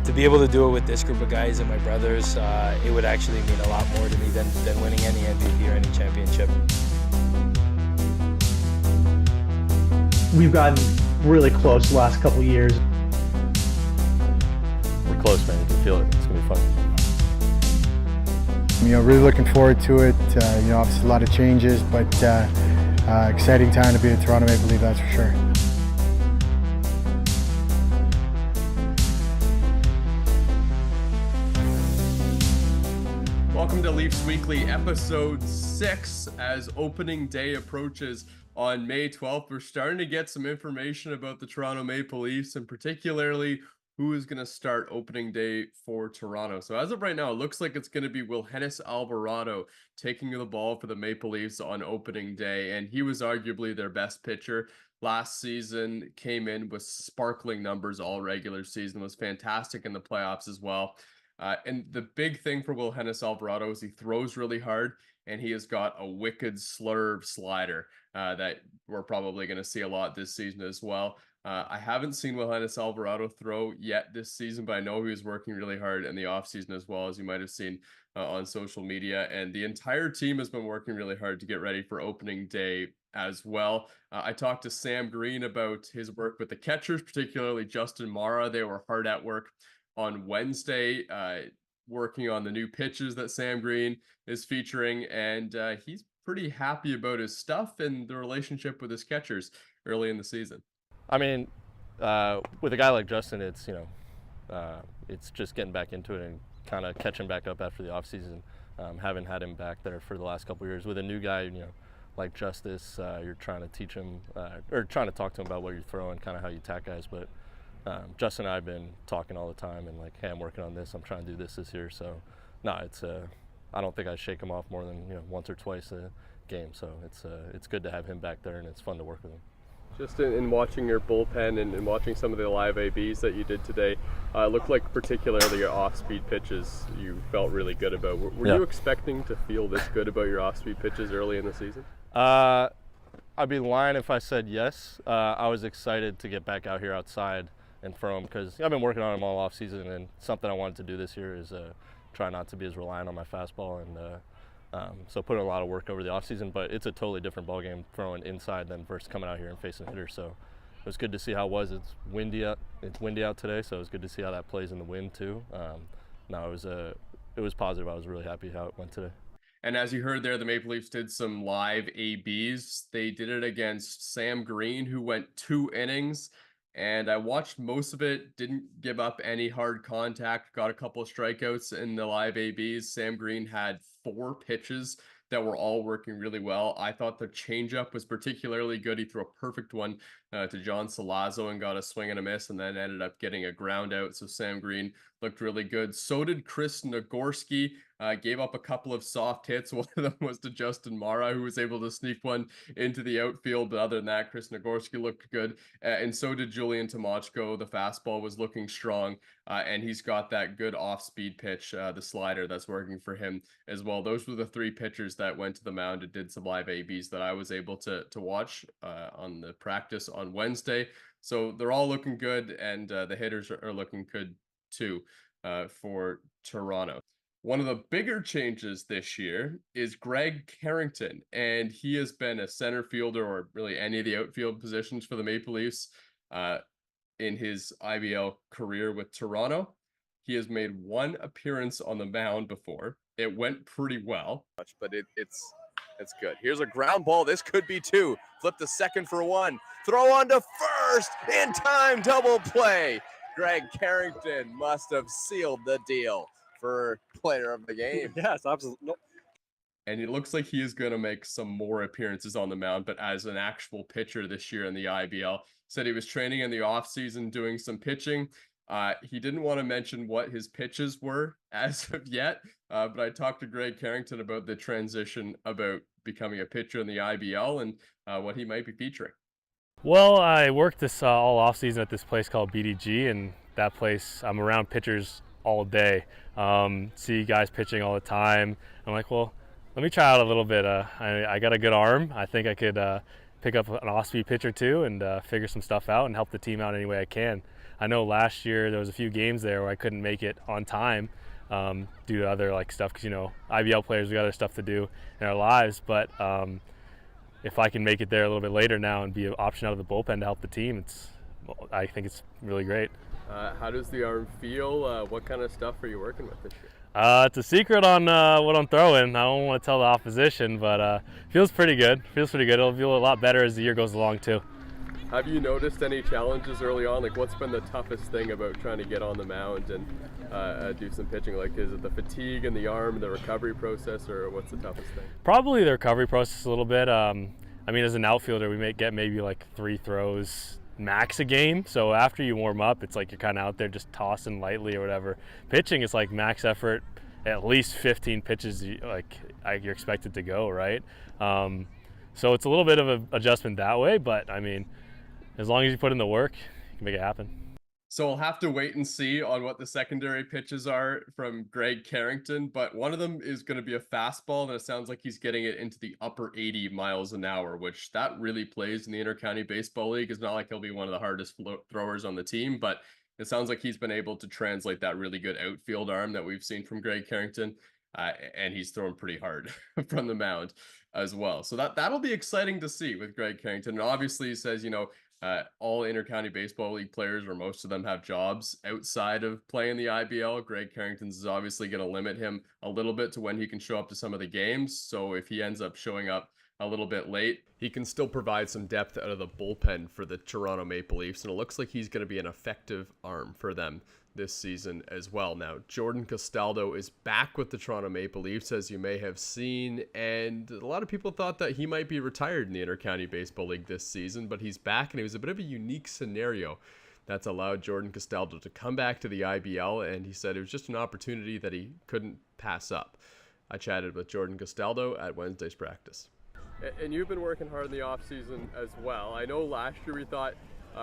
to be able to do it with this group of guys and my brothers, it would actually mean a lot more to me than winning any MVP or any championship. We've gotten really close the last couple of years. We're close, man. You can feel it. It's going to be fun. Really looking forward to it. Obviously a lot of changes, but exciting time to be a Toronto Maple Leaf, that's for sure. Welcome to Leafs Weekly, episode 6. As opening day approaches on May 12th, we're starting to get some information about the Toronto Maple Leafs, and particularly who is going to start opening day for Toronto. So as of right now, it looks like it's going to be Wilhelmus Alvarado taking the ball for the Maple Leafs on opening day, and he was arguably their best pitcher last season, came in with sparkling numbers all regular season, was fantastic in the playoffs as well. And the big thing for Wilhelmus Alvarado is he throws really hard, and he has got a wicked slurve slider that we're probably going to see a lot this season as well. I haven't seen Wilhelmus Alvarado throw yet this season, but I know he was working really hard in the offseason as well, as you might have seen on social media. And the entire team has been working really hard to get ready for opening day as well. I talked to Sam Green about his work with the catchers, particularly Justin Mara. They were hard at work on Wednesday, working on the new pitches that Sam Green is featuring, and he's pretty happy about his stuff and the relationship with his catchers early in the season. I mean, with a guy like Justin, it's it's just getting back into it and kind of catching back up after the offseason. Haven't had him back there for the last couple of years. With a new guy, like Justice, you're trying to teach him or trying to talk to him about what you're throwing, kind of how you attack guys, but Justin and I have been talking all the time and like, hey, I'm working on this. I'm trying to do this year. So, no, it's I don't think I shake him off more than once or twice a game. So it's good to have him back there, and it's fun to work with him. Just in watching your bullpen and watching some of the live ABs that you did today, it looked like particularly your off-speed pitches you felt really good about. Were you expecting to feel this good about your off-speed pitches early in the season? I'd be lying if I said yes. I was excited to get back out here outside and throw them because I've been working on them all off season, and something I wanted to do this year is try not to be as reliant on my fastball, and so put in a lot of work over the off season. But it's a totally different ball game throwing inside than versus coming out here and facing hitters. So it was good to see how it was. It's windy out today, so it was good to see how that plays in the wind too. No, it was positive. I was really happy how it went today. And as you heard there, the Maple Leafs did some live ABs. They did it against Sam Green, who went 2 innings. And I watched most of it, didn't give up any hard contact, got a couple of strikeouts in the live ABs. Sam Green had 4 pitches that were all working really well. I thought the changeup was particularly good. He threw a perfect one to John Salazzo and got a swing and a miss, and then ended up getting a ground out. So Sam Green looked really good. So did Chris Nagorski. Gave up a couple of soft hits. One of them was to Justin Mara, who was able to sneak one into the outfield. But other than that, Chris Nagorski looked good. And so did Julian Tomachko. The fastball was looking strong. And he's got that good off-speed pitch, the slider, that's working for him as well. Those were the 3 pitchers that went to the mound and did some live ABs that I was able to watch on the practice on Wednesday. So they're all looking good, and the hitters are looking good too for Toronto. One of the bigger changes this year is Greg Carrington, and he has been a center fielder or really any of the outfield positions for the Maple Leafs in his IBL career with Toronto. He has made 1 appearance on the mound before. It went pretty well, but it's good. Here's a ground ball. This could be 2. Flip to second for 1. Throw on to first. In time, double play. Greg Carrington must have sealed the deal for player of the game. Yes, absolutely. And it looks like he is going to make some more appearances on the mound, but as an actual pitcher this year in the IBL. Said he was training in the offseason doing some pitching. He didn't want to mention what his pitches were as of yet, but I talked to Greg Carrington about the transition about becoming a pitcher in the IBL and what he might be featuring. Well, I worked this all offseason at this place called BDG, and that place, I'm around pitchers all day. See guys pitching all the time. I'm like, well, let me try out a little bit. I got a good arm. I think I could pick up an off-speed pitch or two and figure some stuff out and help the team out any way I can. I know last year there was a few games there where I couldn't make it on time due to other like stuff, because IBL players, we got other stuff to do in our lives. But if I can make it there a little bit later now and be an option out of the bullpen to help the team, I think it's really great. How does the arm feel? What kind of stuff are you working with this year? It's a secret on what I'm throwing. I don't want to tell the opposition, but feels pretty good. It'll feel a lot better as the year goes along too. Have you noticed any challenges early on? Like, what's been the toughest thing about trying to get on the mound and do some pitching? Like, is it the fatigue in the arm, the recovery process, or what's the toughest thing? Probably the recovery process a little bit. I mean, as an outfielder, we may get maybe like 3 throws max a game. So after you warm up, it's like you're kind of out there just tossing lightly or whatever. Pitching is like max effort, at least 15 pitches you're expected to go, right? So it's a little bit of an adjustment that way, but I mean, as long as you put in the work, you can make it happen. So we'll have to wait and see on what the secondary pitches are from Greg Carrington, but one of them is going to be a fastball, and it sounds like he's getting it into the upper 80 miles an hour, which that really plays in the Intercounty Baseball League. It's not like he'll be one of the hardest throwers on the team, but it sounds like he's been able to translate that really good outfield arm that we've seen from Greg Carrington, and he's thrown pretty hard from the mound as well. So that'll be exciting to see with Greg Carrington. And obviously he says, all Intercounty Baseball League players, or most of them, have jobs outside of playing the IBL. Greg Carrington's is obviously going to limit him a little bit to when he can show up to some of the games. So if he ends up showing up a little bit late, he can still provide some depth out of the bullpen for the Toronto Maple Leafs. And it looks like he's going to be an effective arm for them this season as well. Now, Jordan Castaldo is back with the Toronto Maple Leafs, as you may have seen, and a lot of people thought that he might be retired in the Intercounty Baseball League this season, but he's back, and it was a bit of a unique scenario that's allowed Jordan Castaldo to come back to the IBL, and he said it was just an opportunity that he couldn't pass up. I chatted with Jordan Castaldo at Wednesday's practice. And you've been working hard in the offseason as well. I know last year we thought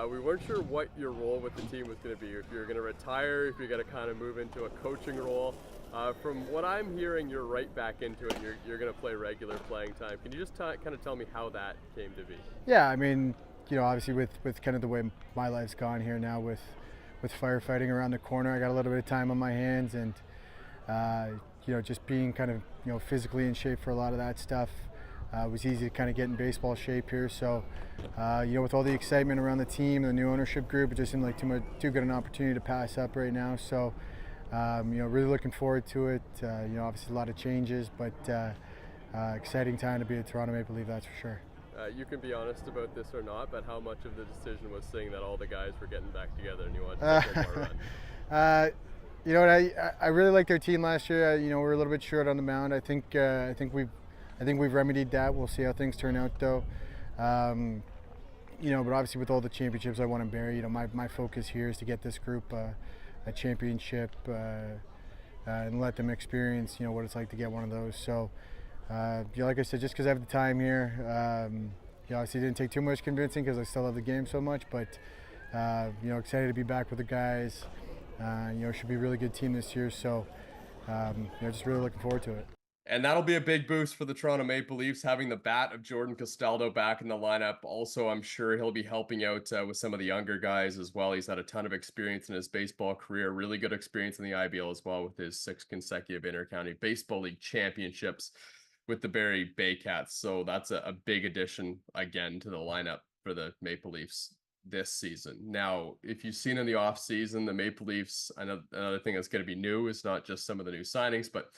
we weren't sure what your role with the team was going to be, if you're going to retire, if you're going to kind of move into a coaching role. From what I'm hearing, you're right back into it. You're going to play regular playing time. Can you just kind of tell me how that came to be? Yeah, I mean, obviously with kind of the way my life's gone here now with firefighting around the corner, I got a little bit of time on my hands, and just being kind of physically in shape for a lot of that stuff. It was easy to kind of get in baseball shape here. So, with all the excitement around the team, the new ownership group, it just seemed like too good an opportunity to pass up right now. So, really looking forward to it. Obviously a lot of changes, but exciting time to be a Toronto Maple Leaf, that's for sure. You can be honest about this or not, but how much of the decision was seeing that all the guys were getting back together and you wanted to take one more run? I really liked our team last year. We were a little bit short on the mound. I think we've remedied that. We'll see how things turn out, though. But obviously with all the championships I want to bear, my focus here is to get this group a championship and let them experience, what it's like to get one of those. So, like I said, just because I have the time here, obviously it didn't take too much convincing because I still love the game so much. But excited to be back with the guys. It should be a really good team this year. So, just really looking forward to it. And that'll be a big boost for the Toronto Maple Leafs, having the bat of Jordan Castaldo back in the lineup. Also, I'm sure he'll be helping out with some of the younger guys as well. He's had a ton of experience in his baseball career, really good experience in the IBL as well, with his 6 consecutive Intercounty Baseball League championships with the Barrie Baycats. So that's a big addition, again, to the lineup for the Maple Leafs this season. Now, if you've seen in the offseason, the Maple Leafs, another thing that's going to be new is not just some of the new signings, but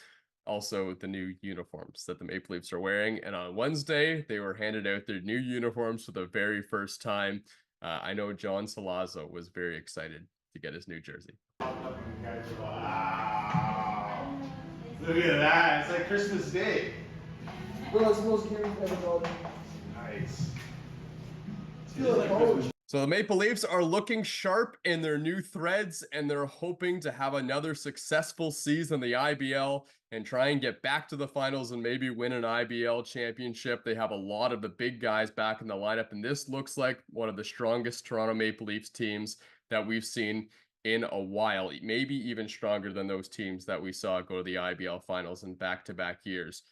also the new uniforms that the Maple Leafs are wearing. And on Wednesday, they were handed out their new uniforms for the very first time. I know John Salazzo was very excited to get his new jersey. Wow. Look at that. It's like Christmas Day. Bro, it's the most caring thing about it. Nice. Feel like college. So the Maple Leafs are looking sharp in their new threads, and they're hoping to have another successful season in the IBL and try and get back to the finals and maybe win an IBL championship. They have a lot of the big guys back in the lineup, and this looks like one of the strongest Toronto Maple Leafs teams that we've seen in a while, maybe even stronger than those teams that we saw go to the IBL finals in back-to-back years,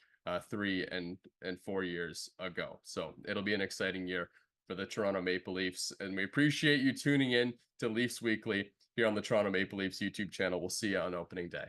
3 and 4 years ago. So it'll be an exciting year for the Toronto Maple Leafs. And we appreciate you tuning in to Leafs Weekly here on the Toronto Maple Leafs YouTube channel. We'll see you on opening day.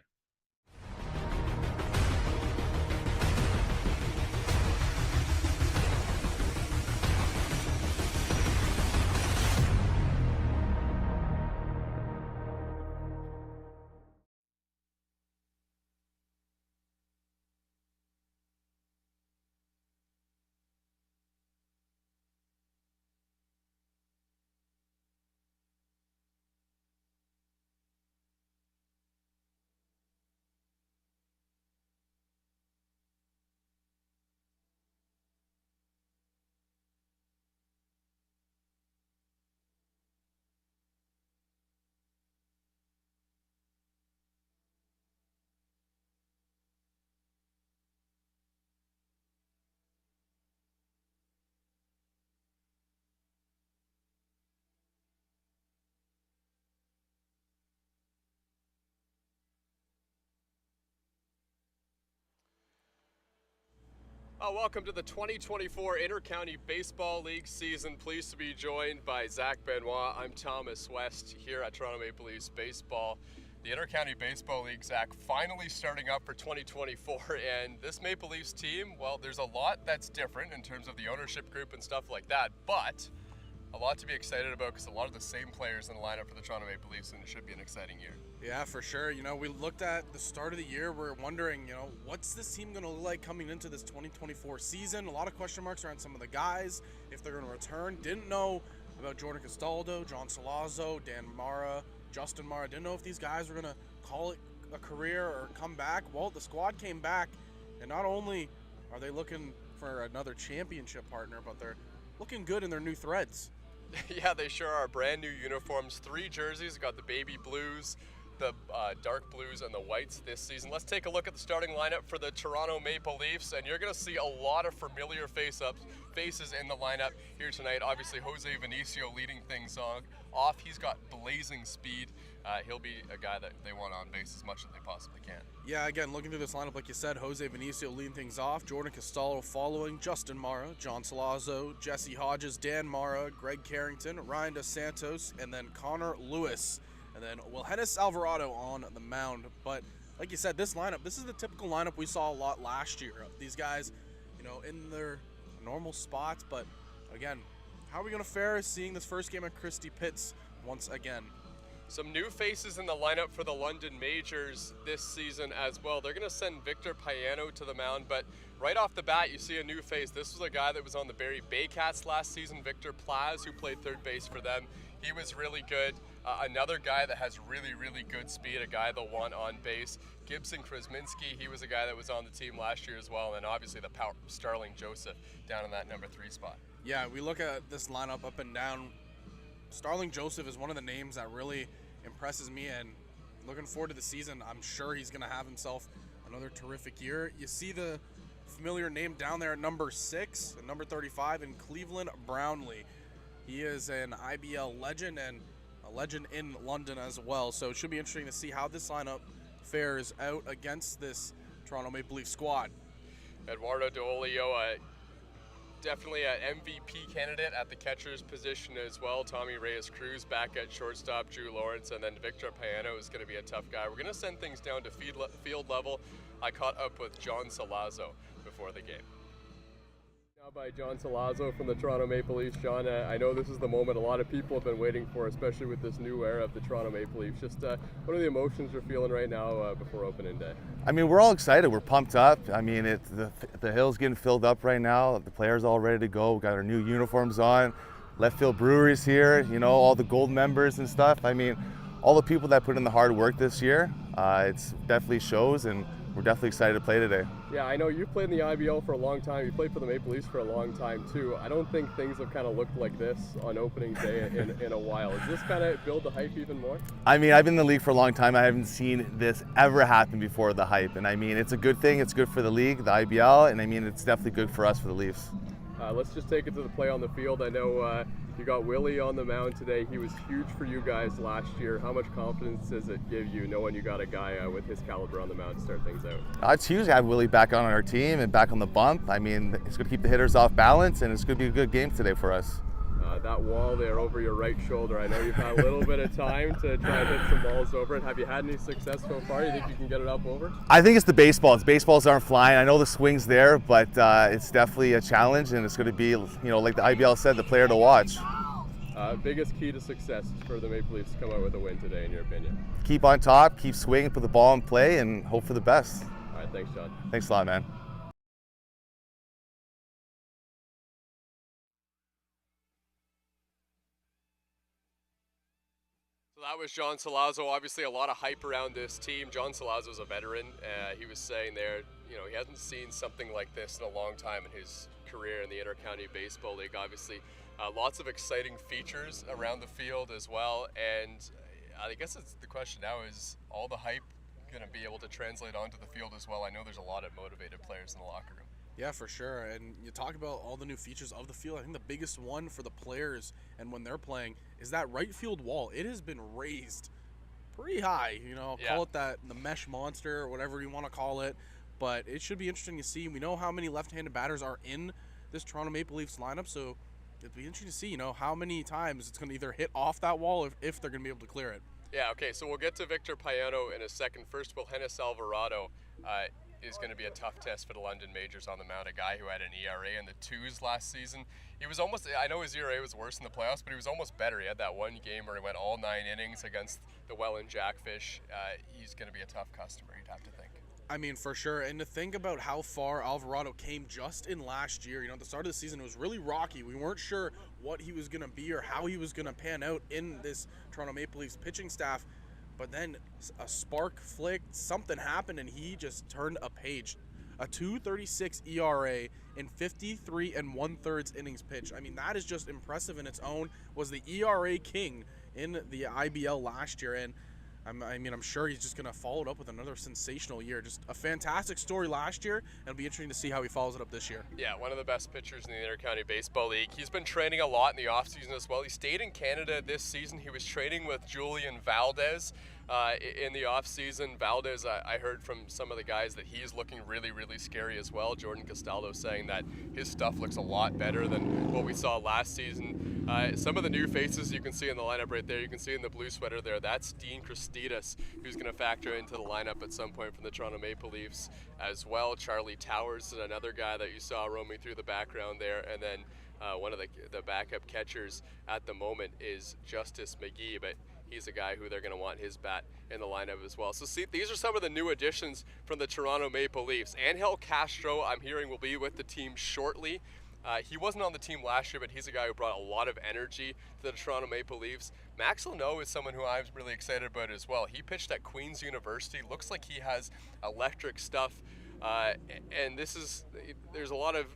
Welcome to the 2024 Intercounty Baseball League season. Pleased to be joined by Zach Benoit. I'm Thomas West here at Toronto Maple Leafs Baseball. The Intercounty Baseball League, Zach, finally starting up for 2024, and this Maple Leafs team, well, there's a lot that's different in terms of the ownership group and stuff like that, but a lot to be excited about because a lot of the same players in the lineup for the Toronto Maple Leafs, and it should be an exciting year. Yeah, for sure. You know, we looked at the start of the year, we're wondering, you know, what's this team going to look like coming into this 2024 season? A lot of question marks around some of the guys, if they're going to return. Didn't know about Jordan Castaldo, John Salazzo, Dan Mara, Justin Mara. Didn't know if these guys were going to call it a career or come back. Well, the squad came back, and not only are they looking for another championship partner, but they're looking good in their new threads. Yeah, they sure are. Brand new uniforms, 3 jerseys. Got the baby blues, the dark blues, and the whites this season. Let's take a look at the starting lineup for the Toronto Maple Leafs, and you're going to see a lot of familiar faces in the lineup here tonight. Obviously, Jose Vinicio leading things off. He's got blazing speed. He'll be a guy that they want on base as much as they possibly can. Yeah, again, looking through this lineup, like you said, Jose Vinicio leading things off, Jordan Castaldo following, Justin Mara, John Salazzo, Jesse Hodges, Dan Mara, Greg Carrington, Ryan Dos Santos, and then Connor Lewis. And then Wilhenis Alvarado on the mound. But like you said, this lineup, this is the typical lineup we saw a lot last year. These guys, you know, in their normal spots. But again, how are we going to fare seeing this first game at Christy Pitts once again? Some new faces in the lineup for the London Majors this season as well. They're going to send Victor Payano to the mound, but right off the bat, you see a new face. This was a guy that was on the Barrie Baycats last season, Victor Plaz, who played third base for them. He was really good. Another guy that has really, really good speed, a guy they'll want on base. Gibson Krasminski, he was a guy that was on the team last year as well, and obviously the power Starling Joseph down in that number 3 spot. Yeah, we look at this lineup up and down. Starling Joseph is one of the names that really impresses me, and looking forward to the season. I'm sure he's going to have himself another terrific year. You see the familiar name down there at number 6 and number 35 in Cleveland Brownlee. He is an IBL legend and a legend in London as well, so it should be interesting to see how this lineup fares out against this Toronto Maple Leaf squad. Eduardo D'Olio, definitely an MVP candidate at the catcher's position as well. Tommy Reyes-Cruz back at shortstop, Drew Lawrence, and then Victor Payano is going to be a tough guy. We're going to send things down to field level. I caught up with John Salazzo before the game. Now by John Salazzo from the Toronto Maple Leafs. John, I know this is the moment a lot of people have been waiting for, especially with this new era of the Toronto Maple Leafs. Just what are the emotions you're feeling right now before opening day? I mean, we're all excited. We're pumped up. I mean, the hill's getting filled up right now. The players all ready to go. We've got our new uniforms on. Left Field Brewery's here. You know, all the gold members and stuff. I mean, all the people that put in the hard work this year. It's definitely shows, and we're definitely excited to play today. Yeah, I know you've played in the IBL for a long time. You played for the Maple Leafs for a long time too. I don't think things have kind of looked like this on opening day in a while. Is this kind of build the hype even more? I mean, I've been in the league for a long time. I haven't seen this ever happen before, the hype. And I mean, it's a good thing. It's good for the league, the IBL, and I mean, it's definitely good for us, for the Leafs. Let's just take it to the play on the field. I know you got Willie on the mound today. He was huge for you guys last year. How much confidence does it give you knowing you got a guy with his caliber on the mound to start things out? It's huge to have Willie back on our team and back on the bump. I mean, it's going to keep the hitters off balance, and it's going to be a good game today for us. that wall there over your right shoulder. I know you've had a little bit of time to try and hit some balls over it. Have you had any success so far? You think you can get it up over? I think it's the baseballs. Baseballs aren't flying. I know the swing's there, but it's definitely a challenge, and it's going to be, like the IBL said, the player to watch. Biggest key to success for the Maple Leafs to come out with a win today, in your opinion? Keep on top, keep swinging, put the ball in play, and hope for the best. All right, thanks, John. Thanks a lot, man. So that was John Salazzo. Obviously, a lot of hype around this team. John Salazzo's a veteran. He was saying there, he hasn't seen something like this in a long time in his career in the Intercounty Baseball League. Obviously, lots of exciting features around the field as well. And I guess the question now is, all the hype going to be able to translate onto the field as well? I know there's a lot of motivated players in the locker room. Yeah, for sure. And you talk about all the new features of the field. I think the biggest one for the players and when they're playing is that right field wall. It has been raised pretty high. Call it the mesh monster or whatever you want to call it. But it should be interesting to see. We know how many left-handed batters are in this Toronto Maple Leafs lineup, so it'd be interesting to see, how many times it's going to either hit off that wall or if they're going to be able to clear it. Yeah, okay, so we'll get to Victor Payano in a second. First, Wilhenis Alvarado is going to be a tough test for the London Majors on the mound, a guy who had an ERA in the 2s last season. He was almost, I know his ERA was worse in the playoffs, but he was almost better. He had that one game where he went all 9 innings against the Welland Jackfish. He's going to be a tough customer, you'd have to think. I mean, for sure. And to think about how far Alvarado came just in last year, at the start of the season, it was really rocky. We weren't sure what he was going to be or how he was going to pan out in this Toronto Maple Leafs pitching staff. But then a spark flicked, something happened, and he just turned a page. A 2.36 ERA in 53 1/3 innings pitched. I mean, that is just impressive in its own. Was the ERA king in the IBL last year, and I'm sure he's just going to follow it up with another sensational year. Just a fantastic story last year, and it'll be interesting to see how he follows it up this year. Yeah, one of the best pitchers in the Intercounty Baseball League. He's been training a lot in the offseason as well. He stayed in Canada this season. He was training with Julian Valdez in the offseason. Valdez, I heard from some of the guys that he's looking really, really scary as well. Jordan Castaldo saying that his stuff looks a lot better than what we saw last season. Some of the new faces you can see in the lineup right there, you can see in the blue sweater there, that's Dean Christidis, who's going to factor into the lineup at some point from the Toronto Maple Leafs as well. Charlie Towers is another guy that you saw roaming through the background there. And then one of the backup catchers at the moment is Justice McGee, but he's a guy who they're going to want his bat in the lineup as well. So see, these are some of the new additions from the Toronto Maple Leafs. Angel Castro, I'm hearing, will be with the team shortly. He wasn't on the team last year, but he's a guy who brought a lot of energy to the Toronto Maple Leafs. Max Leno is someone who I'm really excited about as well. He pitched at Queen's University. Looks like he has electric stuff. And there's a lot of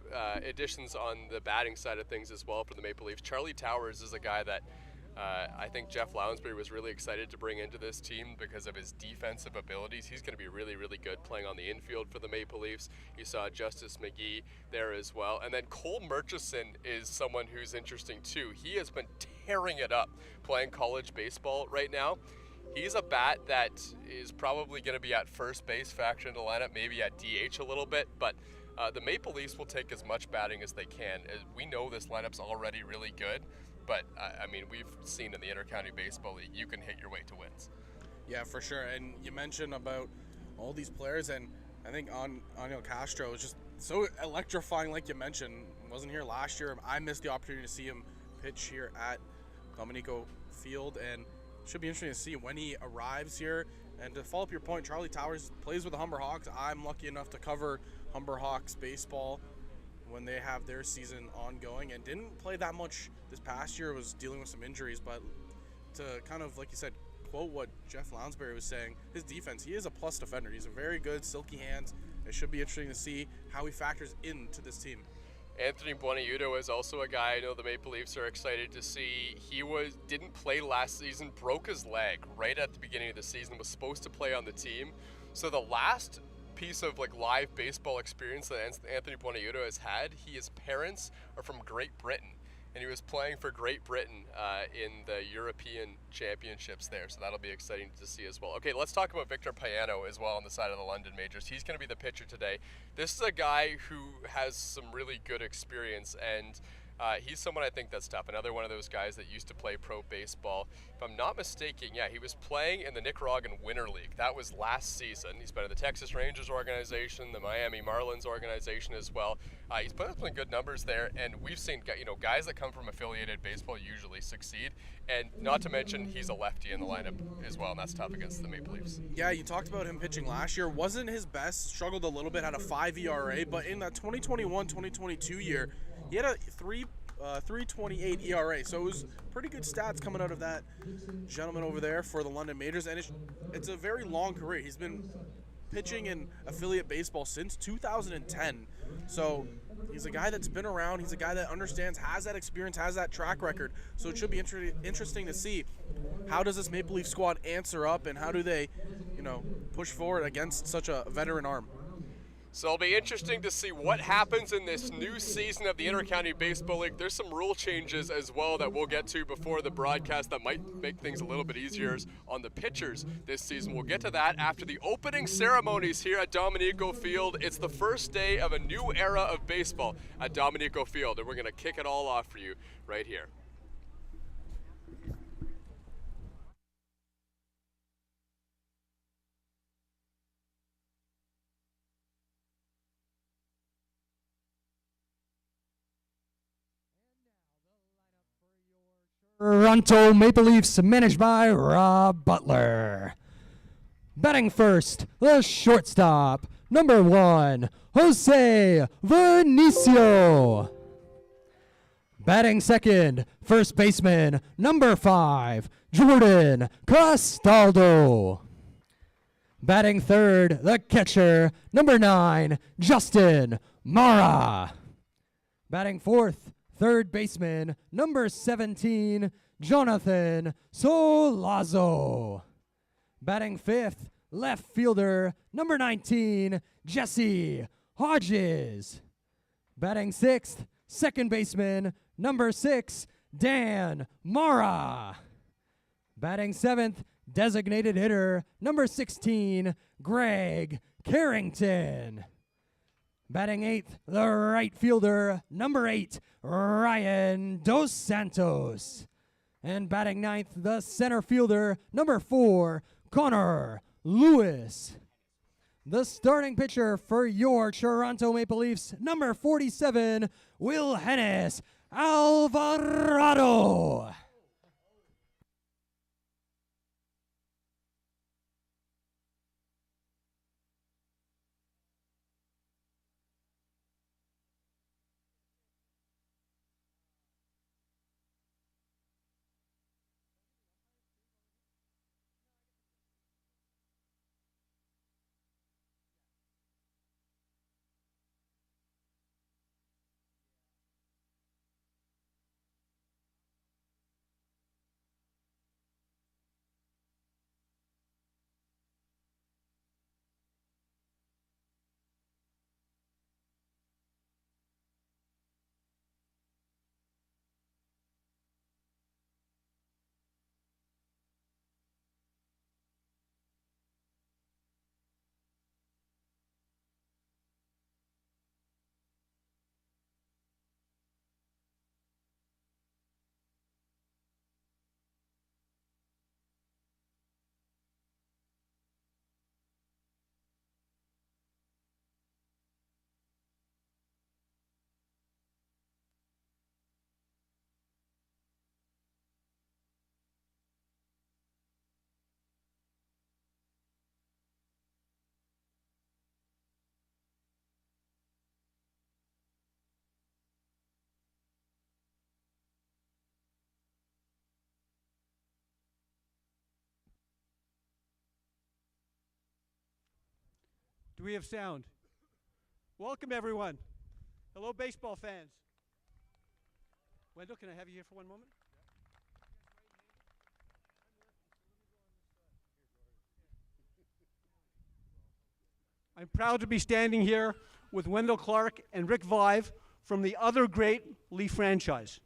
additions on the batting side of things as well for the Maple Leafs. Charlie Towers is a guy that I think Jeff Lounsbury was really excited to bring into this team because of his defensive abilities. He's going to be really, really good playing on the infield for the Maple Leafs. You saw Justice McGee there as well. And then Cole Murchison is someone who's interesting too. He has been tearing it up playing college baseball right now. He's a bat that is probably going to be at first base, factor into the lineup, maybe at DH a little bit, but the Maple Leafs will take as much batting as they can. We know this lineup's already really good, but I mean, we've seen in the Intercounty Baseball League, you can hit your way to wins. Yeah, for sure. And you mentioned about all these players, and I think Angel Castro is just so electrifying, like you mentioned. Wasn't here last year. I missed the opportunity to see him pitch here at Dominico Field, and should be interesting to see when he arrives here. And to follow up your point, Charlie Towers plays with the Humber Hawks. I'm lucky enough to cover Humber Hawks baseball when they have their season ongoing, and didn't play that much this past year. Was dealing with some injuries, but to kind of, like you said, quote what Jeff Lounsbury was saying, his defense, he is a plus defender. He's a very good, silky hands. It should be interesting to see how he factors into this team. Anthony Buenaiuto is also a guy I know the Maple Leafs are excited to see. He didn't play last season, broke his leg right at the beginning of the season, was supposed to play on the team. So the last piece of live baseball experience that Anthony Buenaiuto has had, his parents are from Great Britain, and he was playing for Great Britain in the European Championships there, so that'll be exciting to see as well. Okay, let's talk about Victor Payano as well on the side of the London Majors. He's going to be the pitcher today. This is a guy who has some really good experience, and He's someone I think that's tough. Another one of those guys that used to play pro baseball. If I'm not mistaken, yeah, he was playing in the Nicaraguan Winter League. That was last season. He's been in the Texas Rangers organization, the Miami Marlins organization as well. He's put up some good numbers there, and we've seen guys that come from affiliated baseball usually succeed. And not to mention, he's a lefty in the lineup as well, and that's tough against the Maple Leafs. Yeah, you talked about him pitching last year. Wasn't his best, struggled a little bit, had a 5 ERA, but in that 2021-2022 year, he had a 3.28 ERA, so it was pretty good stats coming out of that gentleman over there for the London Majors, and it's a very long career. He's been pitching in affiliate baseball since 2010, so he's a guy that's been around. He's a guy that understands, has that experience, has that track record, so it should be interesting to see how does this Maple Leaf squad answer up, and how do they, push forward against such a veteran arm. So it'll be interesting to see what happens in this new season of the Intercounty Baseball League. There's some rule changes as well that we'll get to before the broadcast that might make things a little bit easier on the pitchers this season. We'll get to that after the opening ceremonies here at Dominico Field. It's the first day of a new era of baseball at Dominico Field, and we're going to kick it all off for you right here. Toronto Maple Leafs, managed by Rob Butler. Batting first, the shortstop, number 1, Jose Vinicio. Batting second, first baseman, number 5, Jordan Castaldo. Batting third, the catcher, number 9, Justin Mara. Batting fourth, third baseman, number 17, Jonathan Solazo. Batting fifth, left fielder, number 19, Jesse Hodges. Batting sixth, second baseman, number 6, Dan Mara. Batting seventh, designated hitter, number 16, Greg Carrington. Batting eighth, the right fielder, number 8, Ryan Dos Santos. And batting ninth, the center fielder, number 4, Connor Lewis. The starting pitcher for your Toronto Maple Leafs, number 47, Wilhennis Alvarado. Do we have sound? Welcome, everyone. Hello, baseball fans. Wendell, can I have you here for one moment? I'm proud to be standing here with Wendell Clark and Rick Vive from the other great Leaf franchise.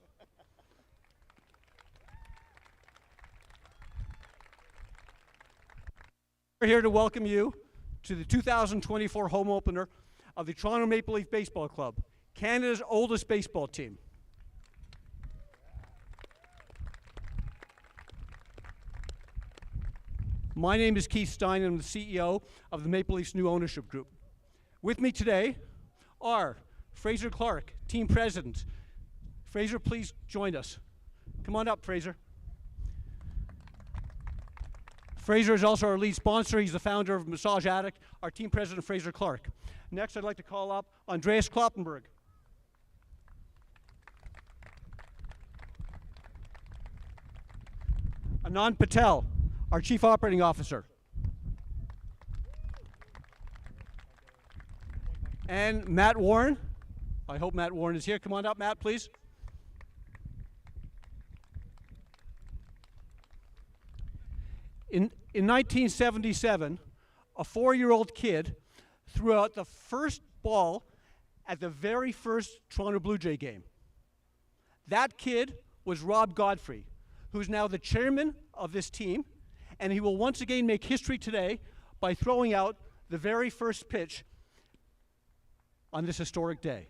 We're here to welcome you to the 2024 home opener of the Toronto Maple Leaf Baseball Club, Canada's oldest baseball team. My name is Keith Stein, and I'm the CEO of the Maple Leafs new ownership group. With me today are Fraser Clark, team president. Fraser, please join us. Come on up, Fraser. Fraser is also our lead sponsor. He's the founder of Massage Addict, our team president, Fraser Clark. Next, I'd like to call up Andreas Kloppenberg. Anand Patel, our chief operating officer. And Matt Warren. I hope Matt Warren is here. Come on up, Matt, please. In 1977, a 4-year-old kid threw out the first ball at the very first Toronto Blue Jay game. That kid was Rob Godfrey, who's now the chairman of this team, and he will once again make history today by throwing out the very first pitch on this historic day.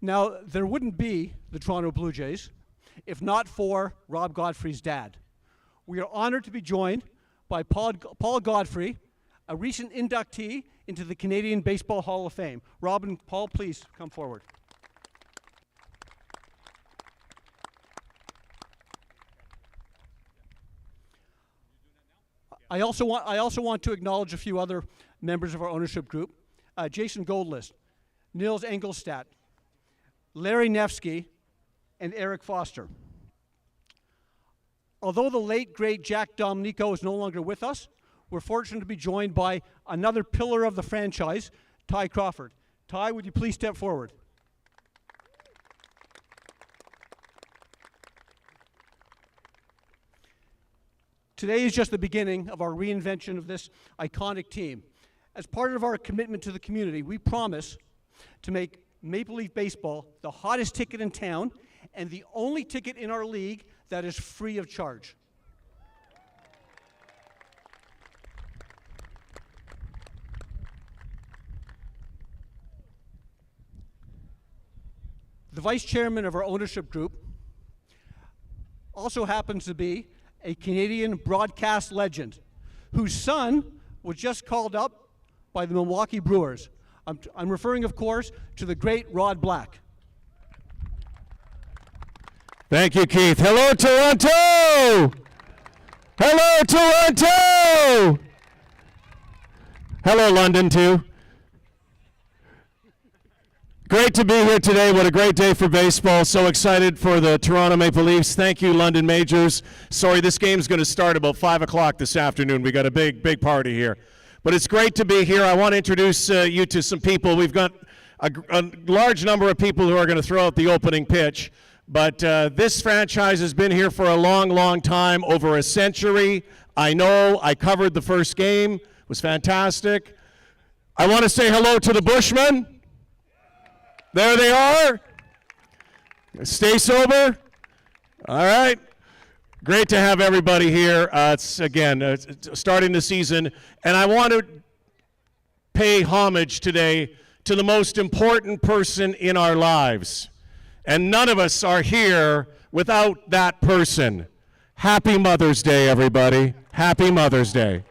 Now, there wouldn't be the Toronto Blue Jays if not for Rob Godfrey's dad. We are honored to be joined by Paul Godfrey, a recent inductee into the Canadian Baseball Hall of Fame. Rob and Paul, please come forward. I also want to acknowledge a few other members of our ownership group. Jason Goldlist, Nils Engelstadt, Larry Nevsky, and Eric Foster. Although the late, great Jack Domenico is no longer with us, we're fortunate to be joined by another pillar of the franchise, Ty Crawford. Ty, would you please step forward? Today is just the beginning of our reinvention of this iconic team. As part of our commitment to the community, we promise to make Maple Leaf Baseball the hottest ticket in town and the only ticket in our league that is free of charge. The vice chairman of our ownership group also happens to be a Canadian broadcast legend whose son was just called up by the Milwaukee Brewers. I'm referring, of course, to the great Rod Black. Thank you, Keith. Hello, Toronto! Hello, Toronto! Hello, London, too. Great to be here today. What a great day for baseball. So excited for the Toronto Maple Leafs. Thank you, London Majors. Sorry, this game's going to start about 5 o'clock this afternoon. We got a big party here. But it's great to be here. I want to introduce you to some people. We've got a large number of people who are going to throw out the opening pitch. But this franchise has been here for a long time, over a century. I know. I covered the first game. It was fantastic. I want to say hello to the Bushmen. There they are. Stay sober. All right. Great to have everybody here. It's, again, starting the season. And I want to pay homage today to the most important person in our lives. And none of us are here without that person. Happy Mother's Day, everybody. Happy Mother's Day.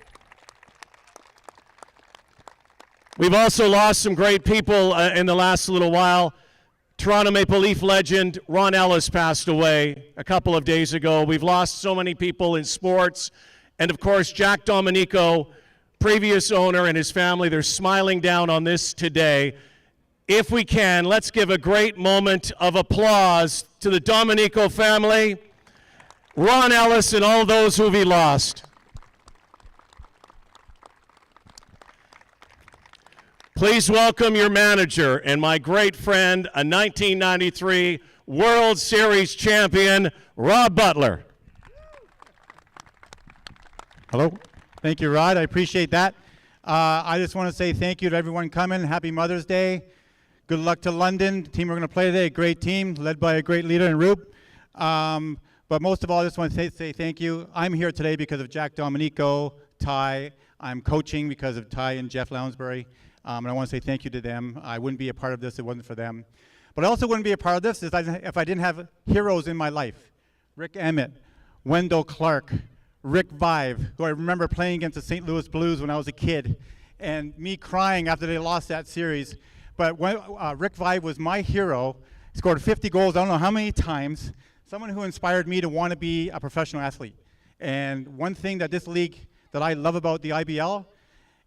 We've also lost some great people in the last little while. Toronto Maple Leaf legend Ron Ellis passed away a couple of days ago. We've lost so many people in sports. And of course, Jack Domenico, previous owner, and his family, they're smiling down on this today. If we can, let's give a great moment of applause to the Domenico family, Ron Ellis, and all those who we lost. Please welcome your manager and my great friend, a 1993 World Series champion, Rob Butler. Hello. Thank you, Rod. I appreciate that. I just want to say thank you to everyone coming. Happy Mother's Day. Good luck to London. The team we're going to play today, a great team led by a great leader in Rube. But most of all, I just want to say thank you. I'm here today because of Jack Domenico, Ty. I'm coaching because of Ty and Jeff Lounsbury. And I want to say thank you to them. I wouldn't be a part of this if it wasn't for them. But I also wouldn't be a part of this if I didn't have heroes in my life. Rick Emmett, Wendell Clark, Rick Vive, who I remember playing against the St. Louis Blues when I was a kid, and me crying after they lost that series. But when, Rick Vive was my hero. He scored 50 goals, I don't know how many times. Someone who inspired me to want to be a professional athlete. And one thing that this league that I love about the IBL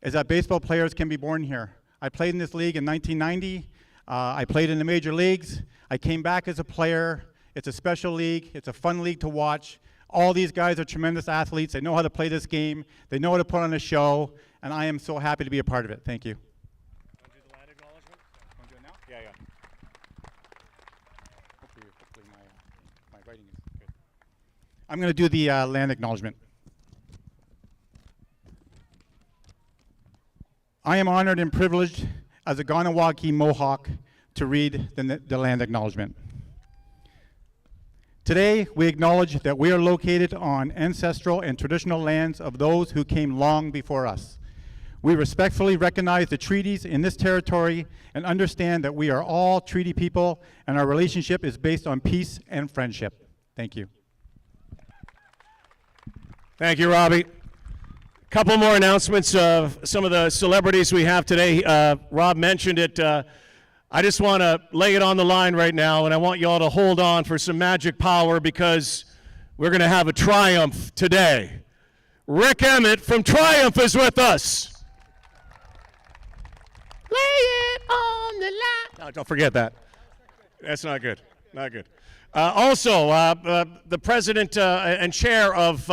is that baseball players can be born here. I played in this league in 1990. I played in the major leagues. I came back as a player. It's a special league. It's a fun league to watch. All these guys are tremendous athletes. They know how to play this game. They know how to put on a show. And I am so happy to be a part of it. Thank you. Want to do the land acknowledgement? Want to do it now? Yeah, yeah. Hopefully my writing is good. I'm going to do the land acknowledgement. I am honored and privileged as a Ganawagi Mohawk to read the land acknowledgement. Today, we acknowledge that we are located on ancestral and traditional lands of those who came long before us. We respectfully recognize the treaties in this territory and understand that we are all treaty people and our relationship is based on peace and friendship. Thank you. Thank you, Robbie. Couple more announcements of some of the celebrities we have today. Rob mentioned it. I just want to lay it on the line right now, and I want you all to hold on for some magic power because we're going to have a triumph today. Rick Emmett from Triumph is with us. Lay it on the line. No, don't forget that. That's not good. Not good. Also, the president and chair of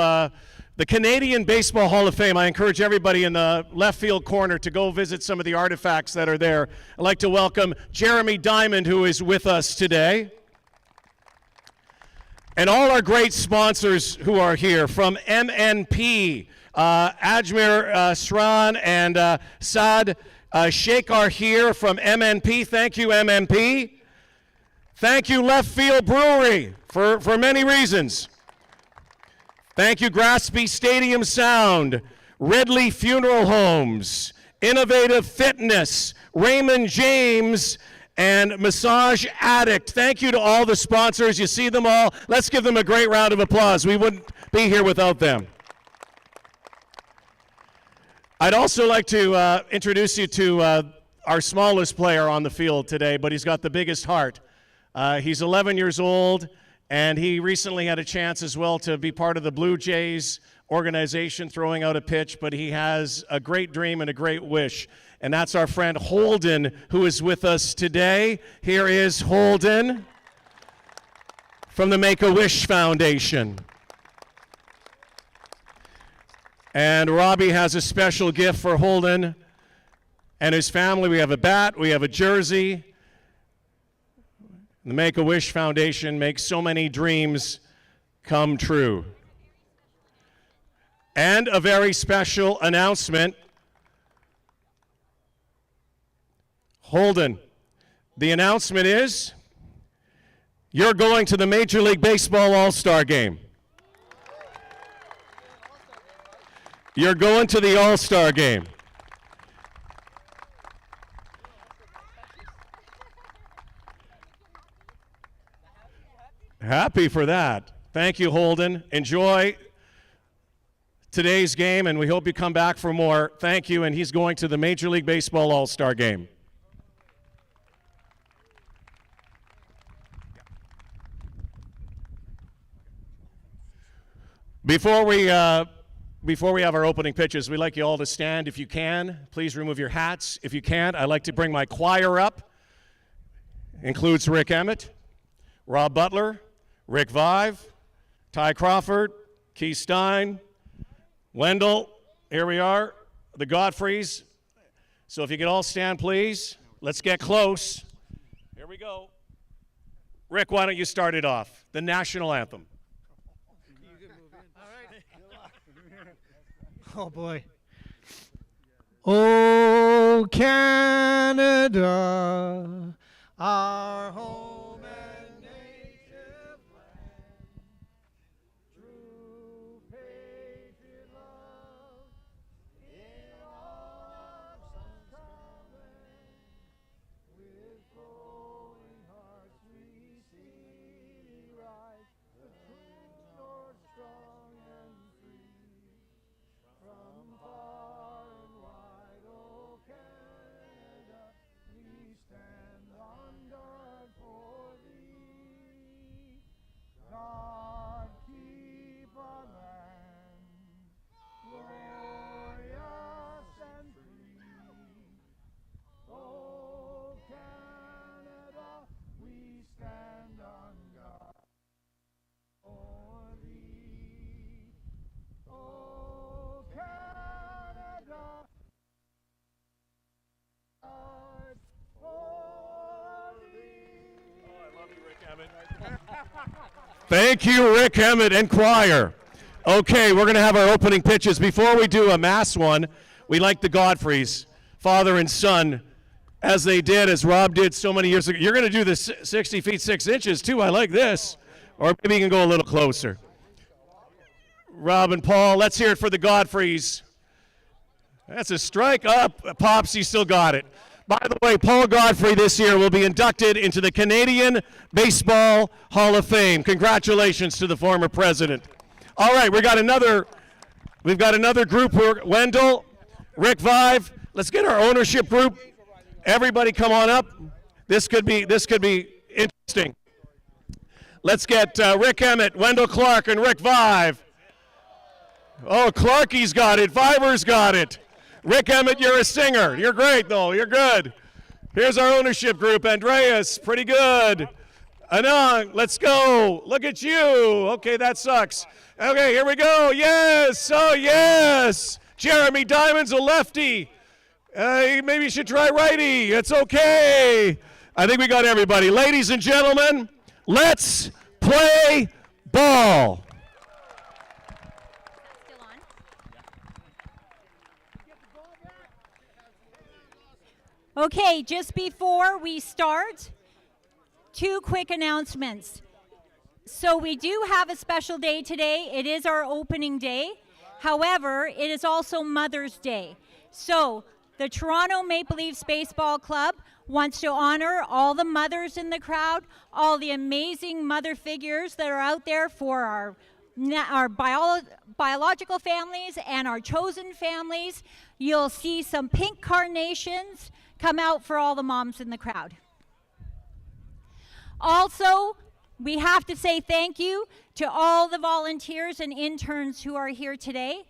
the Canadian Baseball Hall of Fame. I encourage everybody in the left field corner to go visit some of the artifacts that are there. I'd like to welcome Jeremy Diamond, who is with us today. And all our great sponsors who are here from MNP, Ajmer Sran and Saad Sheikh are here from MNP. Thank you, MNP. Thank you, Left Field Brewery, for many reasons. Thank you, Graspy Stadium Sound, Ridley Funeral Homes, Innovative Fitness, Raymond James, and Massage Addict. Thank you to all the sponsors. You see them all. Let's give them a great round of applause. We wouldn't be here without them. I'd also like to introduce you to our smallest player on the field today, but he's got the biggest heart. He's 11 years old. And he recently had a chance as well to be part of the Blue Jays organization throwing out a pitch, but he has a great dream and a great wish. And that's our friend Holden, who is with us today. Here is Holden from the Make-A-Wish Foundation. And Robbie has a special gift for Holden and his family. We have a bat, we have a jersey. The Make-A-Wish Foundation makes so many dreams come true. And a very special announcement. Holden, the announcement is you're going to the Major League Baseball All-Star Game. You're going to the All-Star Game. Happy for that. Thank you, Holden. Enjoy today's game, and we hope you come back for more. Thank you, and he's going to the Major League Baseball All-Star Game. Before we have our opening pitches, we'd like you all to stand if you can. Please remove your hats. If you can't, I'd like to bring my choir up. Includes Rick Emmett, Rob Butler, Rick Vive, Ty Crawford, Keith Stein, Wendell, here we are, the Godfreys. So if you could all stand, please. Let's get close. Here we go. Rick, why don't you start it off? The national anthem. Oh, boy. Oh, Canada, our home and native land, true patriot love, in arms uncommon, with flowing heart. Thank you, Rick Emmett and choir. Okay, we're going to have our opening pitches. Before we do a mass one, we like the Godfreys, father and son, as they did, as Rob did so many years ago. You're going to do the 60 feet 6 inches too. I like this. Or maybe you can go a little closer. Rob and Paul, let's hear it for the Godfreys. That's a strike up. Pops, you still got it. By the way, Paul Godfrey this year will be inducted into the Canadian Baseball Hall of Fame. Congratulations to the former president. All right, we've got another group here. Wendell, Rick Vive. Let's get our ownership group. Everybody come on up. This could be interesting. Let's get Rick Emmett, Wendell Clark, and Rick Vive. Oh, Clarky's got it. Viver's got it. Rick Emmett, you're a singer. You're great, though. You're good. Here's our ownership group. Andreas, pretty good. Anang, let's go. Look at you. Okay, that sucks. Okay, here we go. Yes. Oh, yes. Jeremy Diamond's a lefty. Maybe you should try righty. It's okay. I think we got everybody. Ladies and gentlemen, let's play ball. Okay, just before we start, 2 quick announcements. So we do have a special day today. It is our opening day. However, it is also Mother's Day. So the Toronto Maple Leafs Baseball Club wants to honor all the mothers in the crowd, all the amazing mother figures that are out there for our biological families and our chosen families. You'll see some pink carnations come out for all the moms in the crowd. Also, we have to say thank you to all the volunteers and interns who are here today.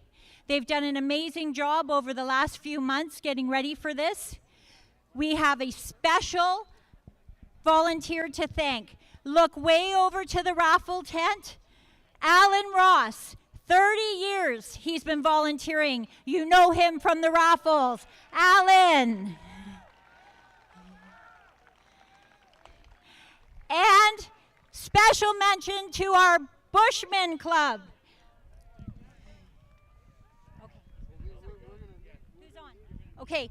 They've done an amazing job over the last few months getting ready for this. We have a special volunteer to thank. Look way over to the raffle tent. Alan Ross, 30 years he's been volunteering. You know him from the raffles. Alan. And special mention to our Bushman Club. Who's on? Okay.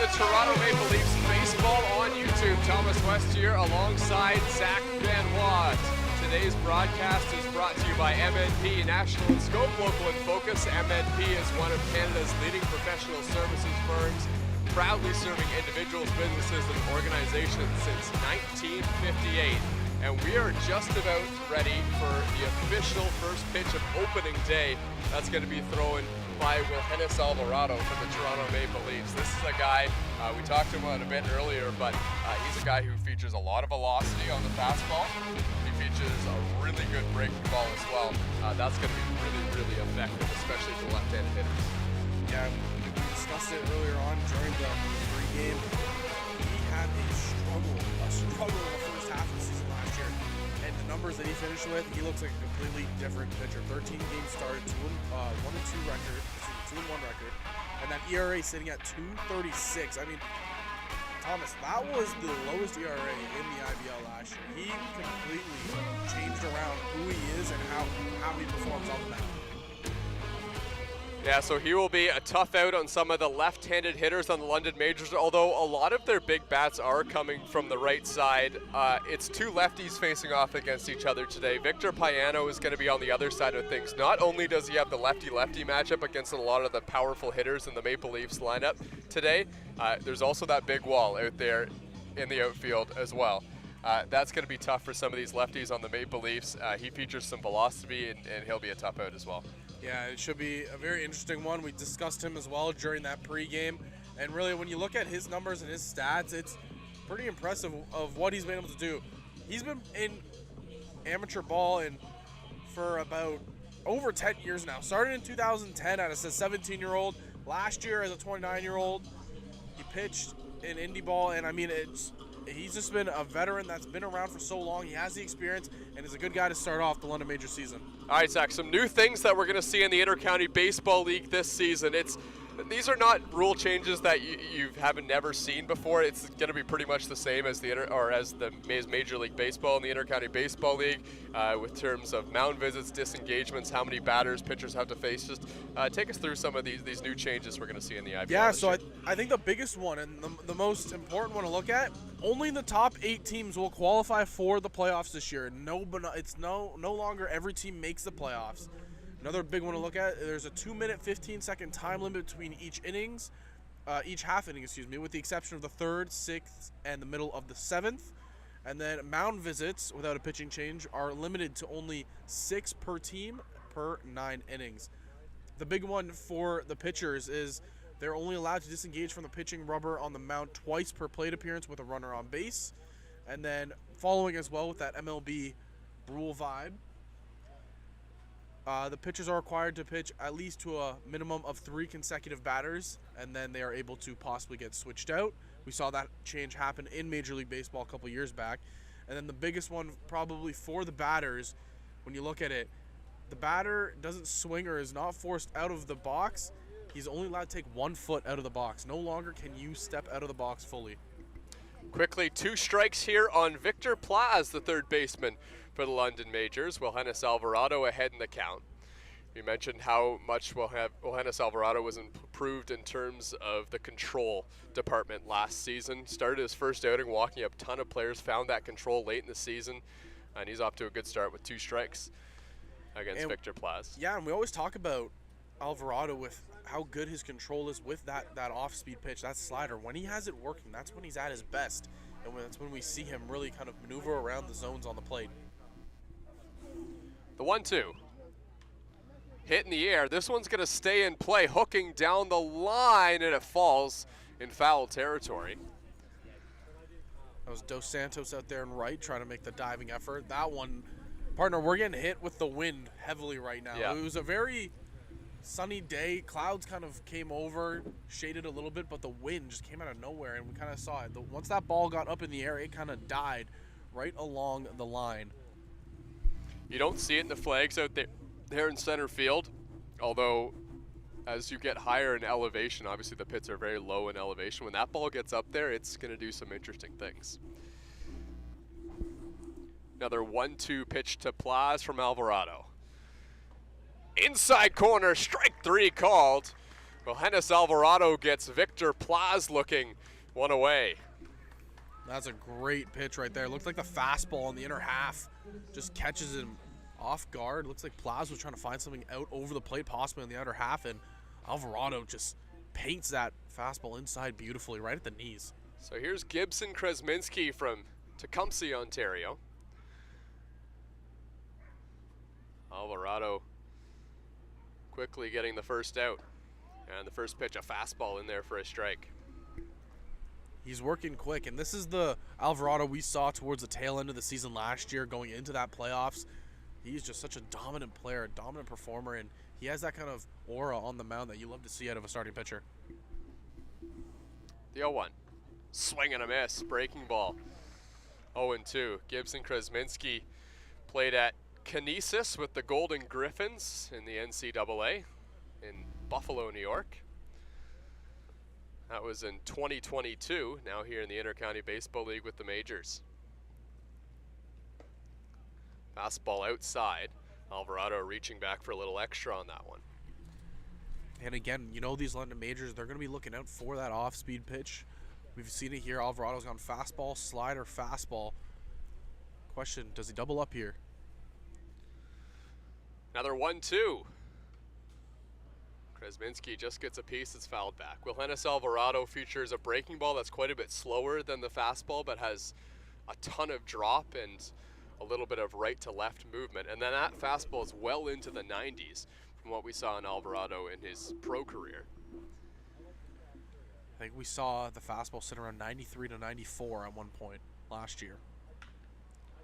to Toronto Maple Leafs baseball on YouTube. Thomas West here alongside Zach Benoit. Today's broadcast is brought to you by MNP, National in Scope, Local in Focus. MNP is one of Canada's leading professional services firms, proudly serving individuals, businesses, and organizations since 1958. And we are just about ready for the official first pitch of opening day. That's going to be thrown by Wilhennis Alvarado from the Toronto Maple Leafs. This is a guy, we talked to him about a bit earlier, but he's a guy who features a lot of velocity on the fastball. He features a really good breaking ball as well. That's going to be really, really effective, especially for left-handed hitters. Yeah, we discussed it earlier on during the pregame. He had a struggle in the first half of the season last year. And the numbers that he finished with, he looks like a completely different pitcher. 13 games started, 1-2 record, 2-1 record, and that ERA sitting at 2.36. I mean, Thomas, that was the lowest ERA in the IBL last year. He completely changed around who he is and how he performs on the mound. Yeah, so he will be a tough out on some of the left-handed hitters on the London Majors, although a lot of their big bats are coming from the right side. It's two lefties facing off against each other today. Victor Payano is going to be on the other side of things. Not only does he have the lefty-lefty matchup against a lot of the powerful hitters in the Maple Leafs lineup today, there's also that big wall out there in the outfield as well. That's going to be tough for some of these lefties on the Maple Leafs. He features some velocity, and he'll be a tough out as well. Yeah, it should be a very interesting one. We discussed him as well during that pregame. And really, when you look at his numbers and his stats, it's pretty impressive of what he's been able to do. He's been in amateur ball and for about over 10 years now. Started in 2010 as a 17-year-old. Last year as a 29-year-old. He pitched in indie ball, and I mean, he's just been a veteran that's been around for so long. He has the experience and is a good guy to start off the London Major season. All right, Zach, some new things that we're going to see in the Inter-County Baseball League this season. These are not rule changes that you haven't never seen before. It's going to be pretty much the same as the Major League Baseball and the Inter-County Baseball League, with terms of mound visits, disengagements, how many batters pitchers have to face. Just take us through some of these new changes we're going to see in the IBL. Yeah, so I think the biggest one and the most important one to look at, only the top 8 teams will qualify for the playoffs this year. It's no longer every team makes the playoffs. Another big one to look at, there's a 2-minute, 15-second time limit between each half inning, with the exception of the 3rd, 6th, and the middle of the 7th. And then mound visits without a pitching change are limited to only 6 per team per 9 innings. The big one for the pitchers is they're only allowed to disengage from the pitching rubber on the mound twice per plate appearance with a runner on base. And then following as well with that MLB rule vibe, the pitchers are required to pitch at least to a minimum of 3 consecutive batters, and then they are able to possibly get switched out. We saw that change happen in Major League Baseball a couple years back. And then the biggest one probably for the batters, when you look at it, the batter doesn't swing or is not forced out of the box. He's only allowed to take 1 foot out of the box. No longer can you step out of the box fully. Quickly, 2 strikes here on Victor Plaz, the 3rd baseman for the London Majors. Wilhennis Alvarado ahead in the count. We mentioned how much Wilhennis Alvarado was improved in terms of the control department last season. Started his first outing walking up a ton of players, found that control late in the season, and he's off to a good start with 2 strikes against Victor Plaz. Yeah, and we always talk about Alvarado with how good his control is with that off-speed pitch, that slider. When he has it working, that's when he's at his best, and that's when we see him really kind of maneuver around the zones on the plate. The 1-2. Hit in the air. This one's going to stay in play, hooking down the line, and it falls in foul territory. That was Dos Santos out there in right trying to make the diving effort. That one, partner, we're getting hit with the wind heavily right now. Yeah. It was a very sunny day. Clouds kind of came over, shaded a little bit, but the wind just came out of nowhere, and we kind of saw it. Once that ball got up in the air, it kind of died right along the line. You don't see it in the flags out there in center field, although as you get higher in elevation, obviously the pits are very low in elevation. When that ball gets up there, it's going to do some interesting things. Another 1-2 pitch to Plaz from Alvarado. Inside corner, strike 3 called. Well, Hennis Alvarado gets Victor Plaz looking one away. That's a great pitch right there. Looks like the fastball in the inner half just catches him off guard. Looks like Plaz was trying to find something out over the plate, possibly in the outer half, and Alvarado just paints that fastball inside beautifully right at the knees. So here's Gibson Kresminski from Tecumseh, Ontario. Alvarado quickly getting the first out. And the first pitch, a fastball in there for a strike. He's working quick, and this is the Alvarado we saw towards the tail end of the season last year going into that playoffs. He's just such a dominant player, a dominant performer, and he has that kind of aura on the mound that you love to see out of a starting pitcher. The 0-1. Swing and a miss, breaking ball. 0-2. Gibson Kresminski played at Kinesis with the Golden Griffins in the NCAA in Buffalo, New York. That was in 2022, now here in the Intercounty Baseball League with the Majors. Fastball outside. Alvarado reaching back for a little extra on that one. And again, you know these London Majors, they're going to be looking out for that off-speed pitch. We've seen it here. Alvarado's gone fastball, slider, fastball. Question, does he double up here? Another 1-2. Kresminski just gets a piece, it's fouled back. Wilhennis Alvarado features a breaking ball that's quite a bit slower than the fastball, but has a ton of drop and a little bit of right to left movement. And then that fastball is well into the 90s from what we saw in Alvarado in his pro career. I think we saw the fastball sit around 93 to 94 at one point last year.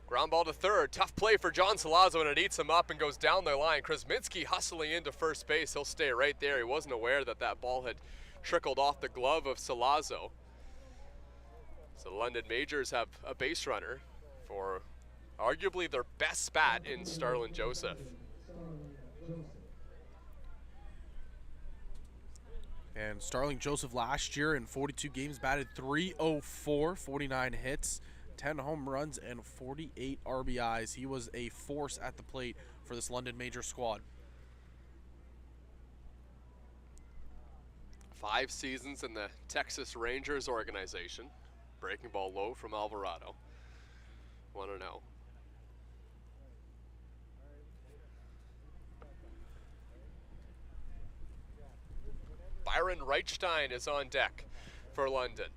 Ground ball to third. Tough play for John Salazzo, and it eats him up and goes down the line. Kresminski hustling into first base. He'll stay right there. He wasn't aware that that ball had trickled off the glove of Salazzo. So the London Majors have a base runner for arguably their best bat in Starlin Joseph. And Starling Joseph last year in 42 games batted .304, 49 hits, 10 home runs, and 48 RBIs. He was a force at the plate for this London Major squad. 5 seasons in the Texas Rangers organization. Breaking ball low from Alvarado. 1-0. Byron Reichstein is on deck for London.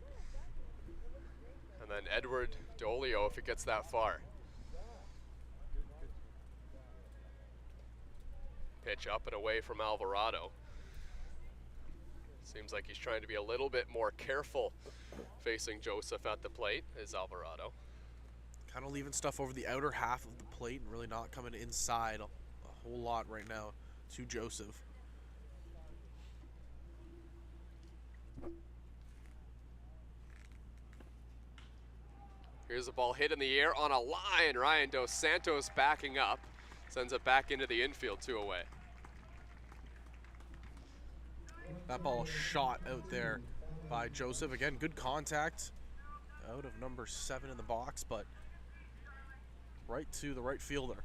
And then Edward Dolio if it gets that far. Pitch up and away from Alvarado. Seems like he's trying to be a little bit more careful facing Joseph at the plate is Alvarado. Kind of leaving stuff over the outer half of the plate and really not coming inside a whole lot right now to Joseph. Here's a ball hit in the air on a line. Ryan Dos Santos backing up. Sends it back into the infield, 2 away. That ball shot out there by Joseph. Again, good contact out of number 7 in the box, but right to the right fielder.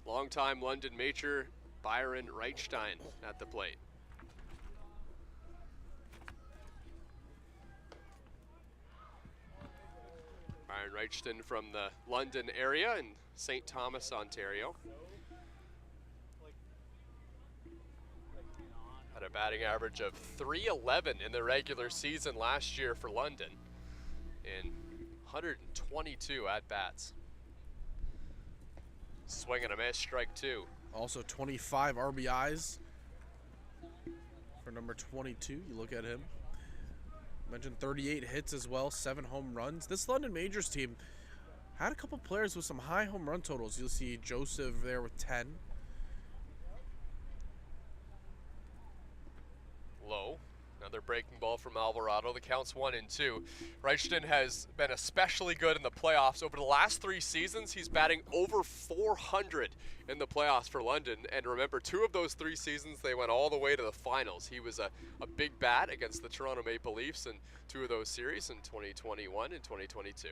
Longtime London Major Byron Reichstein at the plate. Byron Reichstein from the London area in St. Thomas, Ontario. Had a batting average of .311 in the regular season last year for London in 122 at-bats. Swing and a miss, strike 2. Also 25 RBIs for number 22. You look at him. Mentioned 38 hits as well, 7 home runs. This London Majors team had a couple players with some high home run totals. You'll see Joseph there with 10. Low. Another breaking ball from Alvarado. The count's 1-2. Reichstein has been especially good in the playoffs. Over the last 3 seasons, he's batting over 400 in the playoffs for London. And remember, 2 of those 3 seasons, they went all the way to the finals. He was a big bat against the Toronto Maple Leafs in 2 of those series in 2021 and 2022.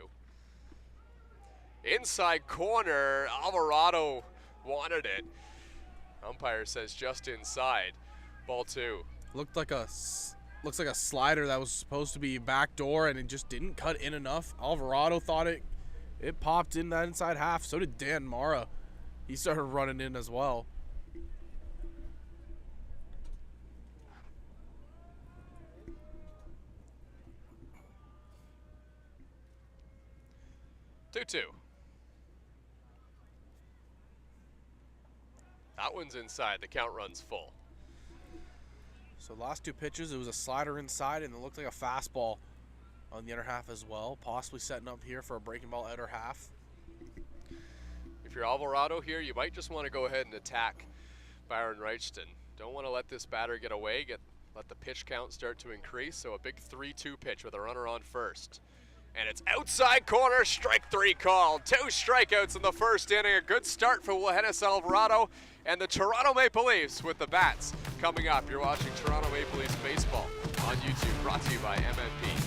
Inside corner, Alvarado wanted it. Umpire says just inside. Ball 2. Looks like a slider that was supposed to be backdoor, and it just didn't cut in enough. Alvarado thought it popped in that inside half. So did Dan Mara. He started running in as well. Two. That one's inside. The count runs full. So last 2 pitches, it was a slider inside, and it looked like a fastball on the other half as well. Possibly setting up here for a breaking ball outer half. If you're Alvarado here, you might just want to go ahead and attack Byron Reichton. Don't want to let this batter get away. Let the pitch count start to increase. So a big 3-2 pitch with a runner on first. And it's outside corner, strike 3 called. 2 strikeouts in the first inning. A good start for Johannes Alvarado and the Toronto Maple Leafs with the bats. Coming up, you're watching Toronto Maple Leafs baseball on YouTube, brought to you by MNP.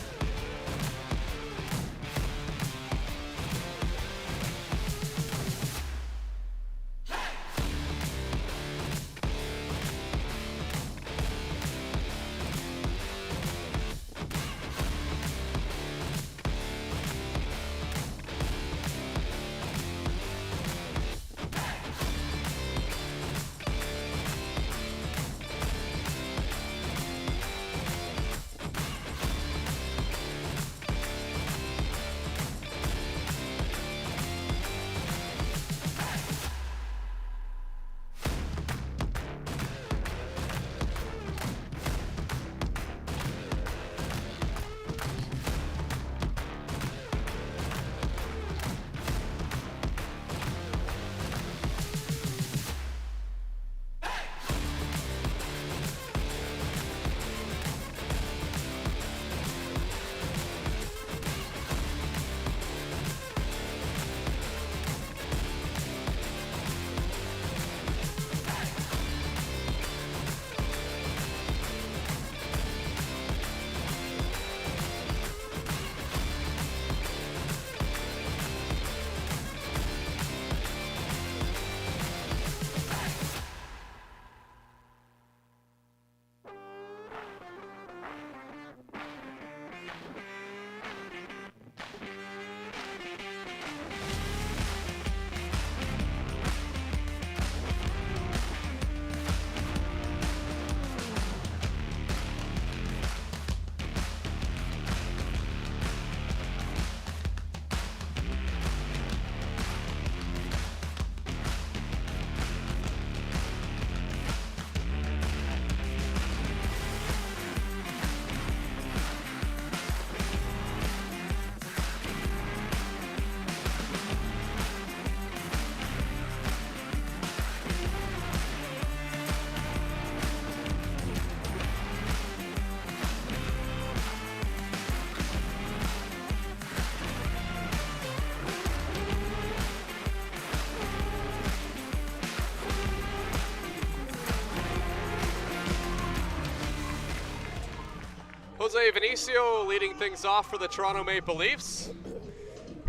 Jose Vinicio leading things off for the Toronto Maple Leafs.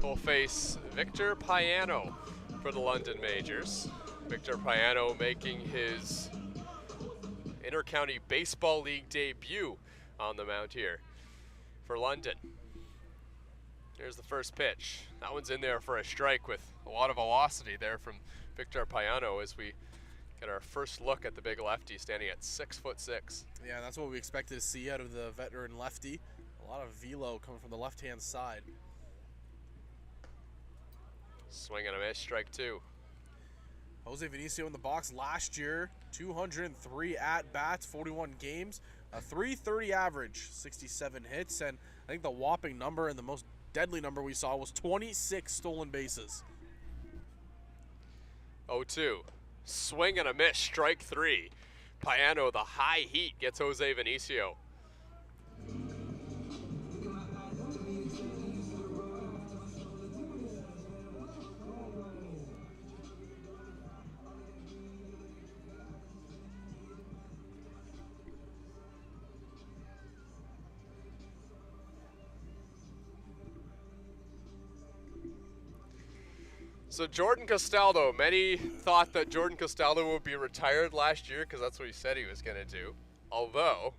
Will face Victor Payano for the London Majors. Victor Payano making his Intercounty Baseball League debut on the mound here for London. Here's the first pitch. That one's in there for a strike with a lot of velocity there from Victor Payano as we get our first look at the big lefty standing at 6'6". Yeah, that's what we expected to see out of the veteran lefty. A lot of velo coming from the left-hand side. Swing and a miss, strike 2. Jose Vinicio in the box last year, 203 at-bats, 41 games, a .330 average, 67 hits, and I think the whopping number and the most deadly number we saw was 26 stolen bases. 0-2. Swing and a miss, strike 3. Payano, the high heat, gets Jose Vinicio. So Jordan Castaldo, many thought that Jordan Castaldo would be retired last year because that's what he said he was going to do. Although,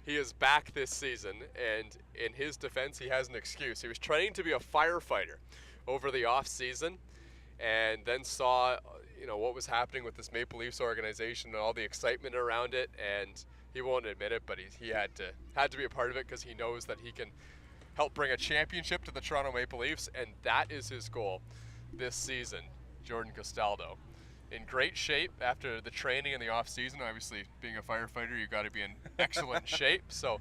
he is back this season, and in his defense, he has an excuse. He was training to be a firefighter over the off season, and then saw, what was happening with this Maple Leafs organization and all the excitement around it, and he won't admit it, but he had to be a part of it because he knows that he can help bring a championship to the Toronto Maple Leafs, and that is his goal this season. Jordan Castaldo in great shape after the training in the off season. Obviously, being a firefighter, you got to be in excellent shape. So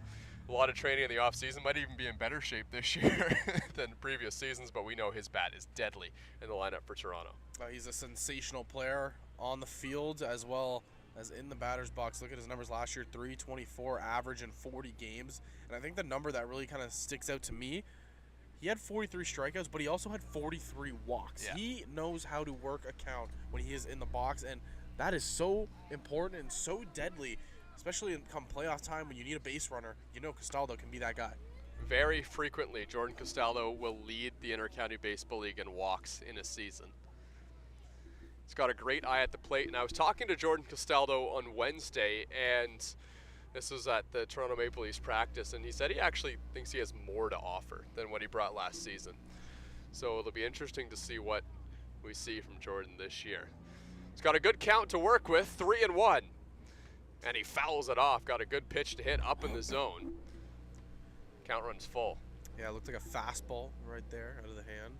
a lot of training in the off season, might even be in better shape this year than previous seasons, but we know his bat is deadly in the lineup for Toronto. He's a sensational player on the field as well as in the batter's box. Look at his numbers last year, 324 average in 40 games. And I think the number that really kind of sticks out to me, he had 43 strikeouts, but he also had 43 walks. Yeah. He knows how to work a count when he is in the box, and that is so important and so deadly, especially in come playoff time when you need a base runner. Castaldo can be that guy. Very frequently, Jordan Castaldo will lead the Intercounty Baseball League in walks in a season. He's got a great eye at the plate, and I was talking to Jordan Castaldo on Wednesday, and this was at the Toronto Maple Leafs practice, and he said he actually thinks he has more to offer than what he brought last season. So it'll be interesting to see what we see from Jordan this year. He's got a good count to work with, 3-1, and he fouls it off. Got a good pitch to hit up in the zone. Count runs full. Yeah, it looked like a fastball right there out of the hand.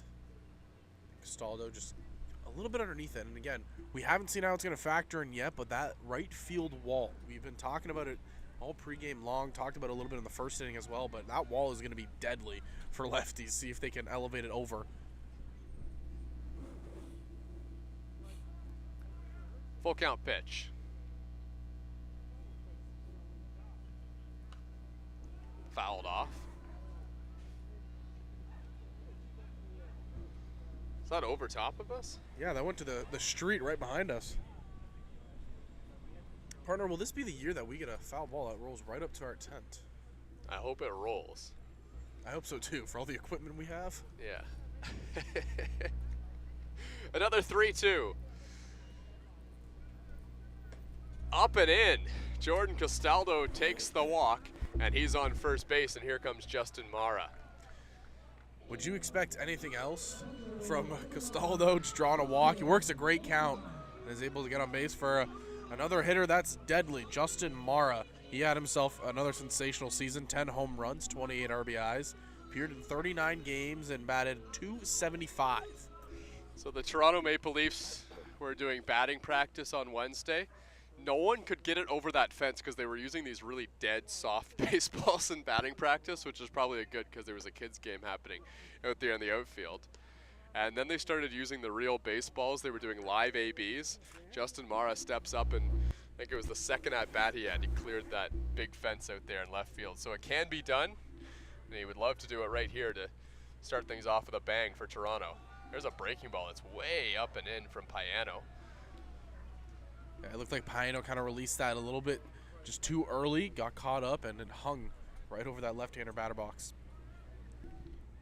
Castaldo just a little bit underneath it. And again, we haven't seen how it's going to factor in yet, but that right field wall, we've been talking about it all pregame long, talked about it a little bit in the first inning as well, but that wall is going to be deadly for lefties. See if they can elevate it over. Full count pitch. Fouled off. Is that over top of us? Yeah, that went to the street right behind us. Partner, will this be the year that we get a foul ball that rolls right up to our tent? I hope it rolls. I hope so too, for all the equipment we have. Yeah. Another 3-2. Up and in. Jordan Castaldo takes the walk, and he's on first base, and here comes Justin Mara. Would you expect anything else from Castaldo? Just drawing a walk. He works a great count and is able to get on base for another hitter that's deadly, Justin Mara. He had himself another sensational season, 10 home runs, 28 RBIs, appeared in 39 games and batted .275. So the Toronto Maple Leafs were doing batting practice on Wednesday. No one could get it over that fence because they were using these really dead, soft baseballs in batting practice, which is probably a good because there was a kids game happening out there in the outfield. And then they started using the real baseballs. They were doing live ABs. Justin Mara steps up, and I think it was the second at-bat he had. He cleared that big fence out there in left field. So it can be done, and he would love to do it right here to start things off with a bang for Toronto. There's a breaking ball that's way up and in from Payano. Yeah, it looked like Payano kind of released that a little bit just too early, got caught up, and it hung right over that left-hander batter box.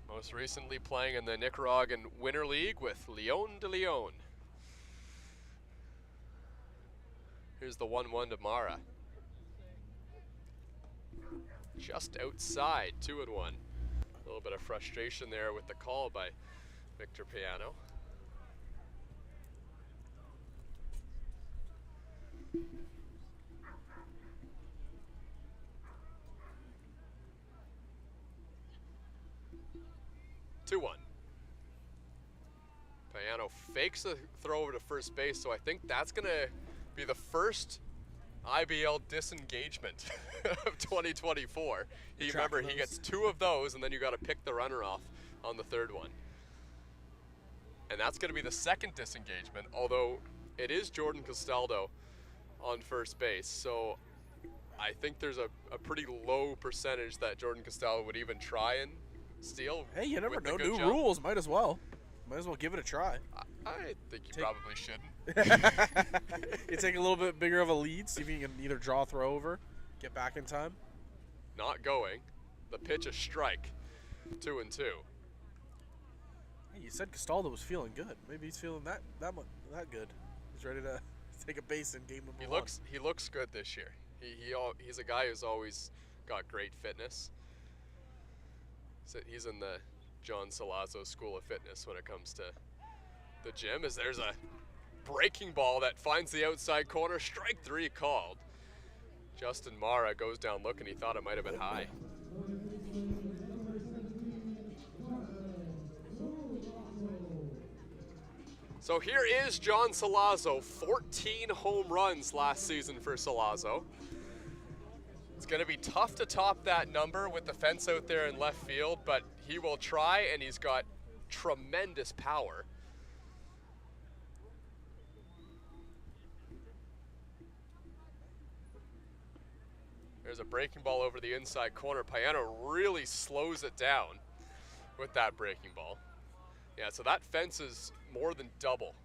Most recently playing in the Nicaraguan Winter League with Leon de Leon. Here's the 1-1 to Mara. Just outside, 2-1. A little bit of frustration there with the call by Victor Payano. Payano fakes a throw over to first base, so I think that's going to be the first IBL disengagement of 2024. Remember, he gets 2 of those, and then you got to pick the runner off on the third one. And that's going to be the second disengagement, although it is Jordan Castaldo on first base. So I think there's a pretty low percentage that Jordan Castaldo would even try and steal. Hey, you never know. New jump. rules. Might as well give it a try. I think you probably shouldn't. You take a little bit bigger of a lead, see if you can either draw a throw over, get back in time. Not going. The pitch, a strike. 2-2. Hey, you said Castaldo was feeling good. Maybe he's feeling that good. He's ready to take a base in game number one. He looks good this year. He's a guy who's always got great fitness. So he's in the John Salazzo School of Fitness when it comes to the gym. As there's a breaking ball that finds the outside corner, strike 3 called. Justin Mara goes down looking. He thought it might have been high. So here is John Salazzo, 14 home runs last season for Salazzo. It's going to be tough to top that number with the fence out there in left field, but he will try, and he's got tremendous power. There's a breaking ball over the inside corner. Payano really slows it down with that breaking ball. Yeah, so that fence is more than double,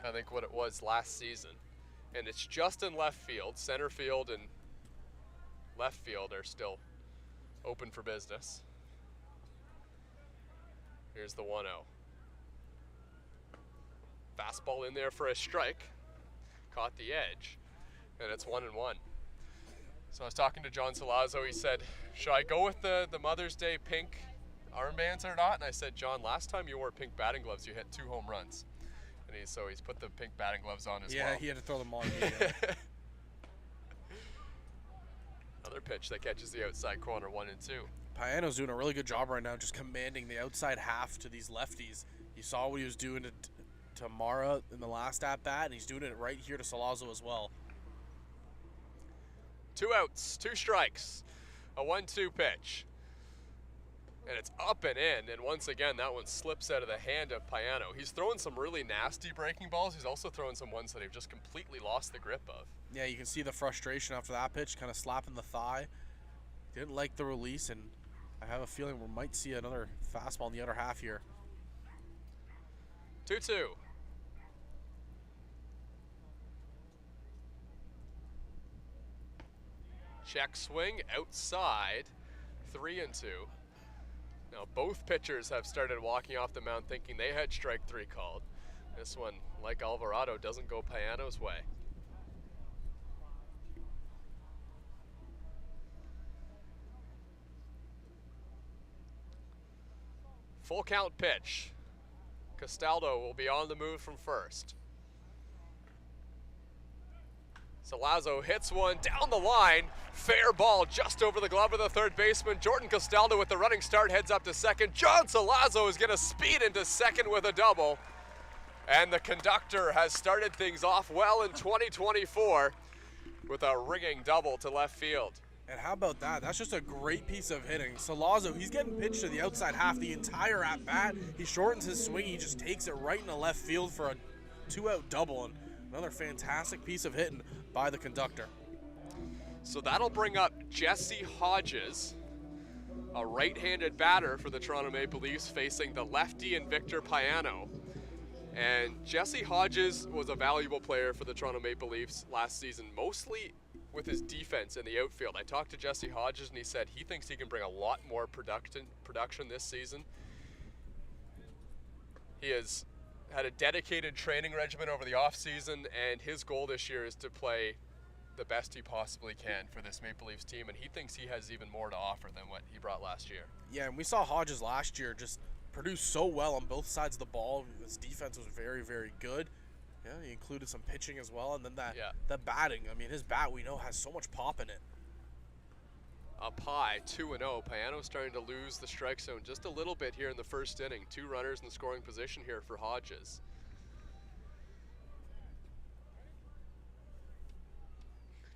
I think, what it was last season. And it's just in left field. Center field and left field are still open for business. Here's the 1-0. Fastball in there for a strike. Caught the edge. And it's 1-1. So I was talking to John Salazzo. He said, should I go with the Mother's Day pink armbands or not? And I said, John, last time you wore pink batting gloves, you hit 2 home runs. And he's put the pink batting gloves on as well. Yeah, he had to throw them on. Another pitch that catches the outside corner, 1-2. Payano's doing a really good job right now, just commanding the outside half to these lefties. You saw what he was doing to Mara in the last at-bat, and he's doing it right here to Salazzo as well. 2 outs, 2 strikes, a 1-2 pitch. And it's up and in, and once again, that one slips out of the hand of Payano. He's throwing some really nasty breaking balls. He's also throwing some ones that he've just completely lost the grip of. Yeah, you can see the frustration after that pitch, kind of slapping the thigh. Didn't like the release, and I have a feeling we might see another fastball in the other half here. 2-2. Check swing outside, 3-2. Now both pitchers have started walking off the mound thinking they had strike 3 called. This one, like Alvarado, doesn't go Payano's way. Full count pitch. Castaldo will be on the move from first. Salazzo hits one down the line. Fair ball just over the glove of the third baseman. Jordan Castaldo with the running start heads up to second. John Salazzo is going to speed into second with a double. And the conductor has started things off well in 2024 with a ringing double to left field. And how about that? That's just a great piece of hitting. Salazzo, he's getting pitched to the outside half the entire at-bat. He shortens his swing. He just takes it right in the left field for a 2-out double. And another fantastic piece of hitting by the conductor. So that'll bring up Jesse Hodges, a right-handed batter for the Toronto Maple Leafs, facing the lefty and Victor Payano. And Jesse Hodges was a valuable player for the Toronto Maple Leafs last season, mostly with his defense in the outfield. I talked to Jesse Hodges, and he said he thinks he can bring a lot more production this season. He has had a dedicated training regimen over the offseason, and his goal this year is to play the best he possibly can for this Maple Leafs team, and he thinks he has even more to offer than what he brought last year. Yeah, and we saw Hodges last year just produce so well on both sides of the ball. His defense was very, very good. Yeah, he included some pitching as well, and then the batting. I mean, his bat, we know, has so much pop in it. Up high, 2-0. Payano starting to lose the strike zone just a little bit here in the first inning. 2 runners in scoring position here for Hodges.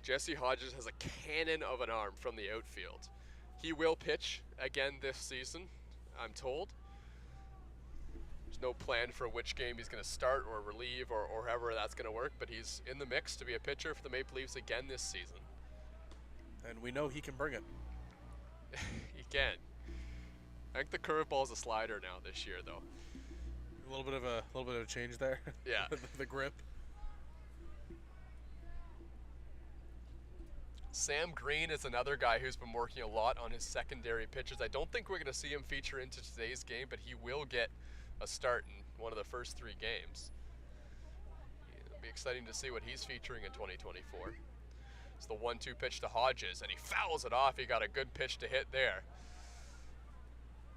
Jesse Hodges has a cannon of an arm from the outfield. He will pitch again this season, I'm told. There's no plan for which game he's going to start or relieve or however that's going to work, but he's in the mix to be a pitcher for the Maple Leafs again this season. And we know he can bring it. He can. I think the curveball is a slider now this year, though. A little bit of a change there. Yeah. The grip. Sam Green is another guy who's been working a lot on his secondary pitches. I don't think we're going to see him feature into today's game, but he will get a start in one of the first 3 games. It'll be exciting to see what he's featuring in 2024. It's the 1-2 pitch to Hodges, and he fouls it off. He got a good pitch to hit there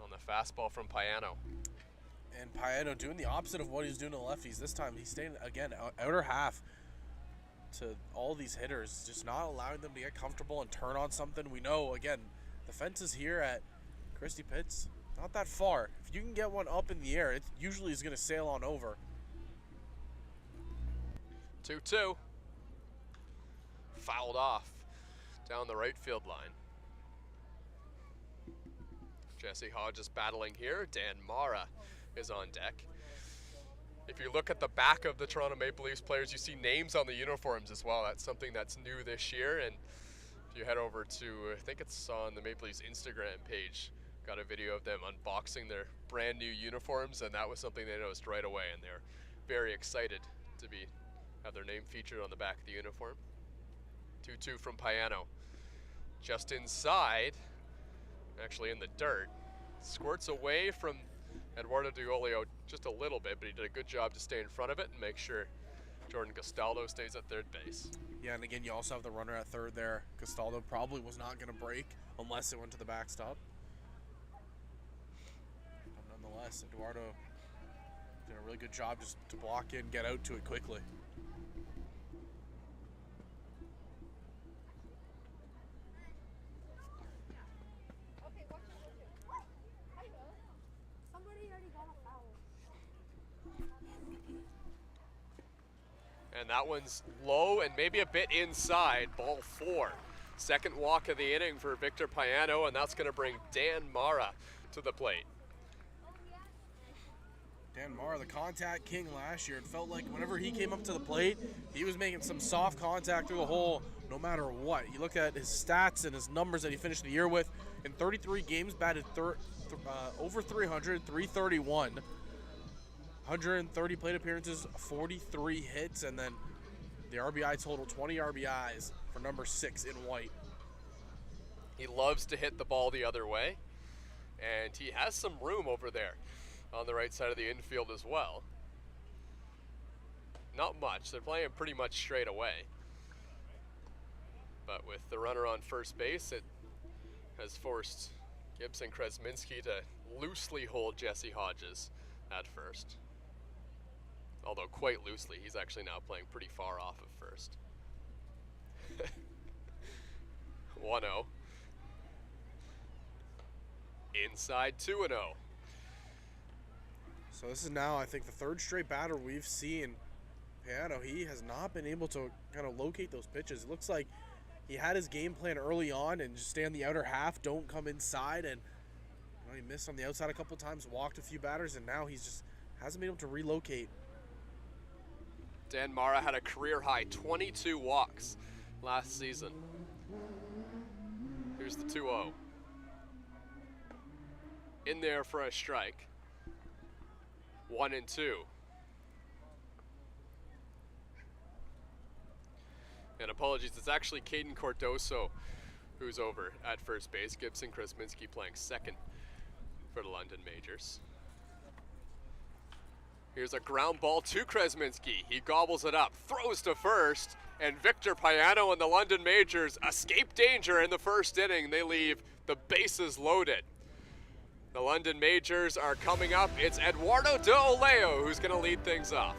on the fastball from Payano. And Payano doing the opposite of what he's doing to the lefties. This time he's staying, again, outer half to all these hitters, just not allowing them to get comfortable and turn on something. We know, again, the fence is here at Christy Pitts, not that far. If you can get one up in the air, it usually is going to sail on over. 2-2. Fouled off down the right field line. Jesse Hodges battling here. Dan Mara is on deck. If you look at the back of the Toronto Maple Leafs players, you see names on the uniforms as well. That's something that's new this year. And if you head over to, I think it's on the Maple Leafs Instagram page, got a video of them unboxing their brand new uniforms, and that was something they noticed right away, and they're very excited to have their name featured on the back of the uniform. 2-2 from Payano. Just inside, actually in the dirt. Squirts away from Eduardo Diolio just a little bit, but he did a good job to stay in front of it and make sure Jordan Castaldo stays at third base. Yeah, and again, you also have the runner at third there. Castaldo probably was not going to break unless it went to the backstop. But nonetheless, Eduardo did a really good job just to block in, get out to it quickly. And that one's low and maybe a bit inside, ball 4. Second walk of the inning for Victor Payano, and that's going to bring Dan Mara to the plate. Dan Mara, the contact king last year. It felt like whenever he came up to the plate, he was making some soft contact through the hole no matter what. You look at his stats and his numbers that he finished the year with. In 33 games, batted over 300, 331. 130 plate appearances, 43 hits, and then the RBI total, 20 RBIs for number 6 in white. He loves to hit the ball the other way, and he has some room over there on the right side of the infield as well. Not much. They're playing pretty much straight away. But with the runner on first base, it has forced Gibson Kresminski to loosely hold Jesse Hodges at first. Although quite loosely, he's actually now playing pretty far off of first. 1-0. Inside 2-0. So this is now, I think, the third straight batter we've seen. Payano, he has not been able to kind of locate those pitches. It looks like he had his game plan early on and just stay on the outer half, don't come inside, and he missed on the outside a couple times, walked a few batters, and now he's just hasn't been able to relocate. Dan Mara had a career high 22 walks last season. Here's the 2-0. In there for a strike. 1-2. And apologies, it's actually Caden Cordoso who's over at first base. Gibson Kresminski playing second for the London Majors. Here's a ground ball to Kresminski. He gobbles it up, throws to first, and Victor Payano and the London Majors escape danger in the first inning. They leave the bases loaded. The London Majors are coming up. It's Eduardo Diolio who's going to lead things off.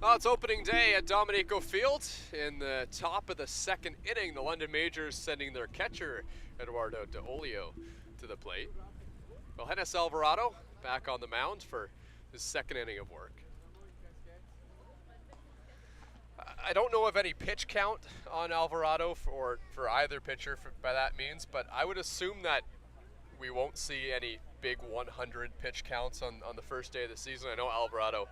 Well, it's opening day at Dominico Field. In the top of the second inning, the London Majors sending their catcher, Eduardo De Olio, to the plate. Well, Hennis Alvarado back on the mound for his second inning of work. I don't know of any pitch count on Alvarado for either pitcher by that means, but I would assume that we won't see any big 100 pitch counts on the first day of the season. I know Alvarado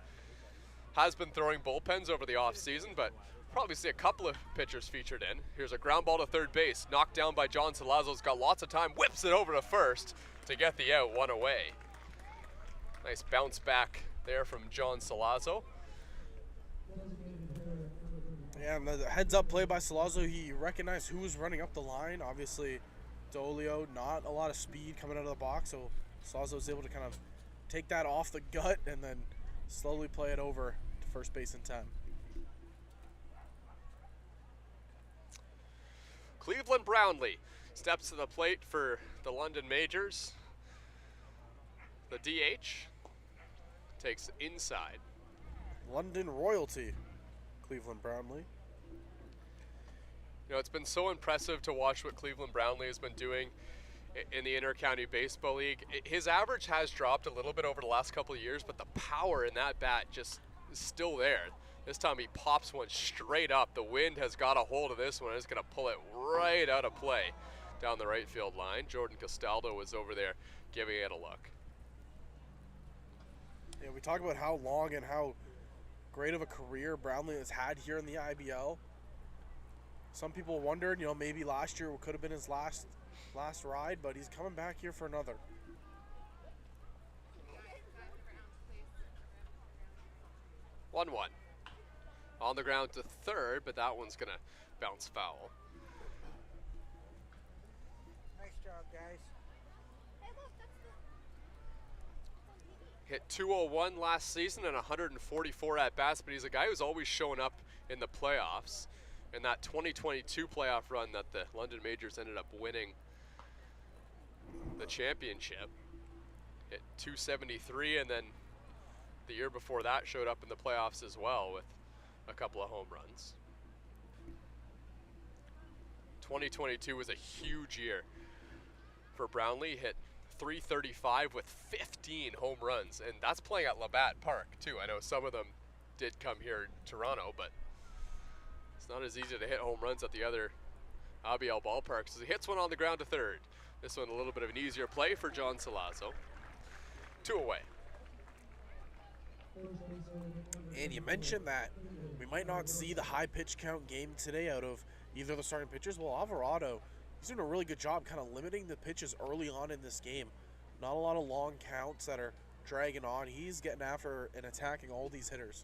has been throwing bullpens over the off season, but probably see a couple of pitchers featured in. Here's a ground ball to third base, knocked down by John Salazzo's got lots of time, whips it over to first to get the out, one away. Nice bounce back there from John Salazzo. Yeah, and the heads up play by Salazzo, he recognized who was running up the line. Obviously, D'Olio, not a lot of speed coming out of the box, so Salazzo was able to kind of take that off the gut and then slowly play it over to first base in 10. Cleveland Brownlee steps to the plate for the London Majors. The DH takes inside. London royalty, Cleveland Brownlee. You know, it's been so impressive to watch what Cleveland Brownlee has been doing in the Inter-County Baseball League. His average has dropped a little bit over the last couple of years, but the power in that bat just is still there. This time he pops one straight up. The wind has got a hold of this one and is going to pull it right out of play down the right field line. Jordan Castaldo was over there giving it a look. Yeah, we talk about how long and how great of a career Brownlee has had here in the IBL. Some people wondered, you know, maybe last year could have been his last ride, but he's coming back here for another. One. On the ground to third, but that one's gonna bounce foul. Nice job, guys. Hit 201 last season and 144 at-bats, but he's a guy who's always showing up in the playoffs. In that 2022 playoff run that the London Majors ended up winning the championship, hit 273, and then the year before that showed up in the playoffs as well with a couple of home runs. 2022 was a huge year for Brownlee. Hit 335 with 15 home runs, and that's playing at Labatt Park too. I know some of them did come here in Toronto, but it's not as easy to hit home runs at the other IBL ballparks. So he hits one on the ground to third. This one a little bit of an easier play for John Salazzo. 2 away. And you mentioned that we might not see the high pitch count game today out of either of the starting pitchers. Well, Alvarado, he's doing a really good job kind of limiting the pitches early on in this game. Not a lot of long counts that are dragging on. He's getting after and attacking all these hitters.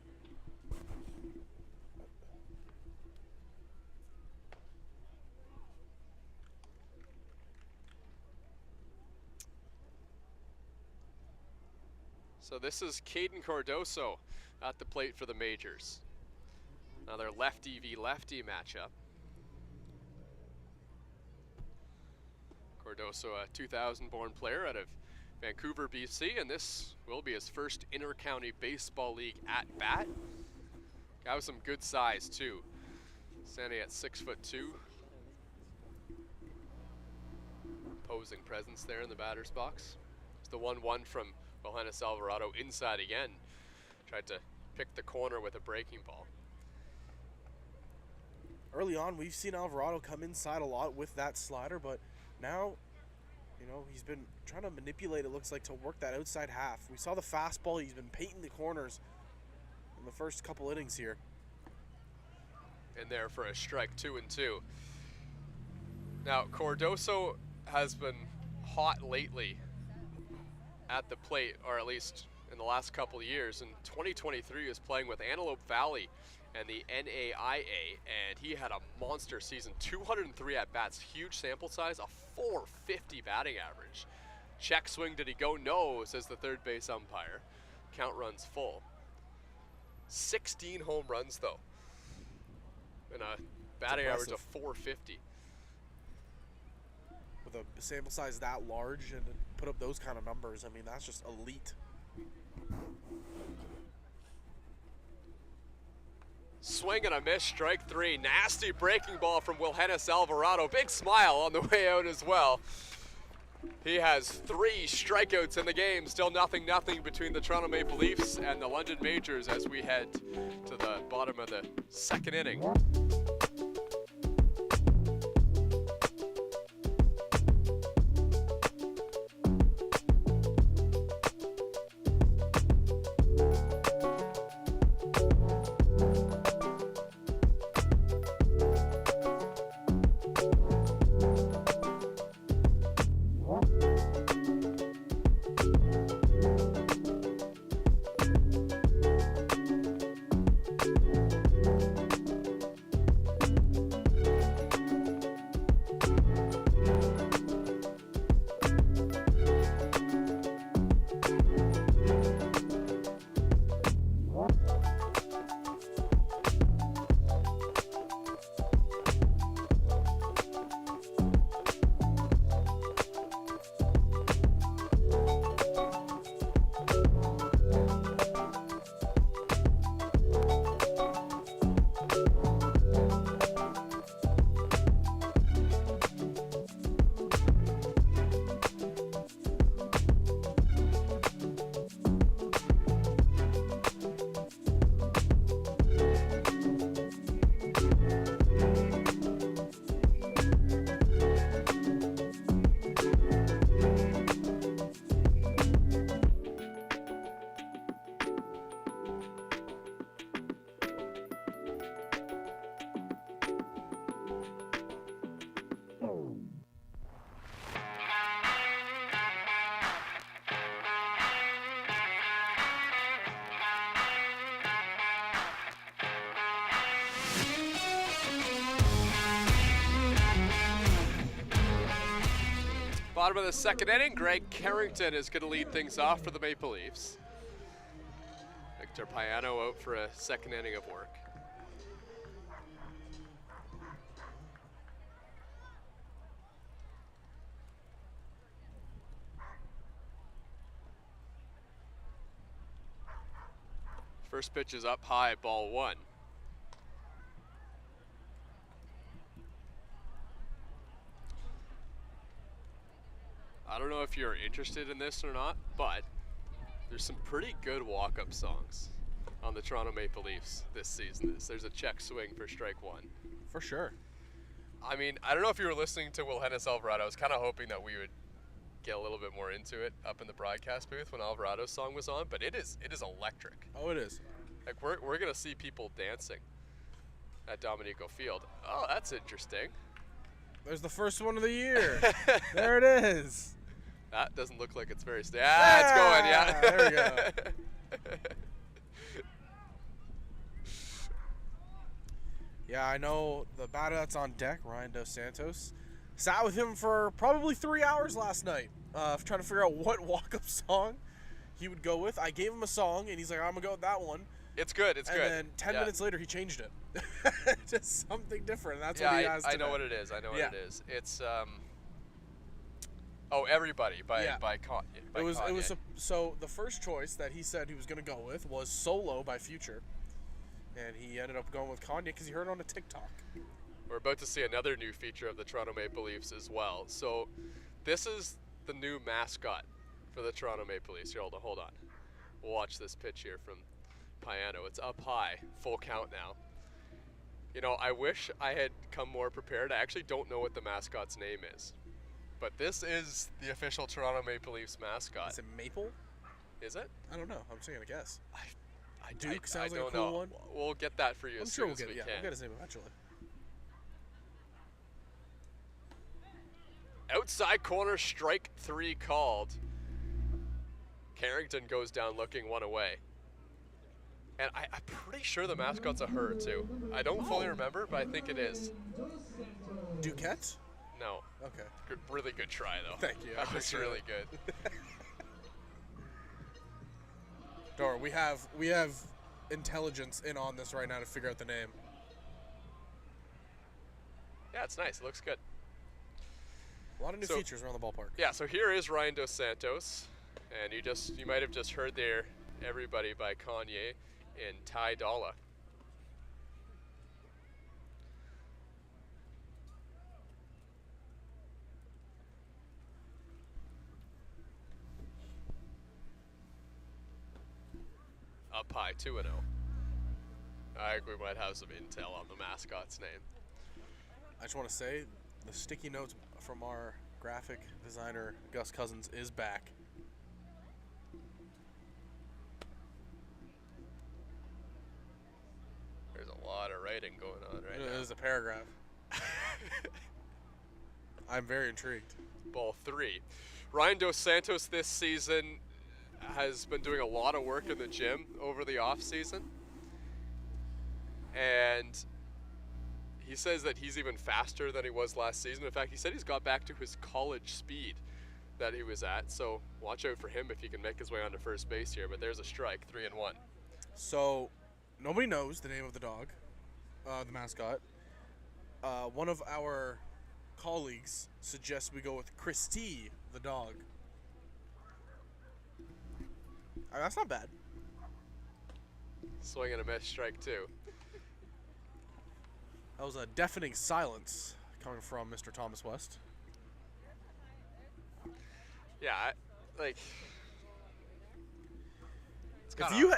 So this is Caden Cardoso at the plate for the Majors. Another lefty v lefty matchup. Cardoso, a 2000 born player out of Vancouver, BC, and this will be his first Inter-County Baseball League at bat. Guy with some good size too. Standing at 6'2". Posing presence there in the batter's box. It's the 1-1 from Hennis Alvarado inside again. Tried to pick the corner with a breaking ball. Early on, we've seen Alvarado come inside a lot with that slider, but now, you know, he's been trying to manipulate, it looks like, to work that outside half. We saw the fastball. He's been painting the corners in the first couple innings here. In there for a strike, 2-2. Now, Cardoso has been hot lately at the plate, or at least in the last couple of years. In 2023, he was playing with Antelope Valley and the NAIA, and he had a monster season. 203 at-bats, huge sample size, a 450 batting average. Check swing, did he go? No, says the third base umpire. Count runs full. 16 home runs, though, and a batting average of 450. With a sample size that large and put up those kind of numbers, I mean, that's just elite. Swing and a miss, strike 3. Nasty breaking ball from Wilhennis Alvarado. Big smile on the way out as well. He has 3 strikeouts in the game. Still 0-0 between the Toronto Maple Leafs and the London Majors as we head to the bottom of the 2nd inning. Bottom of the 2nd inning, Greg Carrington is going to lead things off for the Maple Leafs. Victor Payano out for a 2nd inning of work. First pitch is up high, ball 1. I don't know if you're interested in this or not, but there's some pretty good walk-up songs on the Toronto Maple Leafs this season. There's a check swing for strike 1. For sure. I mean, I don't know if you were listening to Wilhennis Alvarado. I was kind of hoping that we would get a little bit more into it up in the broadcast booth when Alvarado's song was on, but it is electric. Oh, it is. Like we're gonna see people dancing at Dominico Field. Oh, that's interesting. There's the first one of the year. There it is. That doesn't look like it's very it's going, yeah. There we go. Yeah, I know the batter that's on deck, Ryan Dos Santos. Sat with him for probably 3 hours last night, trying to figure out what walk-up song he would go with. I gave him a song, and he's like, I'm going to go with that one. It's good, it's good. And then 10 minutes later, he changed it. Just something different. That's what he has I today. know what it is. I know what it is. It's, Everybody by Kanye. It was so the first choice that he said he was going to go with was Solo by Future. And he ended up going with Kanye because he heard it on a TikTok. We're about to see another new feature of the Toronto Maple Leafs as well. So this is the new mascot for the Toronto Maple Leafs. Here, hold on. We'll watch this pitch here from Payano. It's up high, full count now. You know, I wish I had come more prepared. I actually don't know what the mascot's name is. But this is the official Toronto Maple Leafs mascot. Is it Maple? Is it? I don't know. I'm just going to guess. Duke sounds like a cool one. We'll get that for you as soon as we can. We'll get his name eventually. Outside corner, strike 3 called. Carrington goes down looking one away. And I'm pretty sure the mascot's a her too. I don't fully remember, but I think it is. Duquette? No. Okay. Really good try though. Thank you. That was really good. Dora, we have intelligence in on this right now to figure out the name. Yeah, it's nice. It looks good. A lot of new features around the ballpark. Yeah, so here is Ryan Dos Santos, and you might have just heard there "Everybody" by Kanye in Ty Dolla. up high, 2-0. I think we might have some intel on the mascot's name. I just want to say the sticky notes from our graphic designer, Gus Cousins, is back. There's a lot of writing going on right now. There's a paragraph. I'm very intrigued. Ball 3. Ryan Dos Santos this season has been doing a lot of work in the gym over the off season. And he says that he's even faster than he was last season. In fact, he said he's got back to his college speed that he was at. So watch out for him if he can make his way onto first base here. But there's a strike, 3-1. So nobody knows the name of the dog, the mascot. One of our colleagues suggests we go with Christy, the dog. That's not bad. Swing and a miss, strike 2. That was a deafening silence coming from Mr. Thomas West. Yeah, like.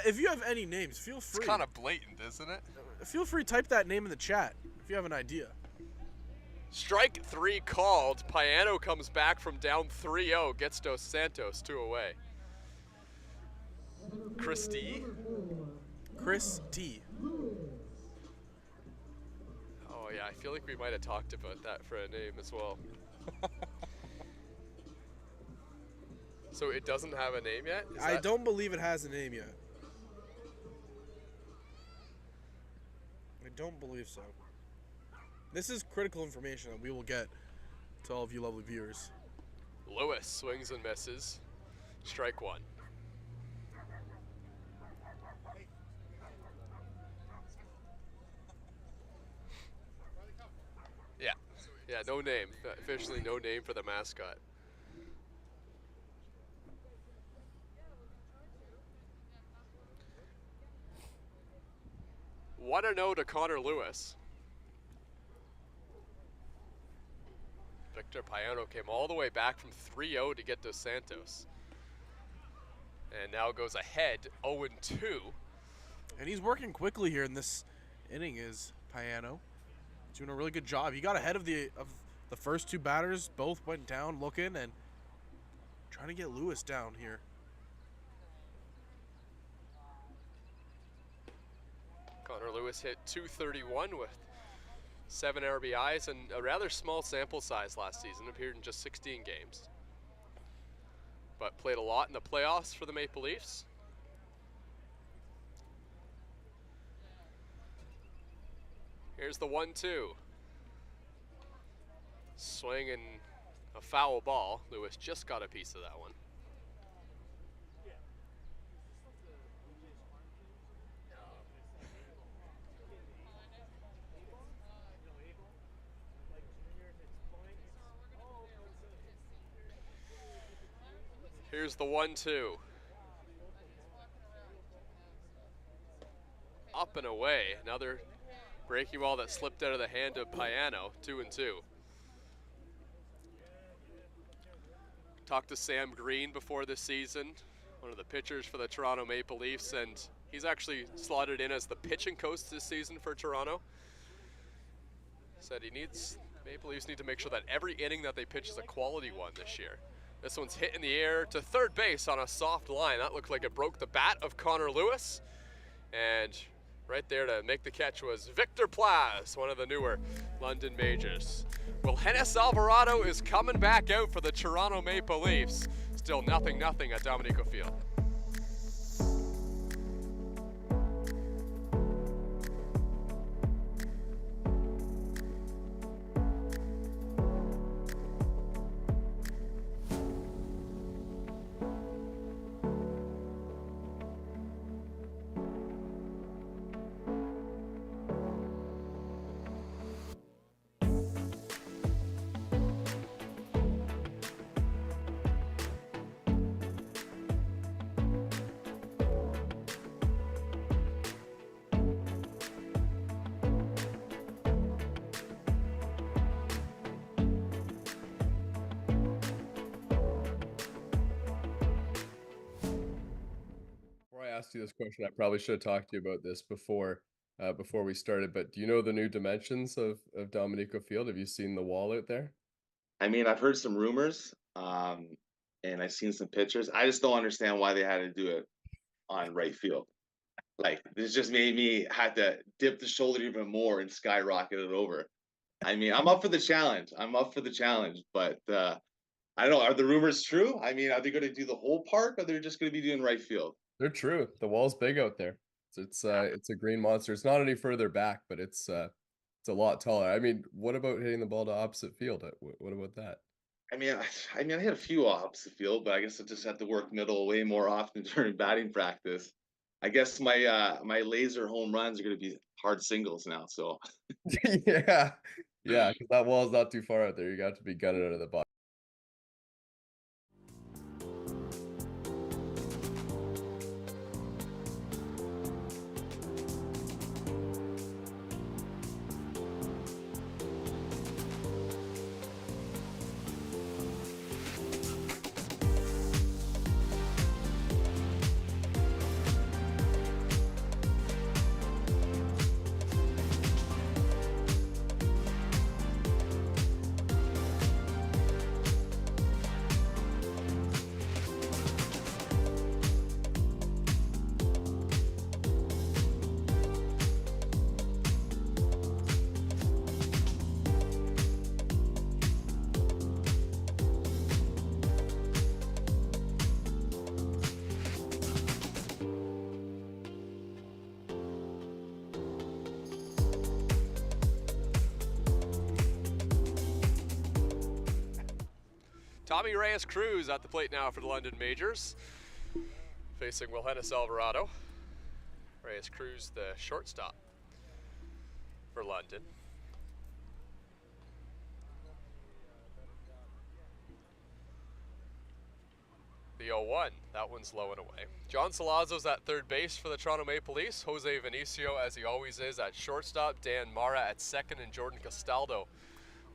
If you have any names, feel free. It's kind of blatant, isn't it? Feel free to type that name in the chat if you have an idea. Strike 3 called. Piano comes back from down 3-0, gets Dos Santos 2 away. Christy. Christy. Oh yeah, I feel like we might have talked about that for a name as well. So it doesn't have a name yet? I don't believe it has a name yet. I don't believe so. This is critical information that we will get to all of you lovely viewers. Lewis swings and misses. Strike 1. Yeah, no name. Officially no name for the mascot. What a no to Connor Lewis. Victor Piano came all the way back from 3-0 to get Dos Santos. And now goes ahead 0-2. And he's working quickly here in this inning is Piano. He's doing a really good job. He got ahead of the first two batters. Both went down looking and trying to get Lewis down here. Connor Lewis hit .231 with 7 RBIs and a rather small sample size last season. Appeared in just 16 games. But played a lot in the playoffs for the Maple Leafs. Here's the 1-2. Swing and a foul ball. Lewis just got a piece of that one. Here's the 1-2. Up and away. Another breaking ball that slipped out of the hand of Piano, 2-2. Talked to Sam Green before this season, one of the pitchers for the Toronto Maple Leafs, and he's actually slotted in as the pitching coach this season for Toronto. Said Maple Leafs need to make sure that every inning that they pitch is a quality one this year. This one's hit in the air to third base on a soft line. That looked like it broke the bat of Connor Lewis. And right there to make the catch was Victor Plaz, one of the newer London Majors. Well, Hennis Alvarado is coming back out for the Toronto Maple Leafs. Still 0-0 at Dominico Field. asked you this question. I probably should have talked to you about this before we started, but do you know the new dimensions of Dominico Field? Have you seen the wall out there? I mean, I've heard some rumors, and I've seen some pictures. I just don't understand why they had to do it on right field. Like, this just made me have to dip the shoulder even more and skyrocket it over. I mean, I'm up for the challenge. But I don't know. Are the rumors true? I mean, are they going to do the whole park, or they're just going to be doing right field? They're true. The wall's big out there. It's a green monster. It's not any further back, but it's a lot taller. I mean, what about hitting the ball to opposite field? What about that? I mean, I hit a few opposite field, but I guess I just have to work middle way more often during batting practice. I guess my laser home runs are going to be hard singles now. So yeah, because that wall is not too far out there. You got to be gunning out of the box. Tommy Reyes-Cruz at the plate now for the London Majors, facing Wilhennis Alvarado. Reyes-Cruz, the shortstop for London. The 0-1, that one's low and away. John Salazzo's at third base for the Toronto Maple Leafs. Jose Vinicio, as he always is, at shortstop. Dan Mara at second, and Jordan Castaldo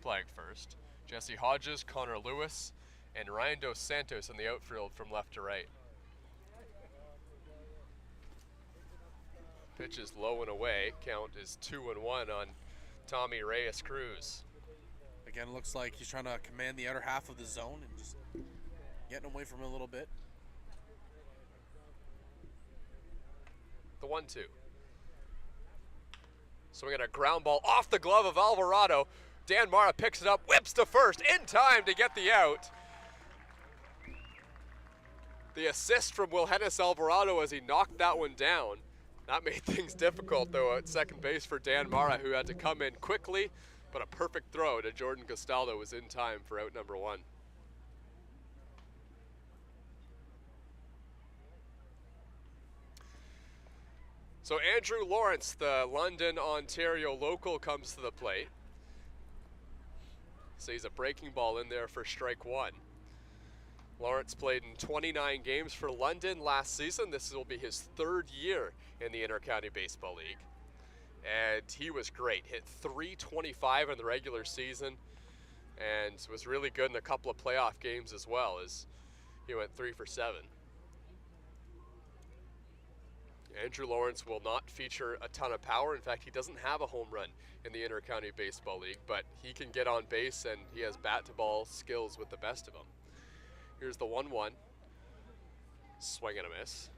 playing first. Jesse Hodges, Connor Lewis, and Ryan Dos Santos in the outfield from left to right. Pitch is low and away. Count is 2-1 on Tommy Reyes-Cruz. Again, looks like he's trying to command the outer half of the zone and just getting away from it a little bit. The 1-2. Swinging a ground ball off the glove of Alvarado. Dan Mara picks it up, whips to first in time to get the out. The assist from Wilhennis Alvarado as he knocked that one down. That made things difficult, though, at second base for Dan Mara, who had to come in quickly, but a perfect throw to Jordan Castaldo was in time for out number one. So Andrew Lawrence, the London, Ontario local, comes to the plate. Sees a breaking ball in there for strike one. Lawrence played in 29 games for London last season. This will be his third year in the Intercounty Baseball League. And he was great. Hit .325 in the regular season and was really good in a couple of playoff games as well, as he went 3 for 7. Andrew Lawrence will not feature a ton of power. In fact, he doesn't have a home run in the Intercounty Baseball League, but he can get on base and he has bat-to-ball skills with the best of them. Here's the 1-1. Swing and a miss.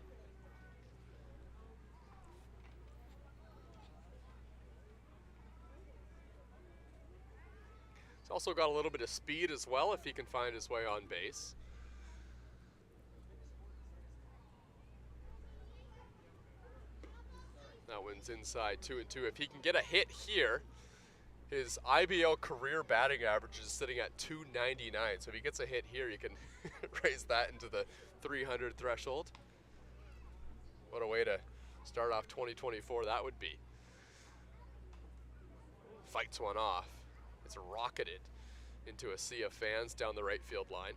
He's also got a little bit of speed as well if he can find his way on base. That one's inside 2-2. If he can get a hit here, his IBL career batting average is sitting at .299. So if he gets a hit here, you can raise that into the 300 threshold. What a way to start off 2024 that would be. Fights one off. It's rocketed into a sea of fans down the right field line.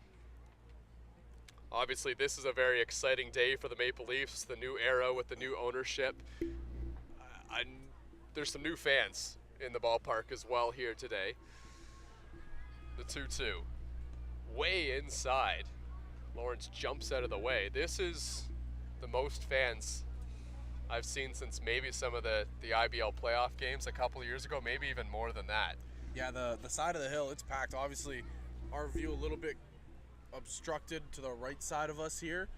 Obviously, this is a very exciting day for the Maple Leafs, the new era with the new ownership. There's some new fans in the ballpark as well here today. The 2-2. Way inside. Lawrence jumps out of the way. This is the most fans I've seen since maybe some of the IBL playoff games a couple of years ago, maybe even more than that. Yeah, the side of the hill, it's packed. Obviously, our view a little bit obstructed to the right side of us here,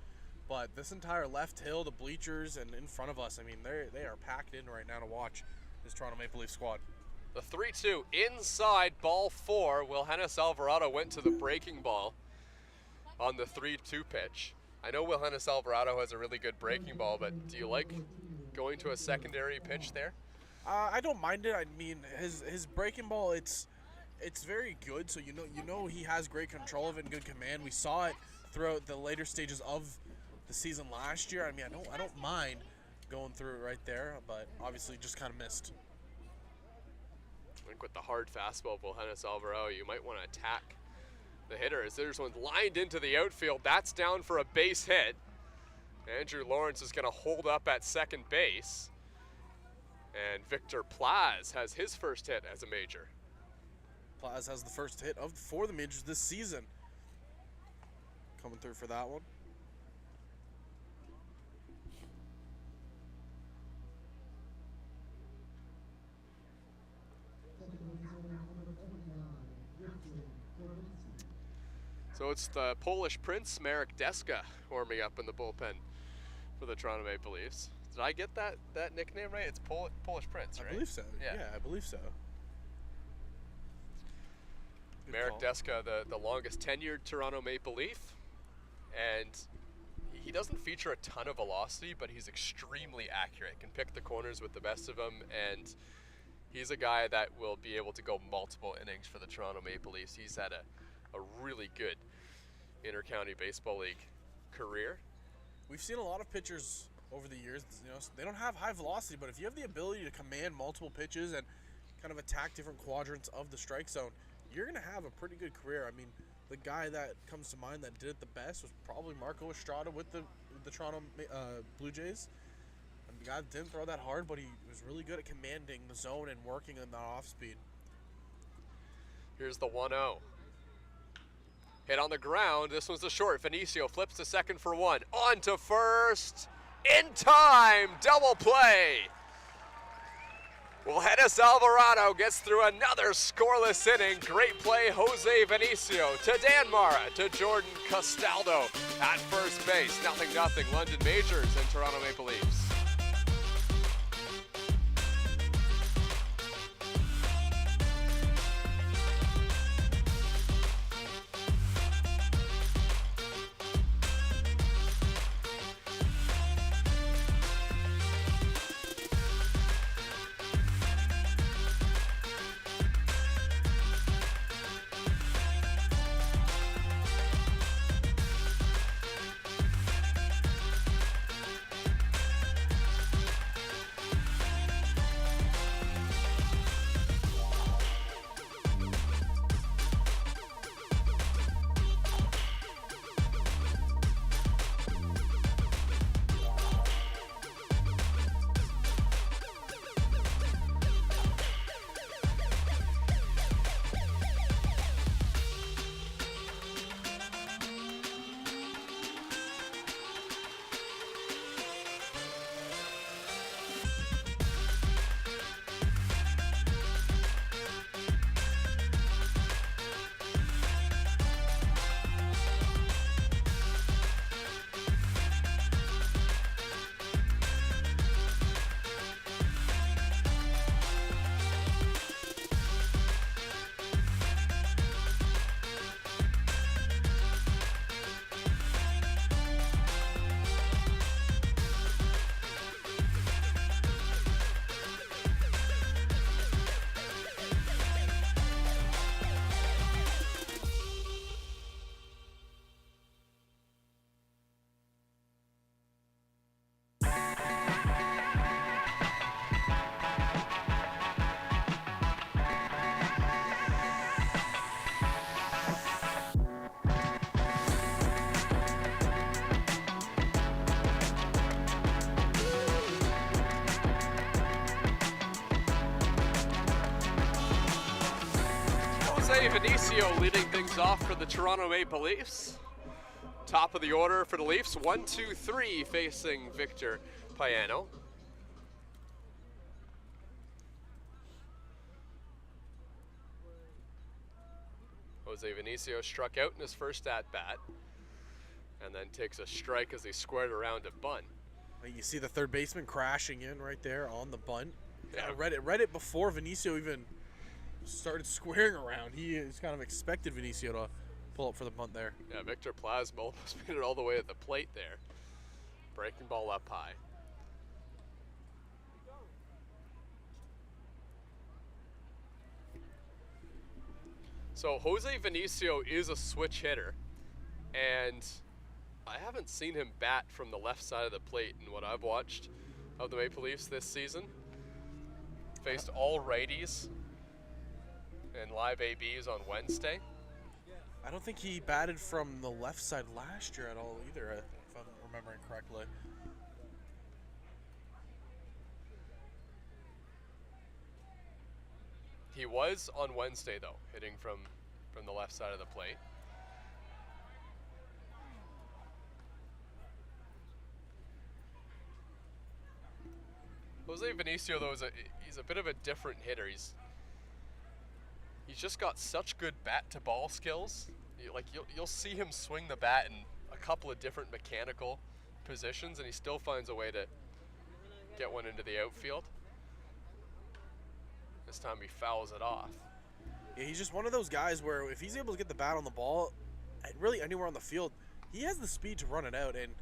but this entire left hill, the bleachers, and in front of us, I mean, they are packed in right now to watch this Toronto Maple Leaf squad. The 3-2 inside, ball 4. Wilhennis Alvarado went to the breaking ball on the 3-2 pitch. I know Wilhennis Alvarado has a really good breaking ball, but do you like going to a secondary pitch there? I don't mind it. I mean, his breaking ball, it's very good. So you know he has great control of it and good command. We saw it throughout the later stages of the season last year. I mean, I don't mind going through it right there, but obviously just kind of missed. I think with the hard fastball of Wilhennis Alvarado, you might want to attack the hitter as there's one lined into the outfield. That's down for a base hit. Andrew Lawrence is going to hold up at second base. And Victor Plaz has his first hit as a major. Plaz has the first hit for the majors this season. Coming through for that one. So it's the Polish Prince, Marek Deska, warming up in the bullpen for the Toronto Maple Leafs. Did I get that nickname right? It's Polish Prince, right? I believe so. Yeah, I believe so. Marek Deska, the longest tenured Toronto Maple Leaf, and he doesn't feature a ton of velocity, but he's extremely accurate. Can pick the corners with the best of them, and he's a guy that will be able to go multiple innings for the Toronto Maple Leafs. He's had a really good Inter-County Baseball League career. We've seen a lot of pitchers over the years, they don't have high velocity, but if you have the ability to command multiple pitches and kind of attack different quadrants of the strike zone, you're going to have a pretty good career. I mean, the guy that comes to mind that did it the best was probably Marco Estrada with the Toronto Blue Jays. And the guy didn't throw that hard, but he was really good at commanding the zone and working on the off speed. Here's the 1-0. Hit on the ground. This one's a short. Vinicio flips to second for one. On to first. In time. Double play. Wilhennis Alvarado gets through another scoreless inning. Great play, Jose Vinicio to Dan Mara, to Jordan Castaldo at first base. 0-0 London Majors and Toronto Maple Leafs. Jose Vinicio leading things off for the Toronto Maple Leafs. Top of the order for the Leafs, 1-2-3 facing Victor Payano. Jose Vinicio struck out in his first at-bat and then takes a strike as he squared around a bunt. You see the third baseman crashing in right there on the bunt. Yeah, I read it before Vinicio even started squaring around. He's kind of expected Vinicio to pull up for the bunt there. Yeah, Victor Plasma almost made it all the way at the plate there. Breaking ball up high. So Jose Vinicio is a switch hitter, and I haven't seen him bat from the left side of the plate in what I've watched of the Maple Leafs this season. Faced all righties in live ABs on Wednesday. I don't think he batted from the left side last year at all either, if I'm remembering correctly. He was on Wednesday though, hitting from the left side of the plate. Jose Vinicio though he's a bit of a different hitter. He's just got such good bat to ball skills. You'll see him swing the bat in a couple of different mechanical positions, and he still finds a way to get one into the outfield. This time he fouls it off. Yeah, he's just one of those guys where if he's able to get the bat on the ball, really anywhere on the field, he has the speed to run it out, and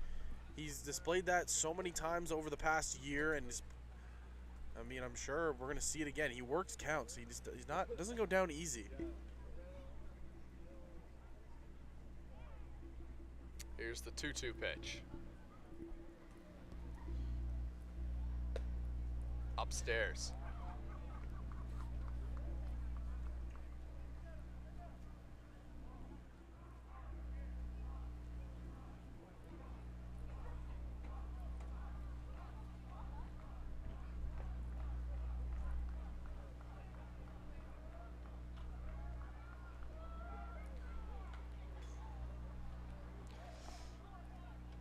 he's displayed that so many times over the past year. And I'm sure we're gonna see it again. He works counts. Doesn't go down easy. Here's the 2-2 pitch. Upstairs.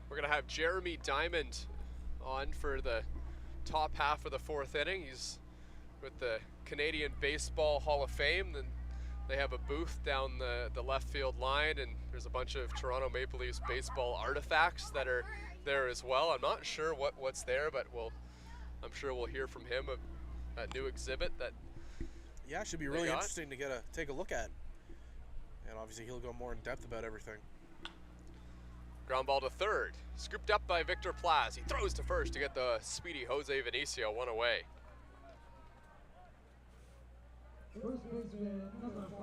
We're going to have Jeremy Diamond on for the top half of the fourth inning. He's with the Canadian Baseball Hall of Fame. Then they have a booth down the left field line, and there's a bunch of Toronto Maple Leafs baseball artifacts that are there as well. I'm not sure what's there, but I'm sure we'll hear from him of that new exhibit that. Yeah, it should be really interesting to take a look at. And obviously he'll go more in depth about everything. Ground ball to third. Scooped up by Victor Plaz. He throws to first to get the speedy Jose Vinicio one away. First baseman, number 5,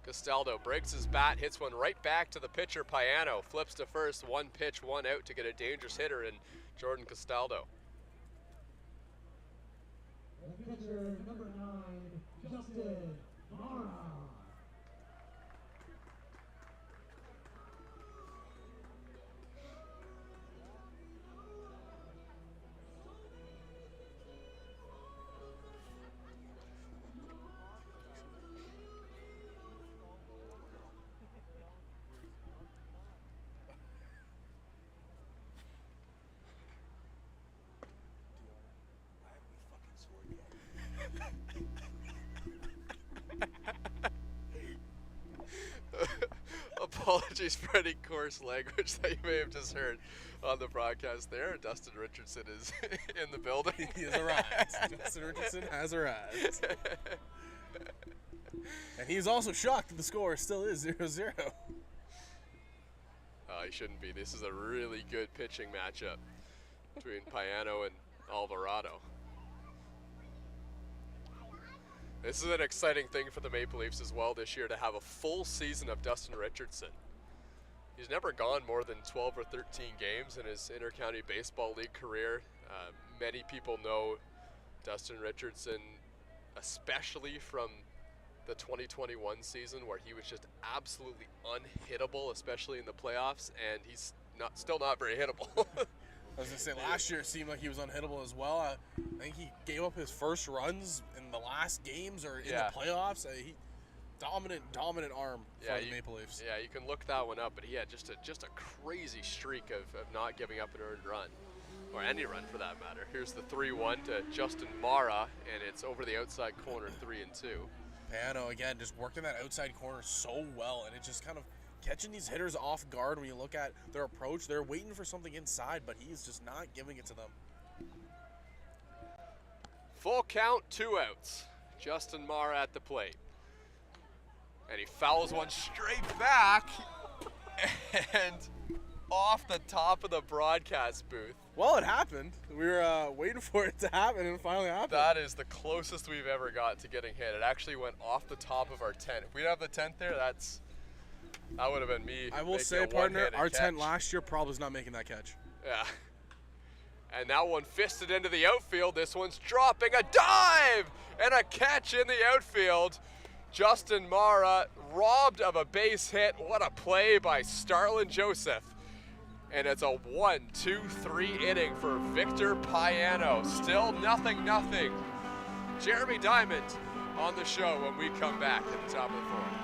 Castaldo breaks his bat, hits one right back to the pitcher, Payano. Flips to first, one pitch, one out to get a dangerous hitter in Jordan Castaldo. and pitcher number 9, Justin Mara. Apologies for any coarse language that you may have just heard on the broadcast there. Dustin Richardson is in the building. He has arrived. Dustin Richardson has arrived. And he's also shocked that the score still is 0-0. He shouldn't be. This is a really good pitching matchup between Payano and Alvarado. This is an exciting thing for the Maple Leafs as well this year, to have a full season of Dustin Richardson. He's never gone more than 12 or 13 games in his inter-county baseball league career. Many people know Dustin Richardson, especially from the 2021 season where he was just absolutely unhittable, especially in the playoffs, and he's still not very hittable. I was going to say, last year it seemed like he was unhittable as well. I think he gave up his first runs in the last games or in the playoffs. He dominant arm for the Maple Leafs. Yeah, you can look that one up, but he had just a crazy streak of not giving up an earned run, or any run for that matter. Here's the 3-1 to Justin Mara, and it's over the outside corner, 3-2. Payano, again, just working that outside corner so well, and it's just kind of catching these hitters off guard when you look at their approach. They're waiting for something inside, but he's just not giving it to them. Full count, 2 outs. Justin Mara at the plate. And he fouls one straight back and off the top of the broadcast booth. Well, it happened. We were waiting for it to happen, and it finally happened. That is the closest we've ever got to getting hit. It actually went off the top of our tent. If we didn't have the tent there, that would have been me. I will say, partner, our tent last year probably is not making that catch. Yeah. And that one fisted into the outfield. This one's dropping. A dive and a catch in the outfield. Justin Mara robbed of a base hit. What a play by Starlin Joseph. And it's a 1-2-3 inning for Victor Payano. Still 0-0. Jeremy Diamond on the show when we come back at the top of the 4th.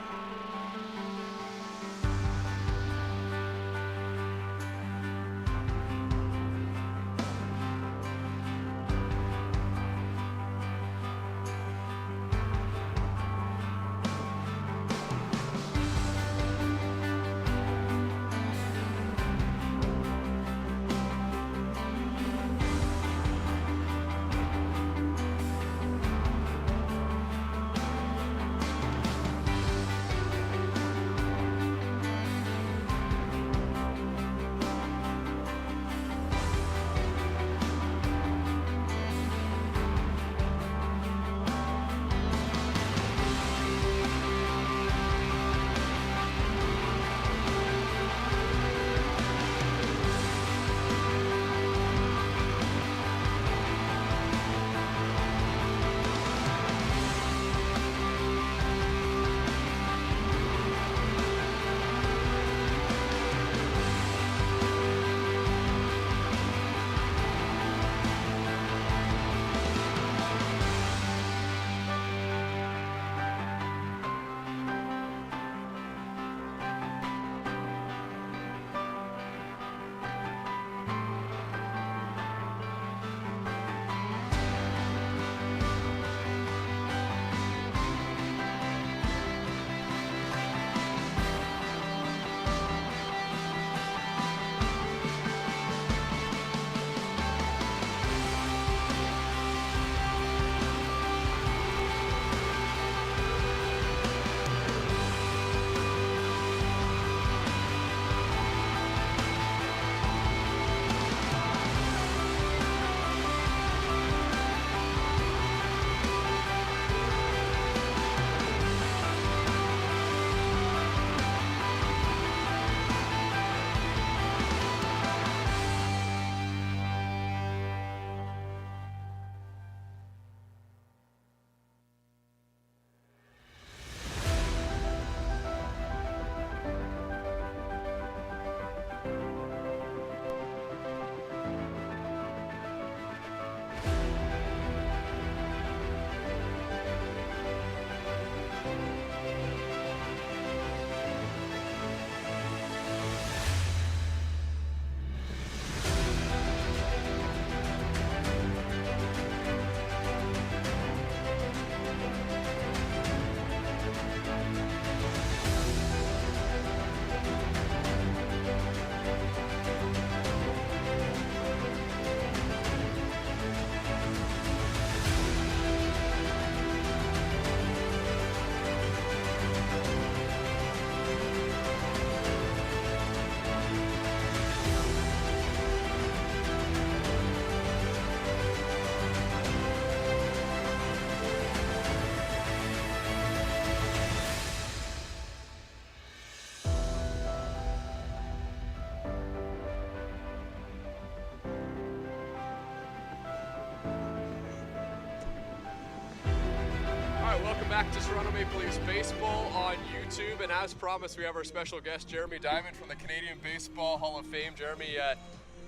back to Toronto Maple Leafs baseball on YouTube, and as promised, we have our special guest, Jeremy Diamond from the Canadian Baseball Hall of Fame. Jeremy,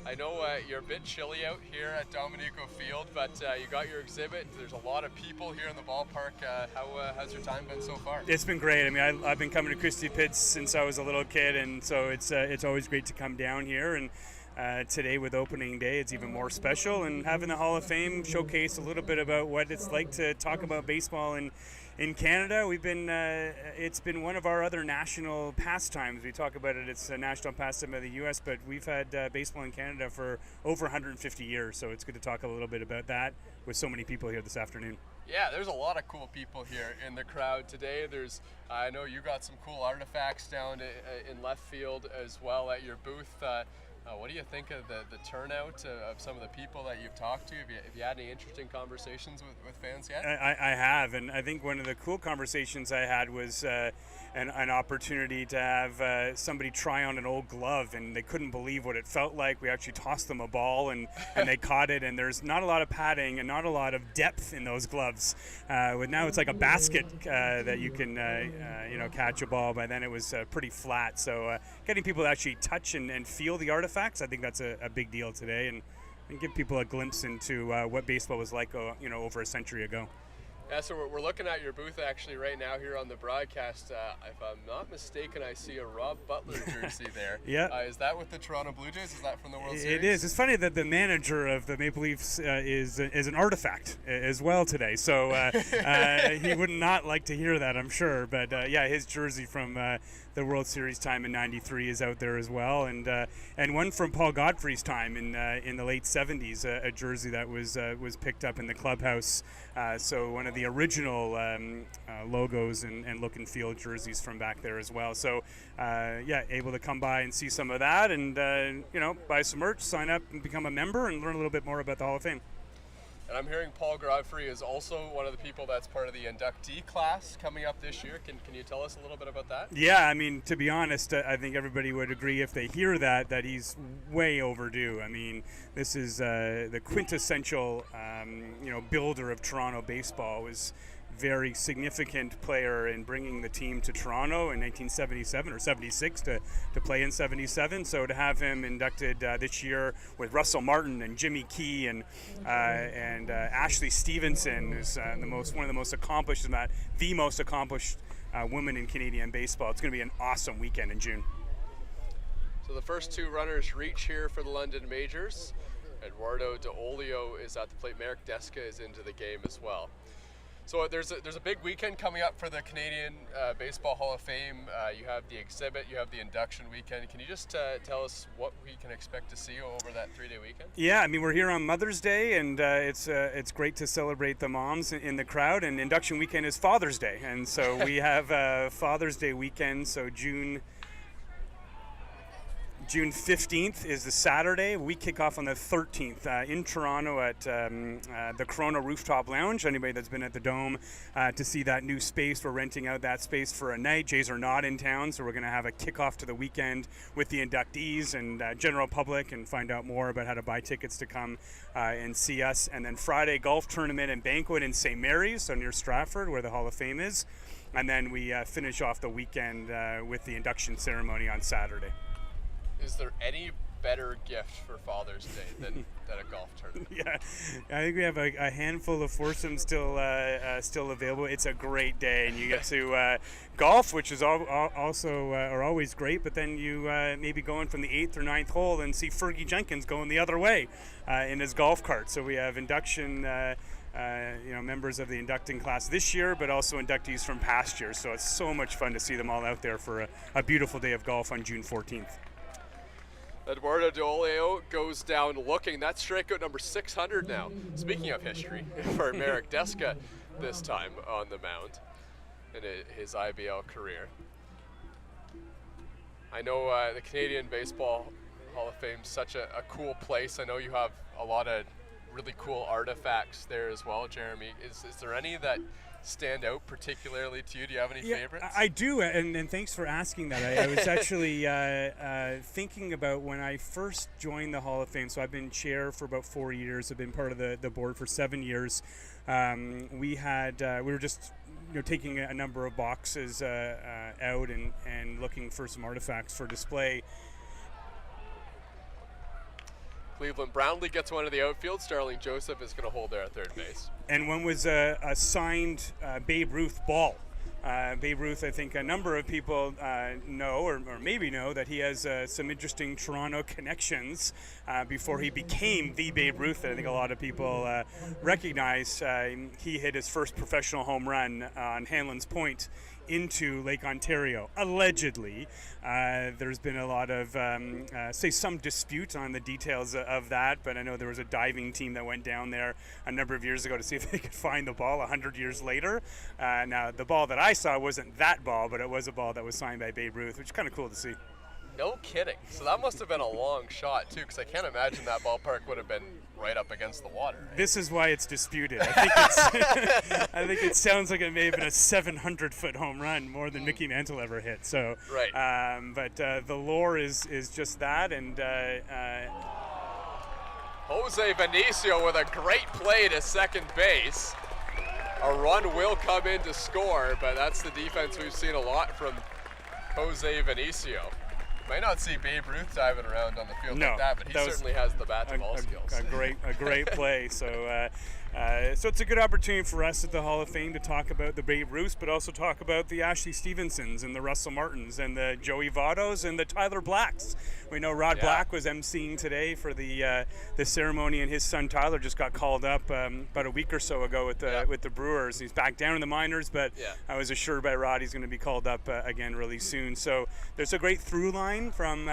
I know you're a bit chilly out here at Dominico Field, but you got your exhibit. There's a lot of people here in the ballpark. How has your time been so far? It's been great. I mean, I've been coming to Christy Pitts since I was a little kid, and so it's always great to come down here. And today with opening day, it's even more special. And having the Hall of Fame showcase a little bit about what it's like to talk about baseball in Canada. It's been one of our other national pastimes. We talk about it, it's a national pastime of the U.S., but we've had baseball in Canada for over 150 years, so it's good to talk a little bit about that with so many people here this afternoon. Yeah, there's a lot of cool people here in the crowd today. I know you got some cool artifacts down in left field as well at your booth. What do you think of the turnout of some of the people that you've talked to? Have you had any interesting conversations with fans yet? I have, and I think one of the cool conversations I had was an opportunity to have somebody try on an old glove, and they couldn't believe what it felt like. We actually tossed them a ball, and they caught it, and there's not a lot of padding and not a lot of depth in those gloves. Now it's like a basket that you can catch a ball. By then it was pretty flat, so getting people to actually touch and feel the artifacts, I think that's a big deal today, and give people a glimpse into what baseball was like over a century ago. Yeah, so we're looking at your booth actually right now here on the broadcast. If I'm not mistaken, I see a Rob Butler jersey there. Yeah. Is that with the Toronto Blue Jays? Is that from the World Series? It is. It's funny that the manager of the Maple Leafs is an artifact as well today. So he would not like to hear that, I'm sure. But his jersey from the World Series time in '93 is out there as well, and one from Paul Godfrey's time in the late '70s, a jersey that was picked up in the clubhouse. So one of the original logos and look and feel jerseys from back there as well. So able to come by and see some of that, and buy some merch, sign up, and become a member, and learn a little bit more about the Hall of Fame. And I'm hearing Paul Godfrey is also one of the people that's part of the inductee class coming up this year. Can you tell us a little bit about that? Yeah, I mean, to be honest, I think everybody would agree if they hear that he's way overdue. I mean, this is the quintessential, builder of Toronto baseball. Was very significant player in bringing the team to Toronto in 1977 or 76 to play in 77. So to have him inducted this year with Russell Martin and Jimmy Key and Ashley Stevenson is one of the most accomplished, if not the most accomplished woman in Canadian baseball. It's going to be an awesome weekend in June. So the first two runners reach here for the London Majors. Eduardo De Olio is at the plate. Merrick Deska is into the game as well. So there's a big weekend coming up for the Canadian Baseball Hall of Fame. You have the exhibit, you have the induction weekend. Can you just tell us what we can expect to see over that 3-day weekend? Yeah, I mean, we're here on Mother's Day, and it's great to celebrate the moms in the crowd. And induction weekend is Father's Day, and so we have Father's Day weekend. So June 15th is the Saturday. We kick off on the 13th in Toronto at the Corona Rooftop Lounge. Anybody that's been at the Dome to see that new space, we're renting out that space for a night. Jays are not in town, so we're going to have a kickoff to the weekend with the inductees and general public, and find out more about how to buy tickets to come and see us. And then Friday, golf tournament and banquet in St. Mary's, so near Stratford, where the Hall of Fame is. And then we finish off the weekend with the induction ceremony on Saturday. Is there any better gift for Father's Day than a golf tournament? Yeah, I think we have a handful of foursomes still available. It's a great day, and you get to golf, which is also always great. But then you maybe going from the 8th or 9th hole and see Fergie Jenkins going the other way in his golf cart. So we have induction. Members of the inducting class this year, but also inductees from past years. So it's so much fun to see them all out there for a beautiful day of golf on June 14th. Eduardo De Olio goes down looking. That's strikeout number 600 now. Speaking of history, for Merrick Deska this time on the mound in his IBL career. I know the Canadian Baseball Hall of Fame is such a cool place. I know you have a lot of really cool artifacts there as well, Jeremy. Is there any that stand out particularly to you? Do you have any favorites? I do, and thanks for asking that. I was actually thinking about when I first joined the Hall of Fame. So I've been chair for about 4 years. I've been part of the board for 7 years. We were just taking a number of boxes out and looking for some artifacts for display. Cleveland Brownlee gets one to the outfield. Starling Joseph is going to hold there at third base. And one was a signed Babe Ruth ball. Babe Ruth, I think a number of people know, or maybe know, that he has some interesting Toronto connections before he became the Babe Ruth that I think a lot of people recognize. He hit his first professional home run on Hanlon's Point into Lake Ontario, allegedly. There's been a lot of, some dispute on the details of that, but I know there was a diving team that went down there a number of years ago to see if they could find the ball 100 years later. Now, the ball that I saw wasn't that ball, but it was a ball that was signed by Babe Ruth, which is kind of cool to see. No kidding. So that must have been a long shot, too, because I can't imagine that ballpark would have been right up against the water. Right? This is why it's disputed. I think it sounds like it may have been a 700-foot home run, more than Mickey Mantle ever hit. So, right. But the lore is just that, and Jose Benicio with a great play to second base. A run will come in to score, but that's the defense we've seen a lot from Jose Benicio. Might not see Babe Ruth diving around on the field like that, but he certainly has the bat to ball skills. A great play. So it's a good opportunity for us at the Hall of Fame to talk about the Babe Ruths, but also talk about the Ashley Stevensons and the Russell Martins and the Joey Vottos and the Tyler Blacks. We know Rod Black was emceeing today for the ceremony, and his son Tyler just got called up about a week or so ago with the Brewers. He's back down in the minors, but I was assured by Rod he's going to be called up again really soon. So there's a great through line from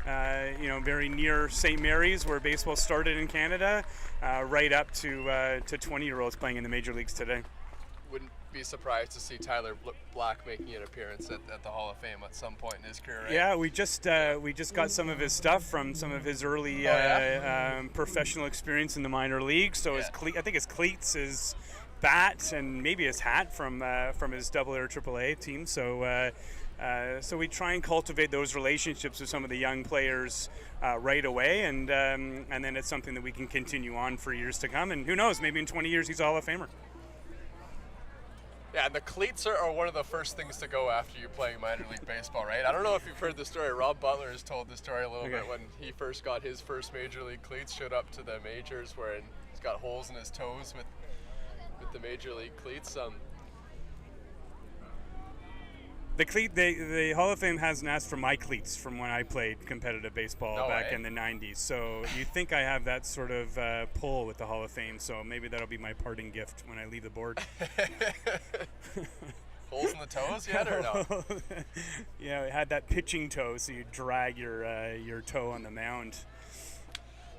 very near St. Mary's, where baseball started in Canada, right up to 20-year-olds playing in the major leagues today. Wouldn't be surprised to see Tyler Black making an appearance at the Hall of Fame at some point in his career, right? Yeah, we just got some of his stuff from some of his early professional experience in the minor leagues. So I think his cleats, his bat, and maybe his hat from his AA or AAA team. So we try and cultivate those relationships with some of the young players right away, and then it's something that we can continue on for years to come. And who knows, maybe in 20 years he's a Hall of Famer. Yeah, and the cleats are one of the first things to go after you're playing minor league baseball, right? I don't know if you've heard the story. Rob Butler has told the story a little bit when he first got his first major league cleats, showed up to the majors where he's got holes in his toes with the major league cleats. The Hall of Fame hasn't asked for my cleats from when I played competitive baseball back in the 90s. So you think I have that sort of pull with the Hall of Fame. So maybe that'll be my parting gift when I leave the board. Holes in the toes yet or no? Yeah, it had that pitching toe, so you drag your toe on the mound.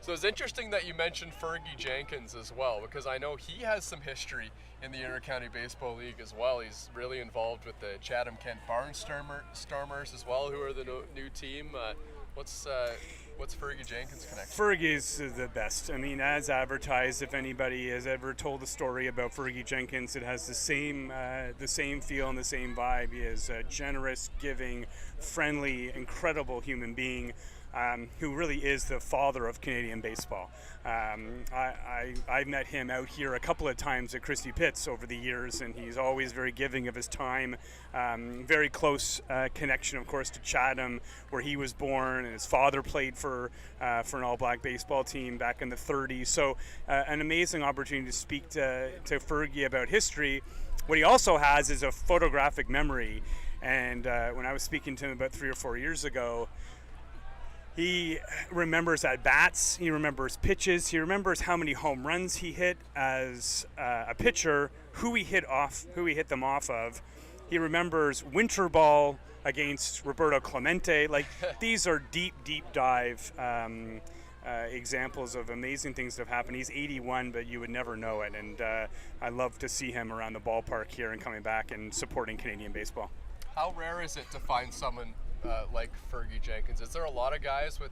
So it's interesting that you mentioned Fergie Jenkins as well, because I know he has some history in the Intercounty Baseball League as well. He's really involved with the Chatham-Kent Barnstormers as well, who are the new team. What's Fergie Jenkins' connection? Fergie's the best. I mean, as advertised, if anybody has ever told a story about Fergie Jenkins, it has the same feel and the same vibe. He is a generous, giving, friendly, incredible human being. Who really is the father of Canadian baseball. I've met him out here a couple of times at Christy Pitts over the years, and he's always very giving of his time. Very close connection, of course, to Chatham, where he was born, and his father played for an all-black baseball team back in the 30s. So an amazing opportunity to speak to Fergie about history. What he also has is a photographic memory, and when I was speaking to him about 3 or 4 years ago, he remembers at-bats, he remembers pitches, he remembers how many home runs he hit as a pitcher, who he hit them off of. He remembers winter ball against Roberto Clemente. Like, these are deep dive examples of amazing things that have happened. He's 81, but you would never know it. And I love to see him around the ballpark here and coming back and supporting Canadian baseball. How rare is it to find someone like Fergie Jenkins? Is there a lot of guys with,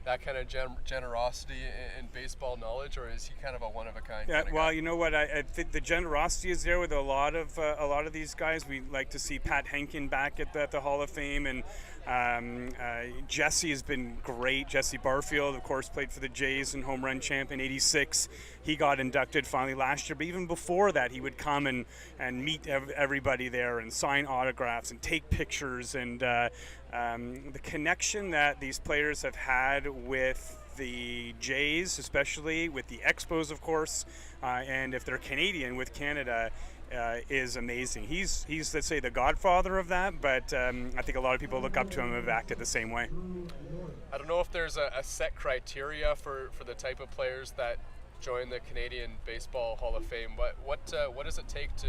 that kind of generosity in baseball knowledge, or is he kind of a one-of-a-kind? Yeah, kind of well, guy? you know what? I think the generosity is there with a lot of these guys. We like to see Pat Henkin back at the Hall of Fame, and Jesse has been great. Jesse Barfield, of course, played for the Jays and home run champ in '86. He got inducted finally last year, but even before that, he would come and meet everybody there and sign autographs and take pictures. And the connection that these players have had with the Jays, especially with the Expos, of course, and if they're Canadian, with Canada, is amazing. He's let's say the godfather of that, but I think a lot of people look up to him and have acted the same way. I don't know if there's a set criteria for the type of players that join the Canadian Baseball Hall of Fame. What does it take to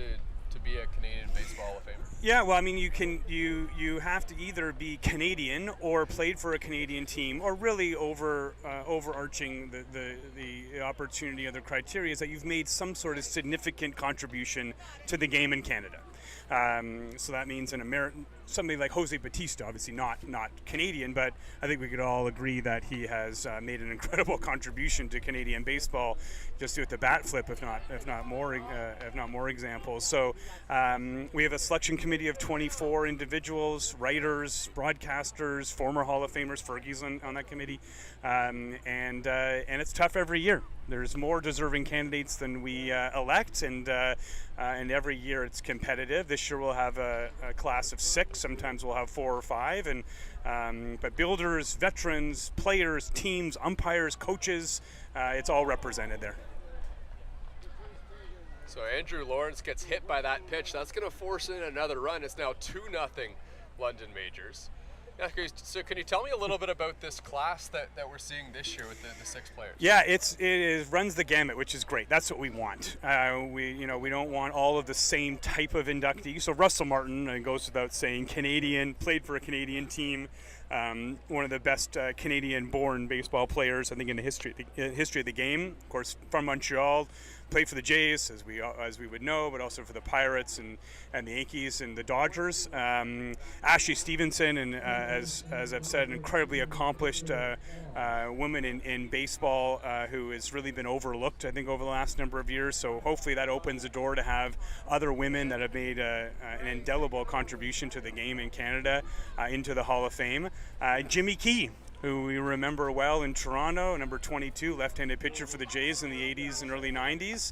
be a Canadian Baseball Hall of Famer? Yeah, well, I mean, you have to either be Canadian or played for a Canadian team, or really overarching the opportunity or the criteria is that you've made some sort of significant contribution to the game in Canada. So that means somebody like Jose Bautista, obviously not Canadian, but I think we could all agree that he has made an incredible contribution to Canadian baseball, just with the bat flip, if not more examples. So we have a selection committee of 24 individuals, writers, broadcasters, former Hall of Famers. Fergie's on that committee, and it's tough every year. There's more deserving candidates than we elect, and every year it's competitive. This year we'll have a class of 6. Sometimes we'll have 4 or 5, but builders, veterans, players, teams, umpires, coaches, it's all represented there. So Andrew Lawrence gets hit by that pitch. That's going to force in another run. It's now 2-0 London Majors. Yeah, so can you tell me a little bit about this class that we're seeing this year with the 6 players? Yeah, it runs the gamut, which is great. That's what we want. We don't want all of the same type of inductees. So Russell Martin, it goes without saying, Canadian, played for a Canadian team, one of the best Canadian-born baseball players, I think, in the history of the game. Of course, from Montreal. Played for the Jays, as we would know, but also for the Pirates and the Yankees and the Dodgers. Ashley Stevenson, and as I've said, an incredibly accomplished woman in baseball who has really been overlooked, I think, over the last number of years. So hopefully that opens the door to have other women that have made an indelible contribution to the game in Canada into the Hall of Fame. Jimmy Key, who we remember well in Toronto, number 22, left-handed pitcher for the Jays in the 80s and early 90s.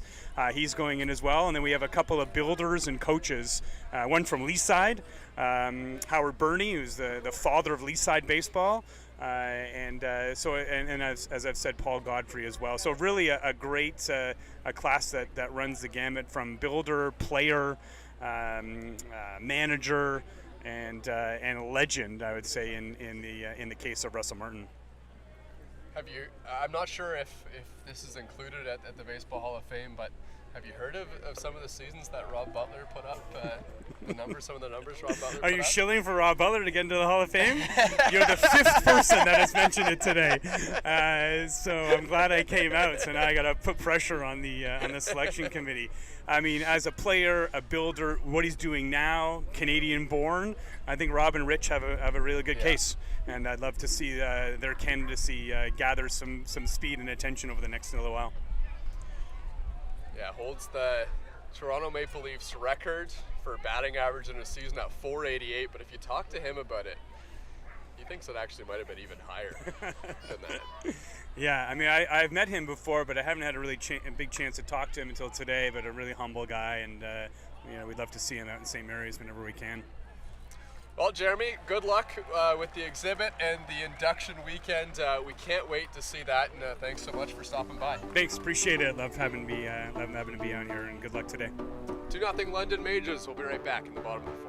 He's going in as well. And then we have a couple of builders and coaches, one from Leaside, Howard Burney, who's the father of Leaside baseball, and as I've said, Paul Godfrey as well. So really a great a class that runs the gamut from builder, player, manager, and a legend, I would say, in the case of Russell Martin. Have you? I'm not sure if this is included at the Baseball Hall of Fame, but have you heard of some of the seasons that Rob Butler put up? Some of the numbers Rob Butler. Are you shilling for Rob Butler to get into the Hall of Fame? You're the 5th person that has mentioned it today, so I'm glad I came out. So now I got to put pressure on the selection committee. I mean, as a player, a builder, what he's doing now, Canadian-born, I think Rob and Rich have a really good case, and I'd love to see their candidacy gather some speed and attention over the next little while. Yeah, holds the Toronto Maple Leafs record for batting average in a season at .488, but if you talk to him about it, he thinks it actually might have been even higher than that. Yeah, I mean, I've met him before, but I haven't had a really big chance to talk to him until today, but a really humble guy, and we'd love to see him out in St. Mary's whenever we can. Well, Jeremy, good luck with the exhibit and the induction weekend. We can't wait to see that, and thanks so much for stopping by. Thanks, appreciate it. Love having to be out here, and good luck today. 2-0 London Majors. We'll be right back in the bottom of the 4th.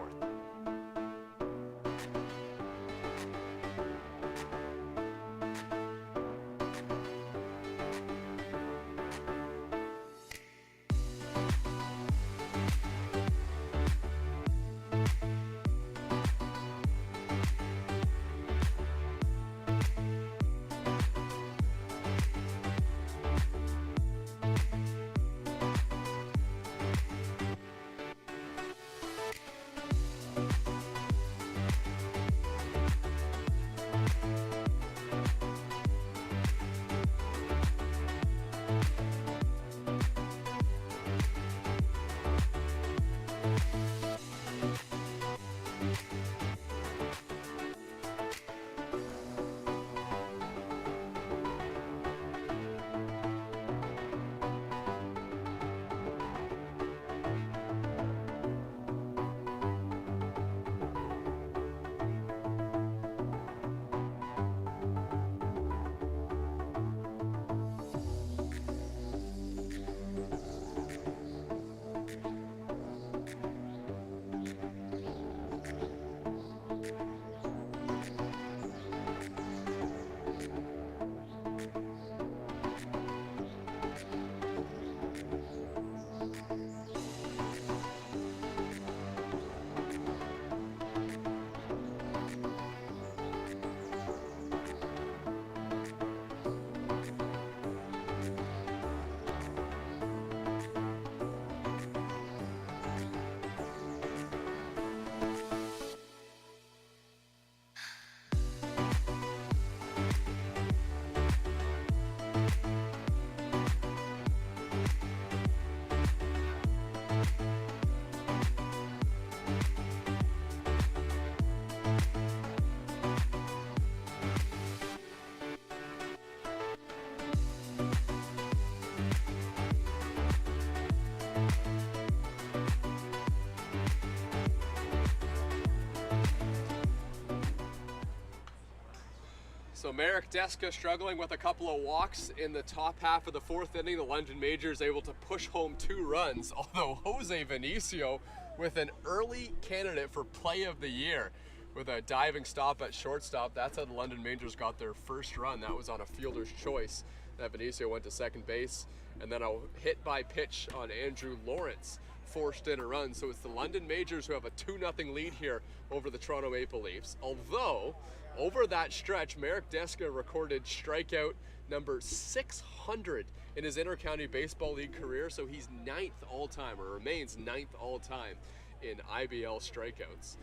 So Merrick Deska struggling with a couple of walks in the top half of the 4th inning. The London Majors able to push home 2 runs, although Jose Vinicio with an early candidate for play of the year with a diving stop at shortstop. That's how the London Majors got their first run. That was on a fielder's choice. That Vinicio went to second base, and then a hit by pitch on Andrew Lawrence forced in a run. So it's the London Majors who have a 2-0 lead here over the Toronto Maple Leafs. Although, over that stretch, Merrick Deska recorded strikeout number 600 in his Inter-County Baseball League career, so he's 9th all-time, or remains 9th all-time in IBL strikeouts.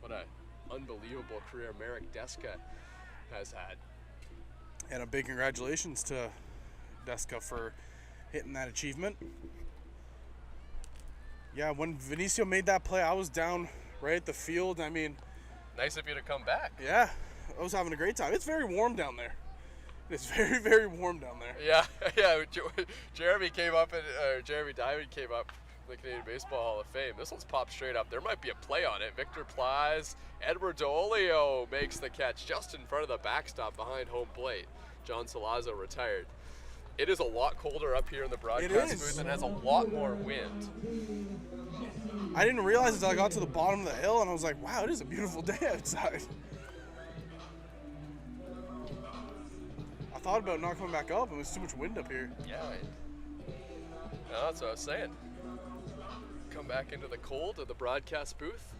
What an unbelievable career Merrick Deska has had. And a big congratulations to Deska for hitting that achievement. Yeah, when Vinicio made that play, I was down right at the field. I mean, nice of you to come back. Yeah, I was having a great time. It's very warm down there. It's very, very warm down there. Yeah, yeah. Jeremy Diamond came up from the Canadian Baseball Hall of Fame. This one's popped straight up. There might be a play on it. Victor Plaz, Edward D'Olio makes the catch just in front of the backstop behind home plate. John Salazzo retired. It is a lot colder up here in the broadcast booth and has a lot more wind. I didn't realize until I got to the bottom of the hill, and I was like, wow, it is a beautiful day outside. I thought about not coming back up, and there's too much wind up here. Yeah, no, that's what I was saying. Come back into the cold of the broadcast booth.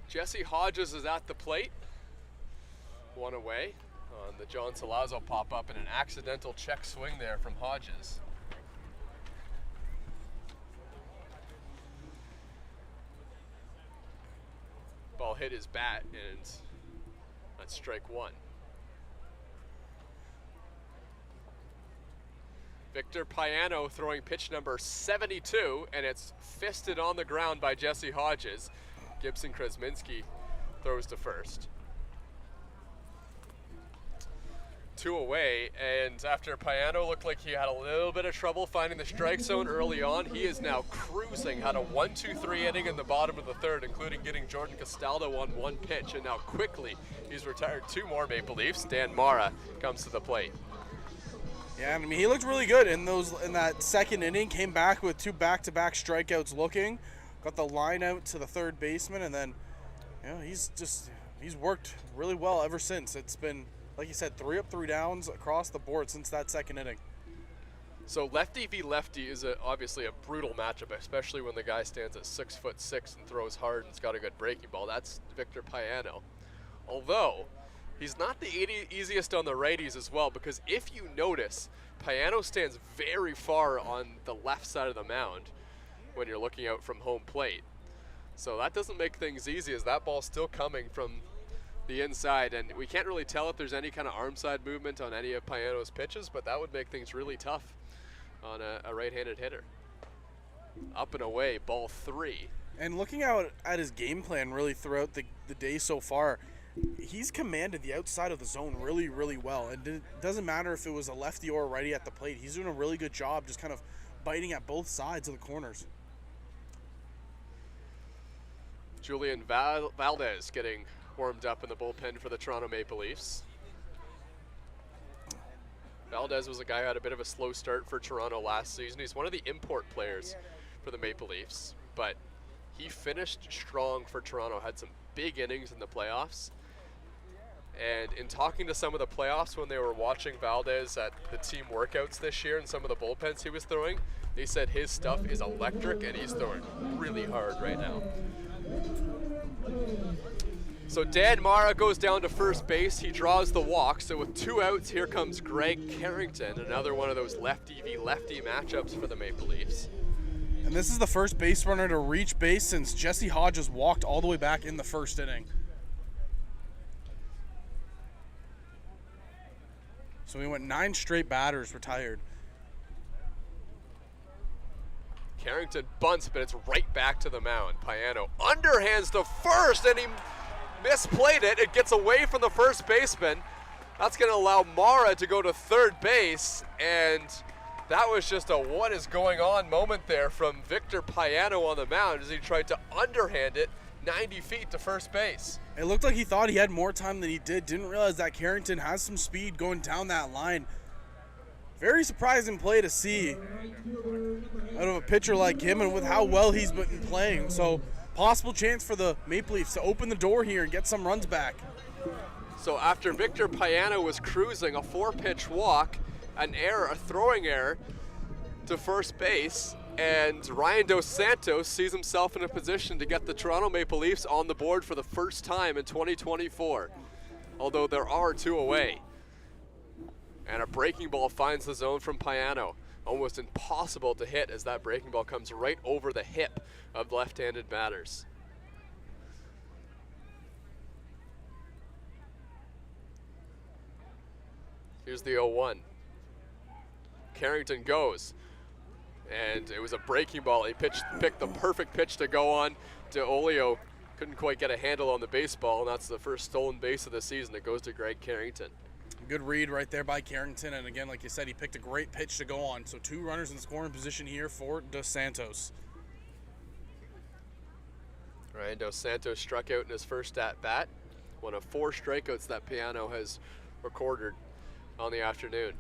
Jesse Hodges is at the plate. 1 away on the John Salazzo pop-up and an accidental check swing there from Hodges. Ball hit his bat, and that's strike 1. Victor Payano throwing pitch number 72, and it's fisted on the ground by Jesse Hodges. Gibson Kresminski throws to first. 2 away, and after Payano looked like he had a little bit of trouble finding the strike zone early on, he is now cruising, had a 1-2-3 inning in the bottom of the 3rd, including getting Jordan Castaldo on 1 pitch, and now quickly he's retired 2 more Maple Leafs. Dan Mara comes to the plate. Yeah, I mean, he looked really good in that 2nd inning, came back with 2 back-to-back strikeouts looking, got the line out to the 3rd baseman, and then, you know, he's worked really well ever since. It's been, like you said, 3 up, 3 downs across the board since that 2nd inning. So lefty v lefty is obviously a brutal matchup, especially when the guy stands at 6'6" and throws hard and's got a good breaking ball. That's Victor Payano. Although, he's not the easiest on the righties as well, because if you notice, Payano stands very far on the left side of the mound when you're looking out from home plate. So that doesn't make things easy, as that ball's still coming from the inside, and we can't really tell if there's any kind of arm side movement on any of Payano's pitches, but that would make things really tough on a right-handed hitter. Up and away, ball 3. And looking out at his game plan really throughout the day so far, he's commanded the outside of the zone really, really well. And it doesn't matter if it was a lefty or a righty at the plate. He's doing a really good job just kind of biting at both sides of the corners. Julian Valdez getting warmed up in the bullpen for the Toronto Maple Leafs. Valdez was a guy who had a bit of a slow start for Toronto last season. He's one of the import players for the Maple Leafs, but he finished strong for Toronto, had some big innings in the playoffs. And in talking to some of the playoffs when they were watching Valdez at the team workouts this year and some of the bullpens he was throwing, they said his stuff is electric and he's throwing really hard right now. So Dan Mara goes down to first base. He draws the walk. So with 2 outs, here comes Greg Carrington, another one of those lefty v lefty matchups for the Maple Leafs. And this is the first base runner to reach base since Jesse Hodges walked all the way back in the 1st inning. So we went 9 straight batters retired. Carrington bunts, but it's right back to the mound. Payano underhands to first, and he misplayed it. It gets away from the first baseman. That's going to allow Mara to go to 3rd base, and that was just a what is going on moment there from Victor Payano on the mound as he tried to underhand it, 90 feet to first base. It looked like he thought he had more time than he did. Didn't realize that Carrington has some speed going down that line. Very surprising play to see out of a pitcher like him and with how well he's been playing. So possible chance for the Maple Leafs to open the door here and get some runs back. So after Victor Payano was cruising, a 4-pitch walk, an error, a throwing error to first base, and Ryan Dos Santos sees himself in a position to get the Toronto Maple Leafs on the board for the first time in 2024, although there are 2 away. And a breaking ball finds the zone from Payano. Almost impossible to hit as that breaking ball comes right over the hip of left-handed batters. Here's the 0-1. Carrington goes, and it was a breaking ball. He picked the perfect pitch to go on to Olio. Couldn't quite get a handle on the baseball, and that's the first stolen base of the season. It goes to Greg Carrington. Good read right there by Carrington, and again, like you said, he picked a great pitch to go on. So 2 runners in scoring position here for Dos Santos. Ryan Dos Santos struck out in his first at-bat, one of 4 strikeouts that Payano has recorded on the afternoon.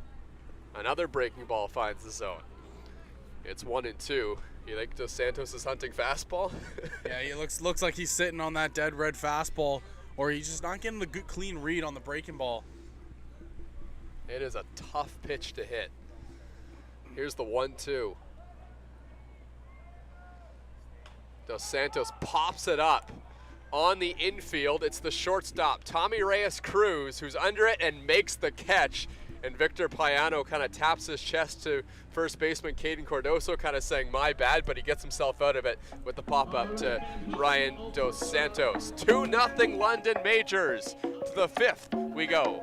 Another breaking ball finds the zone. It's 1-2. You think Dos Santos is hunting fastball? Yeah, he looks like he's sitting on that dead red fastball, or he's just not getting the good clean read on the breaking ball. It is a tough pitch to hit. Here's the 1-2. Dos Santos pops it up on the infield. It's the shortstop, Tommy Reyes Cruz, who's under it and makes the catch. And Victor Payano kind of taps his chest to first baseman Caden Cardoso, kind of saying, my bad, but he gets himself out of it with the pop-up to Ryan Dos Santos. 2-0 London Majors. To the 5th we go.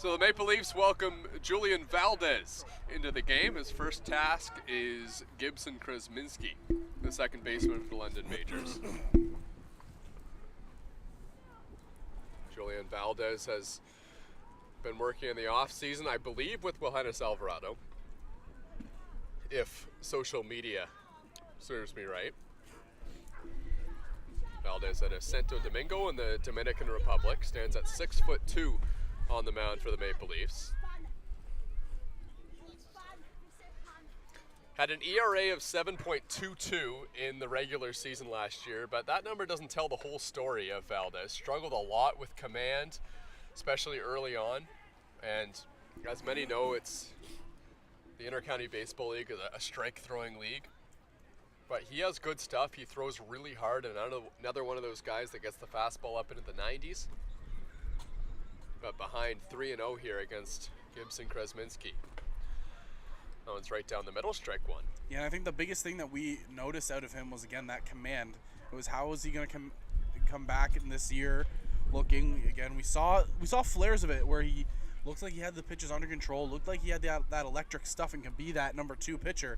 So the Maple Leafs welcome Julian Valdez into the game. His first task is Gibson Krasminski, the second baseman for the London Majors. Julian Valdez has been working in the off-season, I believe, with Wilhelmus Alvarado, if social media serves me right. Valdez at Santo Domingo in the Dominican Republic, stands at 6'2" on the mound for the Maple Leafs. Had an ERA of 7.22 in the regular season last year, but that number doesn't tell the whole story of Valdez. Struggled a lot with command, especially early on. And as many know, it's the Intercounty Baseball League is a strike-throwing league. But he has good stuff. He throws really hard, and another one of those guys that gets the fastball up into the 90s. But behind 3-0 here against Gibson Krasminski. That one's right down the middle, strike one. Yeah, and I think the biggest thing that we noticed out of him was, again, that command. It was how is he going to come back in this year looking. Again, we saw flares of it where he looks like he had the pitches under control, looked like he had that electric stuff and could be that number 2 pitcher.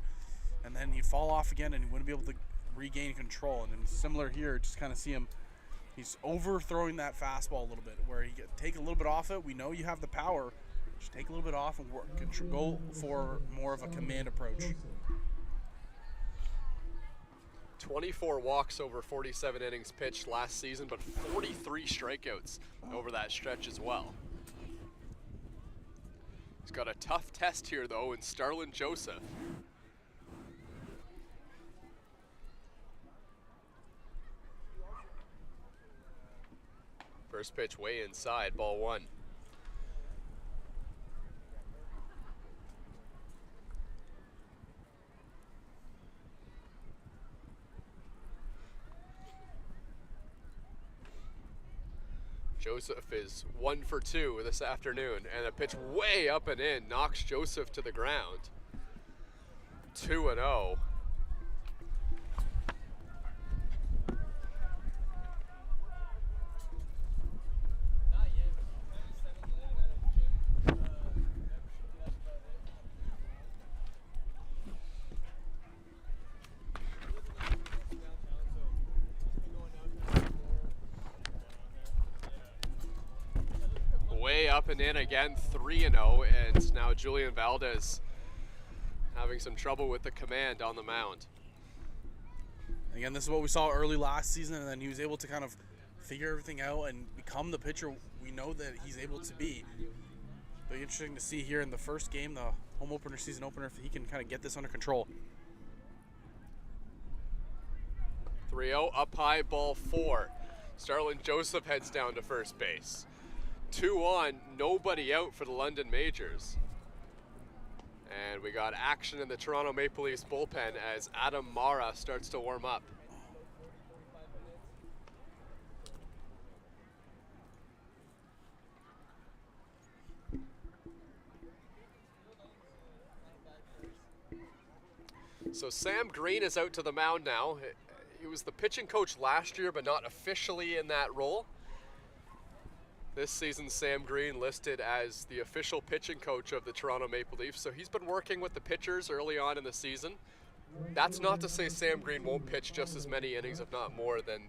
And then he'd fall off again and he wouldn't be able to regain control. And then similar here, just kind of see him, he's overthrowing that fastball a little bit where he take a little bit off it. We know you have the power. Just take a little bit off and go for more of a command approach. 24 walks over 47 innings pitched last season, but 43 strikeouts over that stretch as well. He's got a tough test here, though, in Starlin Joseph. First pitch way inside, ball one. Joseph is 1 for 2 this afternoon, and a pitch way up and in knocks Joseph to the ground. 2-0. Way up and in again, 3-0, and now Julian Valdez having some trouble with the command on the mound. Again, this is what we saw early last season, and then he was able to kind of figure everything out and become the pitcher we know that he's able to be. But interesting to see here in the first game, the home opener, season opener, if he can kind of get this under control. 3-0, up high, ball 4. Starlin Joseph heads down to first base. 2 on, nobody out for the London Majors. And we got action in the Toronto Maple Leafs bullpen as Adam Mara starts to warm up. So Sam Green is out to the mound now. He was the pitching coach last year, but not officially in that role. This season, Sam Green listed as the official pitching coach of the Toronto Maple Leafs. So he's been working with the pitchers early on in the season. That's not to say Sam Green won't pitch just as many innings, if not more, than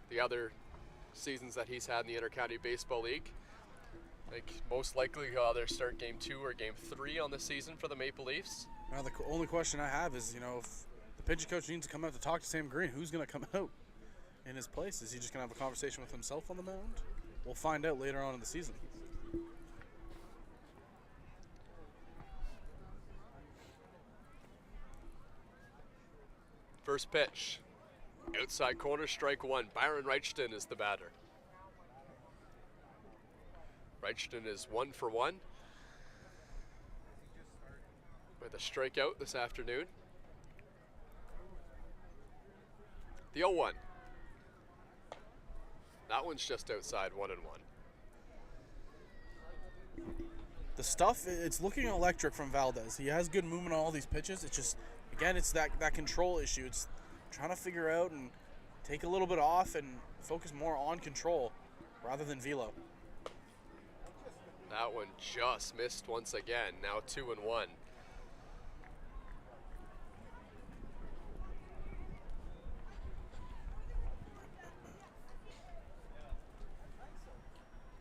the other seasons that he's had in the Intercounty Baseball League. I think most likely he'll either start game 2 or game 3 on the season for the Maple Leafs. Now the only question I have is, if the pitching coach needs to come out to talk to Sam Green, who's going to come out in his place? Is he just going to have a conversation with himself on the mound? We'll find out later on in the season. First pitch. Outside corner, strike one. Byron Reichton is the batter. Reichton is 1 for 1 with a strikeout this afternoon. The 0-1. That one's just outside, 1-1. The stuff, it's looking electric from Valdez. He has good movement on all these pitches. It's just, again, it's that control issue. It's trying to figure out and take a little bit off and focus more on control rather than velo. That one just missed once again. Now 2-1.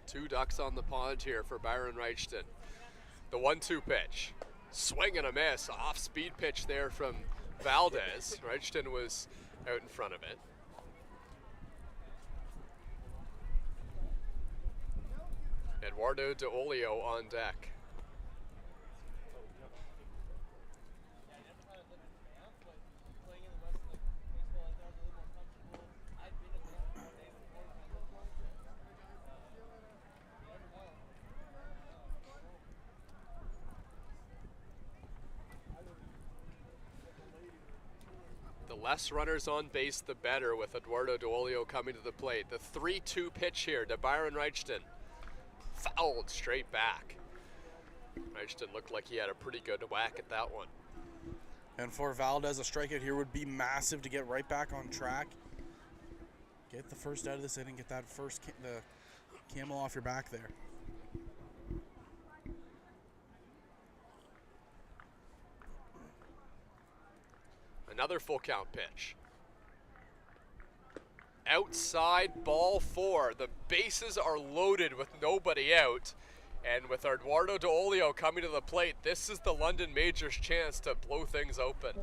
Two ducks on the pond here for Byron Reichton. The 1-2 pitch. Swing and a miss. Off-speed pitch there from Valdez. Reichton was out in front of it. Eduardo De Olio on deck. The less runners on base, the better, with Eduardo De Olio coming to the plate. The 3-2 pitch here to Byron Reichton. Fouled straight back. Reichton looked like he had a pretty good whack at that one. And for Valdez, a strikeout here would be massive to get right back on track. Get the first out of this inning, get that first the camel off your back there. Another full count pitch. Outside, ball 4. The bases are loaded with nobody out. And with Eduardo De Olio coming to the plate, this is the London Majors' chance to blow things open.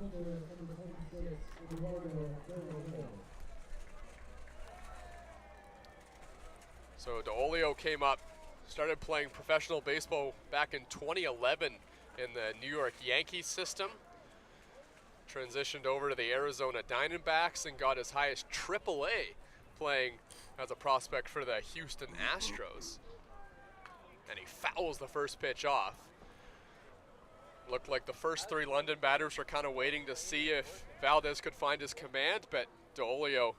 So De Olio came up, started playing professional baseball back in 2011 in the New York Yankees system. Transitioned over to the Arizona Diamondbacks and got as high as AAA, playing as a prospect for the Houston Astros. And he fouls the first pitch off. Looked like the first 3 London batters were kind of waiting to see if Valdez could find his command, but De Olio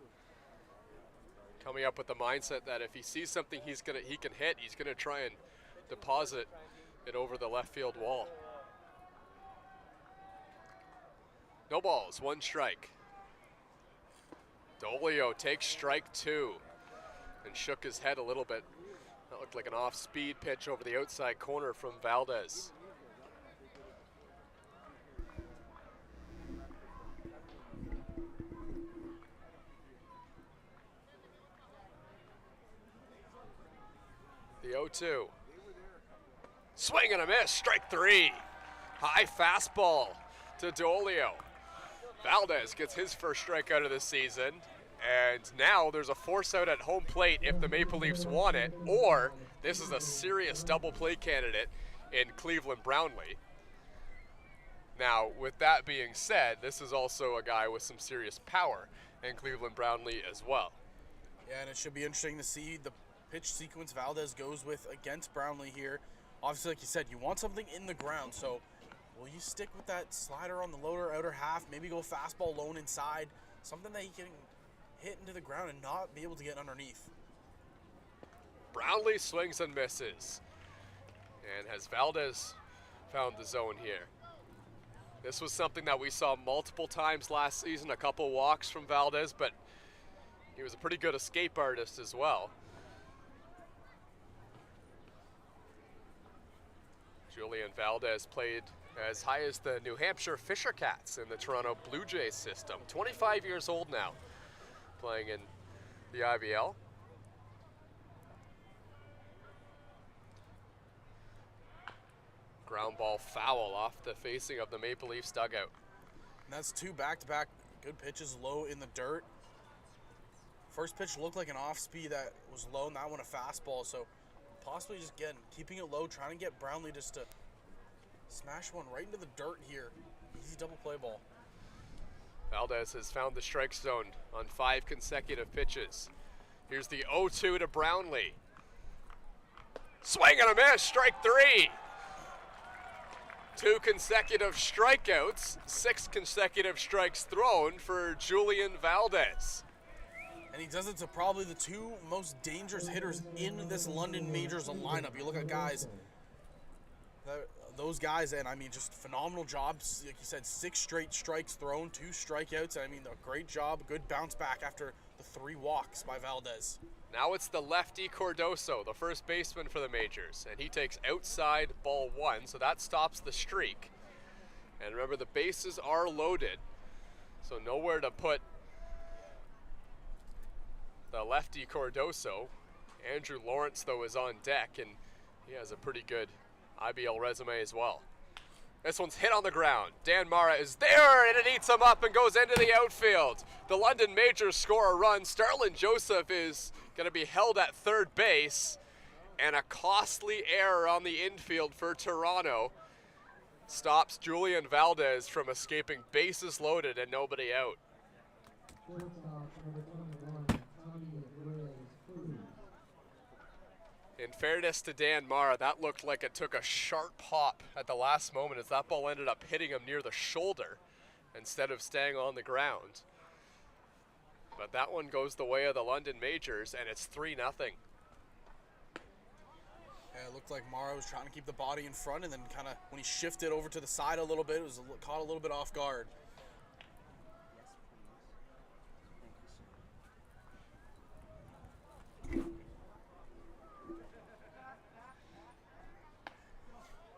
coming up with the mindset that if he sees something he can hit, he's gonna try and deposit it over the left field wall. No balls, 1 strike. De Olio takes strike 2 and shook his head a little bit. That looked like an off-speed pitch over the outside corner from Valdez. The 0-2. Swing and a miss, strike 3. High fastball to De Olio. Valdez gets his first strikeout of the season, and now there's a force out at home plate if the Maple Leafs want it, or this is a serious double play candidate in Cleveland Brownlee. Now, with that being said, this is also a guy with some serious power in Cleveland Brownlee as well. Yeah, and it should be interesting to see the pitch sequence Valdez goes with against Brownlee here. Obviously, like you said, you want something in the ground, so will you stick with that slider on the lower outer half, maybe go fastball lone inside, something that he can hit into the ground and not be able to get underneath? Brownlee swings and misses. And has Valdez found the zone here? This was something that we saw multiple times last season, a couple walks from Valdez, but he was a pretty good escape artist as well. Julian Valdez played as high as the New Hampshire Fisher Cats in the Toronto Blue Jays system. 25 years old now, playing in the IBL. Ground ball foul off the facing of the Maple Leafs dugout. And that's 2 back-to-back good pitches low in the dirt. First pitch looked like an off-speed that was low, and that one a fastball. So possibly just, again, keeping it low, trying to get Brownlee just to smash one right into the dirt here. Easy double play ball. Valdez has found the strike zone on 5 consecutive pitches. Here's the 0-2 to Brownlee. Swing and a miss, strike 3. 2 consecutive strikeouts, 6 consecutive strikes thrown for Julian Valdez. And he does it to probably the 2 most dangerous hitters in this London Majors lineup. You look at guys, those guys, and I mean, just phenomenal jobs. Like you said, 6 straight strikes thrown, 2 strikeouts. I mean, a great job, good bounce back after the 3 walks by Valdez. Now it's the lefty Cardoso, the first baseman for the Majors, and he takes outside ball 1, so that stops the streak. And remember, the bases are loaded, so nowhere to put the lefty Cardoso. Andrew Lawrence, though, is on deck, and he has a pretty good IBL resume as well. This one's hit on the ground. Dan Mara is there, and it eats him up and goes into the outfield. The London Majors score a run. Starlin Joseph is going to be held at third base, and a costly error on the infield for Toronto stops Julian Valdez from escaping bases loaded and nobody out. In fairness to Dan Mara, that looked like it took a sharp pop at the last moment as that ball ended up hitting him near the shoulder instead of staying on the ground. But that one goes the way of the London Majors, and it's 3-0. Yeah, it looked like Mara was trying to keep the body in front, and then kind of when he shifted over to the side a little bit, it was caught a little bit off guard.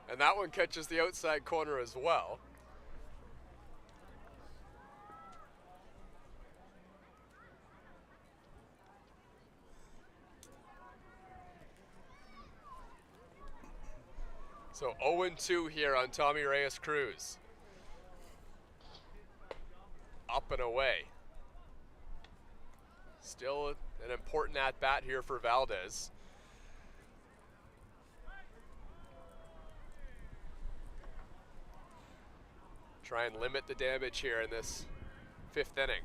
And that one catches the outside corner as well. So 0-2 here on Tommy Reyes Cruz. Up and away. Still an important at-bat here for Valdez. Try and limit the damage here in this 5th inning.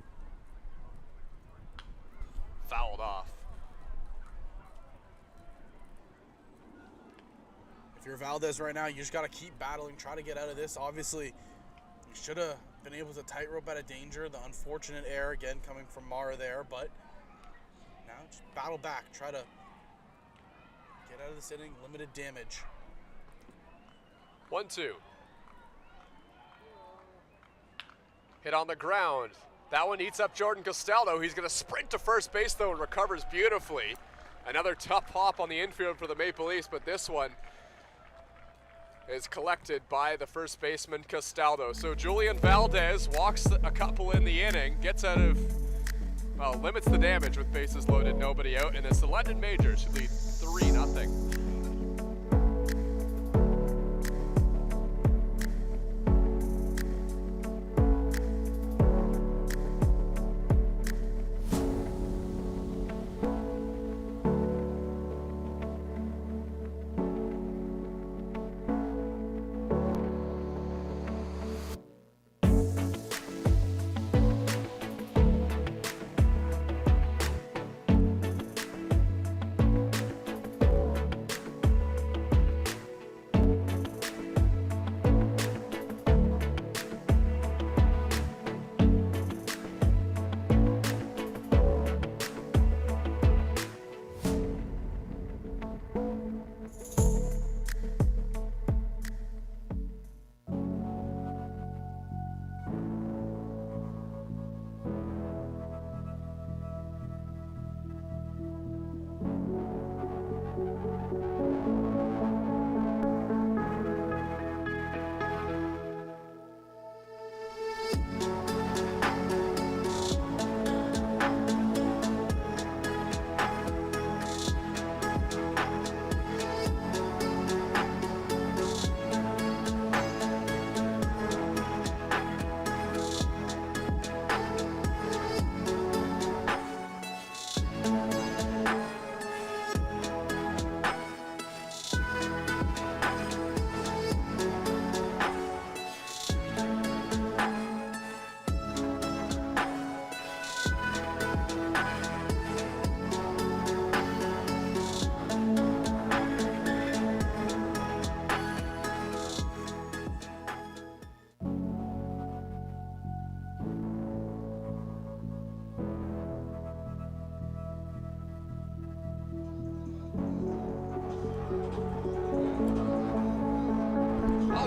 Fouled off. If you're Valdez right now, you just got to keep battling, try to get out of this. Obviously, you should have been able to tightrope out of danger. The unfortunate error, again, coming from Mara there, but now just battle back. Try to get out of this inning, limited damage. 1-2. Hit on the ground. That one eats up Jordan Castaldo. He's going to sprint to first base, though, and recovers beautifully. Another tough hop on the infield for the Maple Leafs, but this one is collected by the first baseman Castaldo. So Julian Valdez walks a couple in the inning, gets out of, well, limits the damage with bases loaded, nobody out, and it's the London Majors who lead 3-0.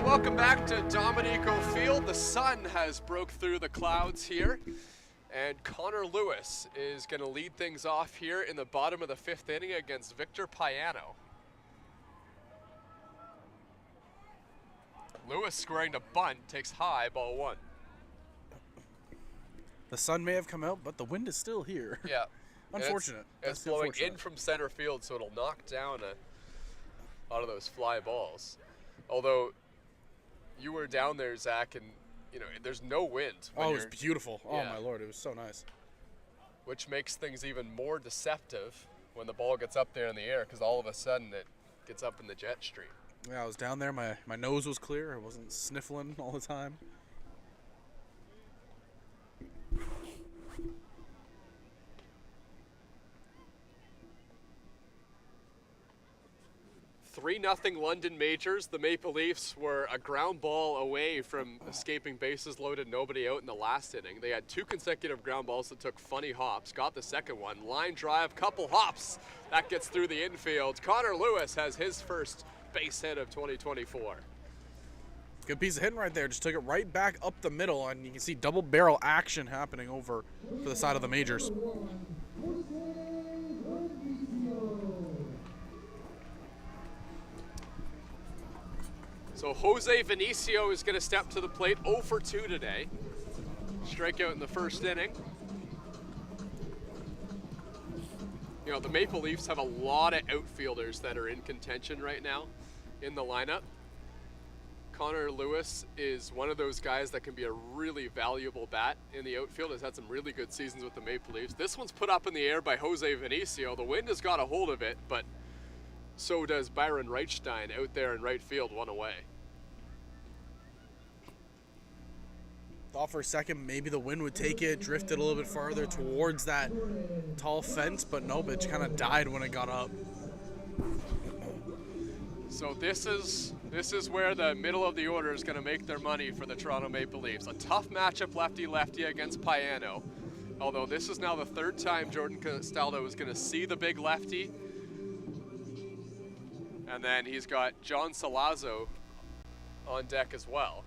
Welcome back to Dominico Field. The sun has broke through the clouds here, And Connor Lewis is going to lead things off here in the bottom of the 5th inning against Victor Payano. Lewis squaring to bunt, takes high, ball 1. The sun may have come out, but the wind is still here. Yeah. Unfortunate. It's blowing in from center field, so it'll knock down a lot of those fly balls. Although you were down there, Zach, and there's no wind. Oh, it was beautiful. Oh, my Lord, it was so nice. Which makes things even more deceptive when the ball gets up there in the air, because all of a sudden it gets up in the jet stream. Yeah, I was down there. My nose was clear. I wasn't sniffling all the time. 3-0 London Majors. The Maple Leafs were a ground ball away from escaping bases loaded, nobody out in the last inning. They had 2 consecutive ground balls that took funny hops. Got the second one. Line drive, couple hops. That gets through the infield. Connor Lewis has his first base hit of 2024. Good piece of hitting right there. Just took it right back up the middle, and you can see double barrel action happening over to the side of the Majors. So Jose Vinicio is going to step to the plate, 0 for 2 today. Strikeout in the first inning. You know, the Maple Leafs have a lot of outfielders that are in contention right now in the lineup. Connor Lewis is one of those guys that can be a really valuable bat in the outfield. Has had some really good seasons with the Maple Leafs. This one's put up in the air by Jose Vinicio. The wind has got a hold of it, but so does Byron Reichstein out there in right field, one away. Thought for a second maybe the wind would take it, drifted a little bit farther towards that tall fence, but nope, it kind of died when it got up. So this is where the middle of the order is going to make their money for the Toronto Maple Leafs. A tough matchup lefty-lefty against Payano. Although this is now the 3rd time Jordan Castaldo is going to see the big lefty. And then he's got John Salazzo on deck as well.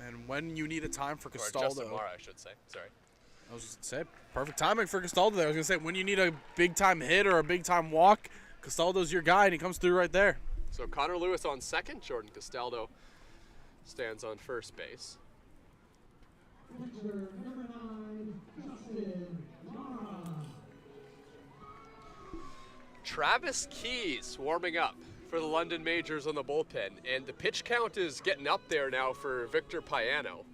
And when you need a time for Castaldo. Or Justin Mara, I should say. Sorry. I was just going to say, perfect timing for Castaldo there. I was going to say, when you need a big-time hit or a big-time walk, Castaldo's your guy, and he comes through right there. So Connor Lewis on second. Jordan Castaldo stands on first base. Number 9, Justin Mara. Travis Keys warming up for the London Majors on the bullpen, and the pitch count is getting up there now for Victor Payano.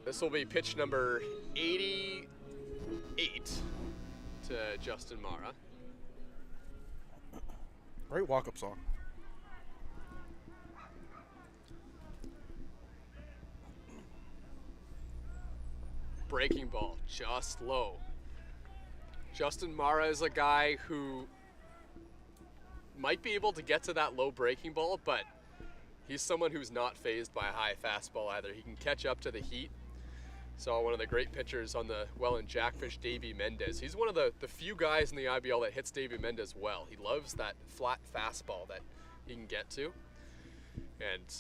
This will be pitch number 88 to Justin Mara. Great walk-up song. Breaking ball, just low. Justin Mara is a guy who might be able to get to that low breaking ball, but he's someone who's not fazed by a high fastball either. He can catch up to the heat. Saw one of the great pitchers on the Welland Jackfish, Davey Mendez. He's one of the few guys in the IBL that hits Davey Mendez well. He loves that flat fastball that he can get to. And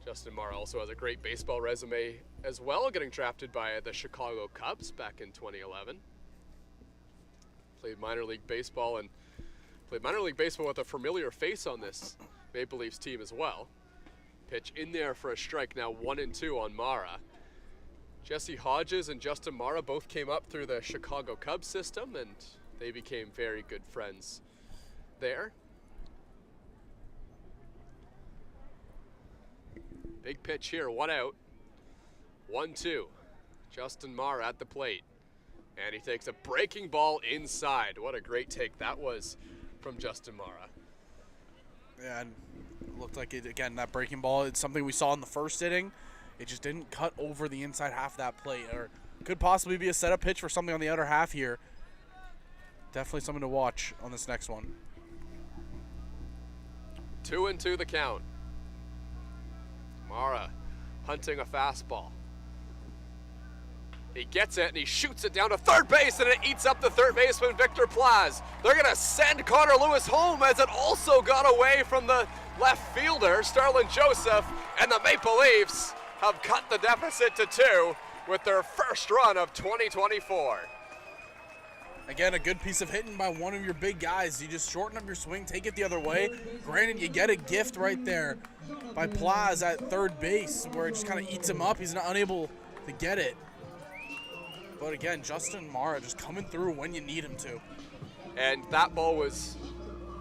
Justin Mara also has a great baseball resume as well, getting drafted by the Chicago Cubs back in 2011. Played minor league baseball with a familiar face on this Maple Leafs team as well. Pitch in there for a strike, now 1-2 on Mara. Jesse Hodges and Justin Mara both came up through the Chicago Cubs system, and they became very good friends there. Big pitch here, 1 out. 1-2. Justin Mara at the plate. And he takes a breaking ball inside. What a great take that was from Justin Mara. Yeah, and it looked like it again, that breaking ball, it's something we saw in the first inning. It just didn't cut over the inside half of that plate. Or could possibly be a setup pitch for something on the other half here. Definitely something to watch on this next one. 2-2 the count. Mara hunting a fastball. He gets it and he shoots it down to third base, and it eats up the third baseman Victor Plaz. They're going to send Connor Lewis home as it also got away from the left fielder Starlin Joseph, and the Maple Leafs have cut the deficit to 2 with their first run of 2024. Again, a good piece of hitting by one of your big guys. You just shorten up your swing, take it the other way. Granted, you get a gift right there by Plaz at third base where it just kind of eats him up. He's not unable to get it. But again, Justin Mara just coming through when you need him to. And that ball was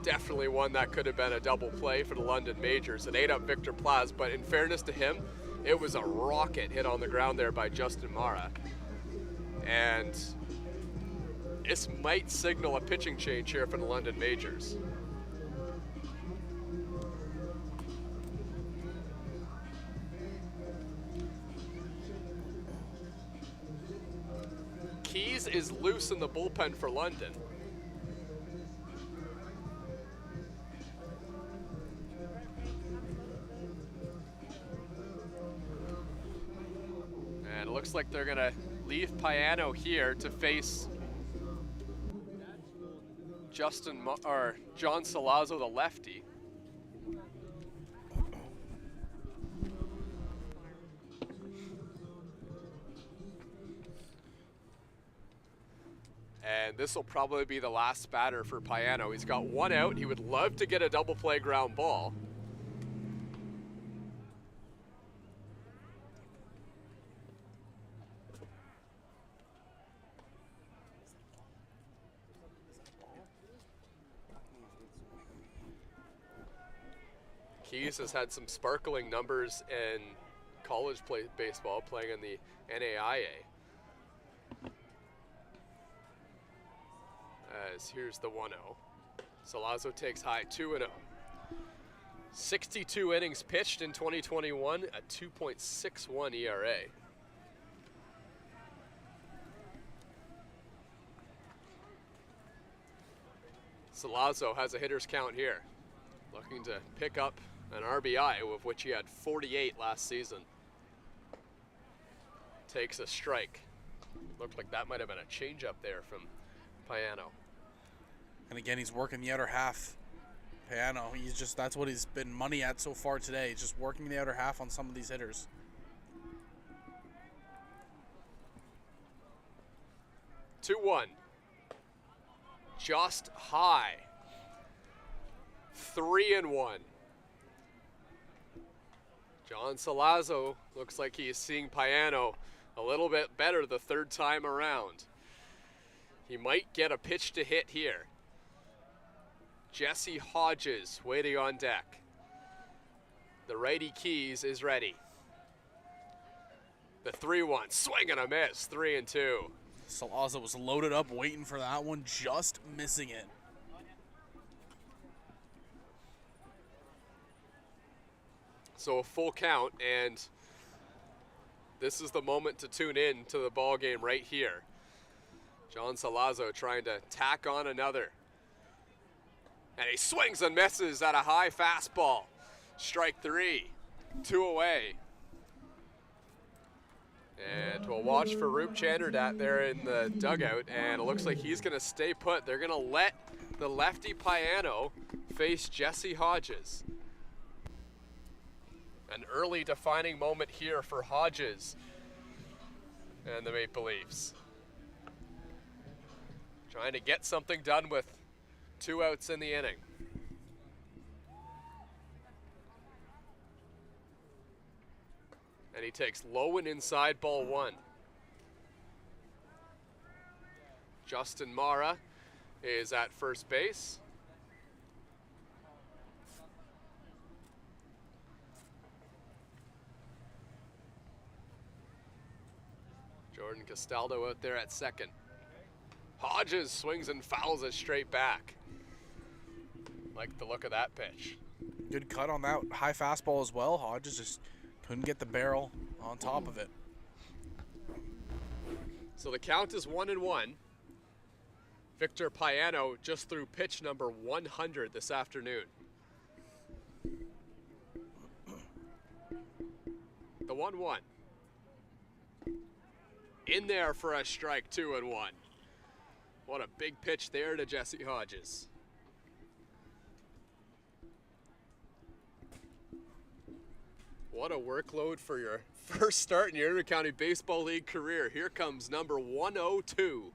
definitely one that could have been a double play for the London Majors. It ate up Victor Plaz, but in fairness to him, it was a rocket hit on the ground there by Justin Mara. And this might signal a pitching change here for the London Majors. Keys is loose in the bullpen for London. And it looks like they're gonna leave Payano here to face John Salazzo, the lefty. And this will probably be the last batter for Payano. He's got one out. He would love to get a double play ground ball. Keys has had some sparkling numbers in college baseball, playing in the NAIA. As here's the 1-0. Salazzo takes high, 2-0. 62 innings pitched in 2021, a 2.61 ERA. Salazzo has a hitter's count here, looking to pick up an RBI, of which he had 48 last season. Takes a strike. Looked like that might have been a changeup there from Payano. And again, he's working the outer half. Payano, that's what he's been money at so far today. He's just working the outer half on some of these hitters. Two 2-1. Just high. 3-1. John Salazzo looks like he is seeing Payano a little bit better the third time around. He might get a pitch to hit here. Jesse Hodges waiting on deck. The righty Keys is ready. The 3-1, swing and a miss, 3-2. Salazzo was loaded up waiting for that one, just missing it. So a full count, and this is the moment to tune in to the ball game right here. John Salazzo trying to tack on another. And he swings and misses at a high fastball. Strike 3, 2 away. And we'll watch for Roop Chanderdat there in the dugout, and it looks like he's gonna stay put. They're gonna let the lefty Payano face Jesse Hodges. An early defining moment here for Hodges and the Maple Leafs. Trying to get something done with 2 outs in the inning. And he takes low and inside, ball 1. Justin Mara is at first base. Jordan Castaldo out there at second. Hodges swings and fouls it straight back. Like the look of that pitch. Good cut on that high fastball as well. Hodges just couldn't get the barrel on top of it. So the count is 1-1. Victor Payano just threw pitch number 100 this afternoon. The 1-1. In there for a strike, 2-1. What a big pitch there to Jesse Hodges. What a workload for your first start in your Intercounty Baseball League career. Here comes number 102.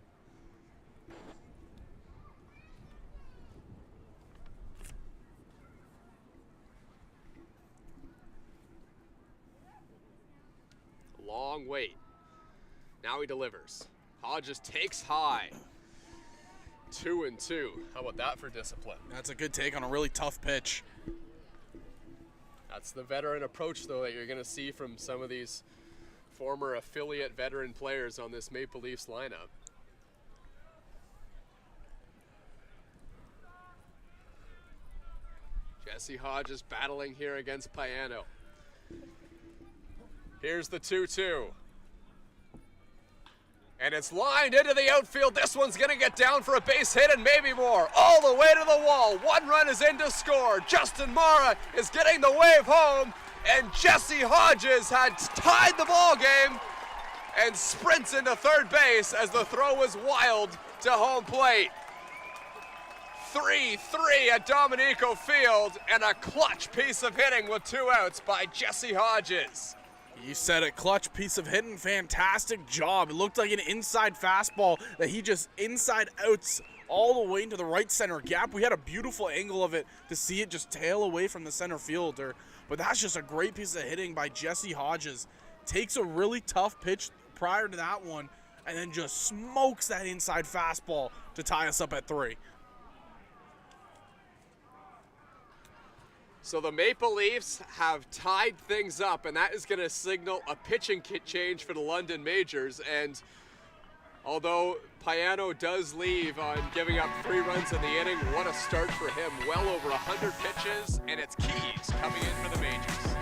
Long wait. Now he delivers. Hodges takes high. 2-2. How about that for discipline? That's a good take on a really tough pitch. That's the veteran approach, though, that you're going to see from some of these former affiliate veteran players on this Maple Leafs lineup. Jesse Hodges battling here against Payano. Here's the 2-2. And it's lined into the outfield. This one's going to get down for a base hit and maybe more. All the way to the wall. One run is in to score. Justin Mara is getting the wave home. And Jesse Hodges had tied the ball game and sprints into third base as the throw was wild to home plate. 3-3 at Dominico Field, and a clutch piece of hitting with 2 outs by Jesse Hodges. You said it, clutch piece of hitting, fantastic job. It looked like an inside fastball that he just inside outs all the way into the right center gap. We had a beautiful angle of it to see it just tail away from the center fielder, but that's just a great piece of hitting by Jesse Hodges. Takes a really tough pitch prior to that one and then just smokes that inside fastball to tie us up at 3. So the Maple Leafs have tied things up, and that is going to signal a pitching kit change for the London Majors. And although Payano does leave on giving up 3 runs in the inning, what a start for him. Well over 100 pitches, and it's Keys coming in for the Majors.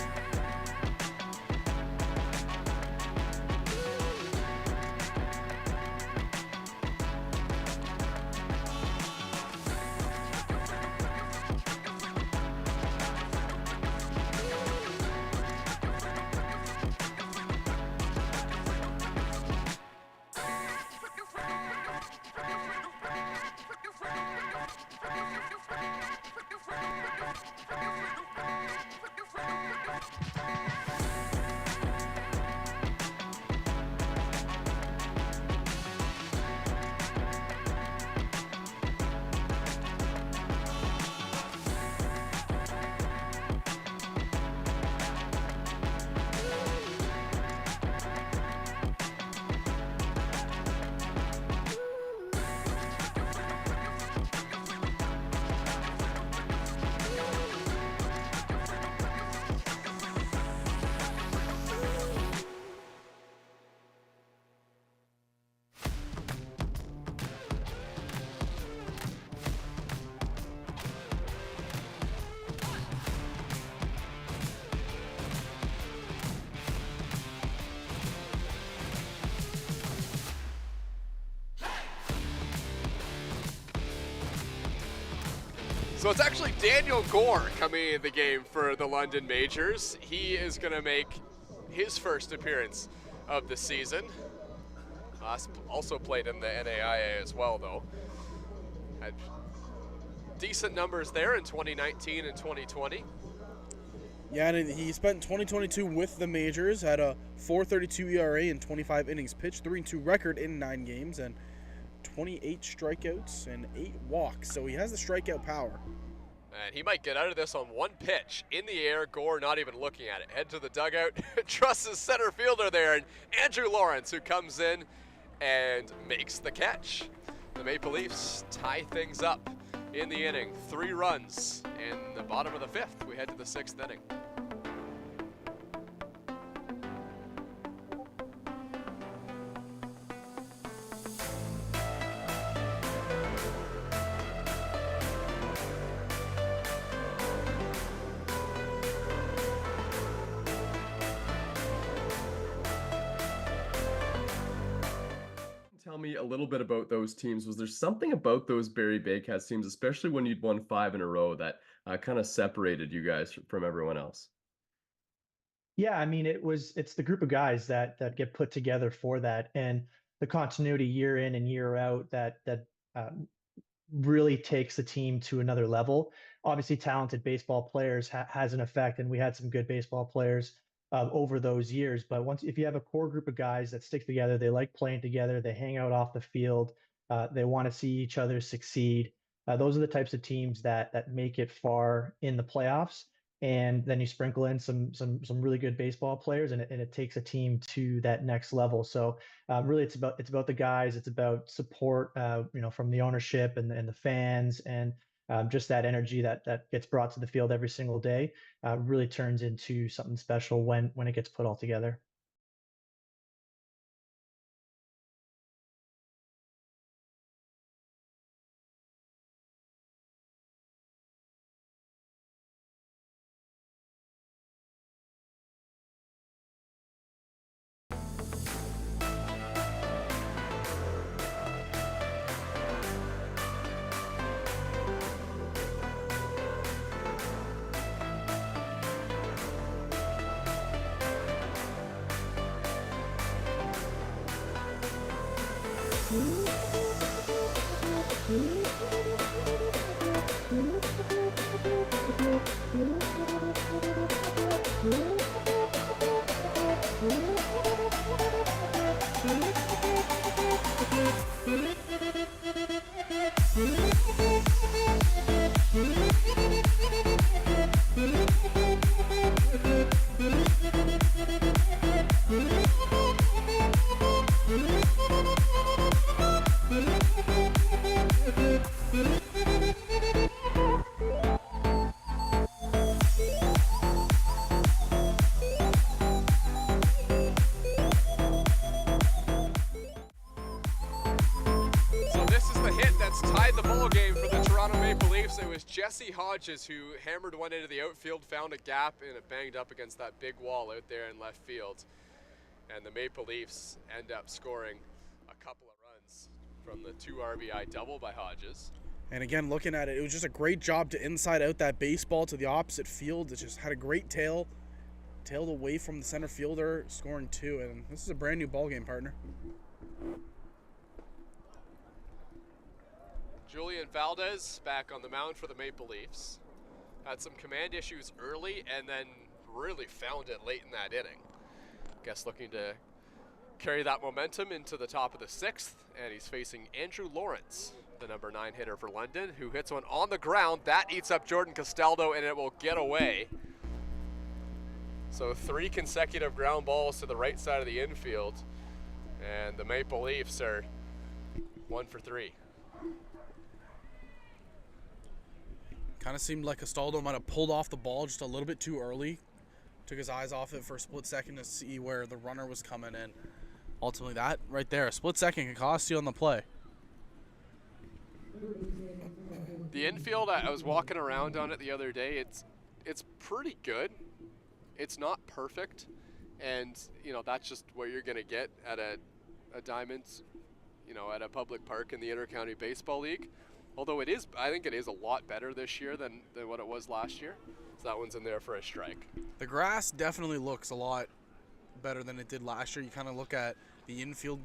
So it's actually Daniel Gore coming in the game for the London Majors. He is going to make his first appearance of the season. Also played in the NAIA as well, though. Had decent numbers there in 2019 and 2020. Yeah, and he spent 2022 with the Majors, had a 4.32 ERA in 25 innings pitched, 3-2 record in 9 games, and 28 strikeouts and 8 walks. So he has the strikeout power. And he might get out of this on one pitch. In the air, Gore not even looking at it. Head to the dugout, trusts his center fielder there, and Andrew Lawrence, who comes in and makes the catch. The Maple Leafs tie things up in the inning. 3 runs in the bottom of the 5th. We head to the 6th inning. Tell me a little bit about those teams. Was there something about those Barrie Baycats teams, especially when you'd won 5 in a row, that kind of separated you guys from everyone else? Yeah, I mean, it's the group of guys that get put together for that, and the continuity year in and year out that really takes the team to another level. Obviously, talented baseball players has an effect, and we had some good baseball players over those years. But if you have a core group of guys that stick together, they like playing together, they hang out off the field, they want to see each other succeed. Those are the types of teams that make it far in the playoffs. And then you sprinkle in some really good baseball players, and it takes a team to that next level. So really, it's about the guys. It's about support, from the ownership and the fans, and just that energy that gets brought to the field every single day really turns into something special when it gets put all together. Tied the ball game for the Toronto Maple Leafs. It was Jesse Hodges who hammered one into the outfield, found a gap, and it banged up against that big wall out there in left field. And the Maple Leafs end up scoring a couple of runs from the 2 RBI double by Hodges. And again, looking at it, it was just a great job to inside out that baseball to the opposite field. It just had a great tailed away from the center fielder, scoring 2. And this is a brand new ball game, partner. Julian Valdez back on the mound for the Maple Leafs. Had some command issues early and then really found it late in that inning. Guess looking to carry that momentum into the top of the 6th, and he's facing Andrew Lawrence, the number 9 hitter for London, who hits one on the ground. That eats up Jordan Castaldo, and it will get away. So 3 consecutive ground balls to the right side of the infield, and the Maple Leafs are 1 for 3. Kind of seemed like Castaldo might have pulled off the ball just a little bit too early. Took his eyes off it for a split second to see where the runner was coming in. Ultimately, that right there, a split second can cost you on the play. The infield, I was walking around on it the other day. It's pretty good. It's not perfect, and that's just what you're gonna get at a diamond, at a public park in the Intercounty Baseball League. Although I think it is a lot better this year than what it was last year. So that one's in there for a strike. The grass definitely looks a lot better than it did last year. You kind of look at the infield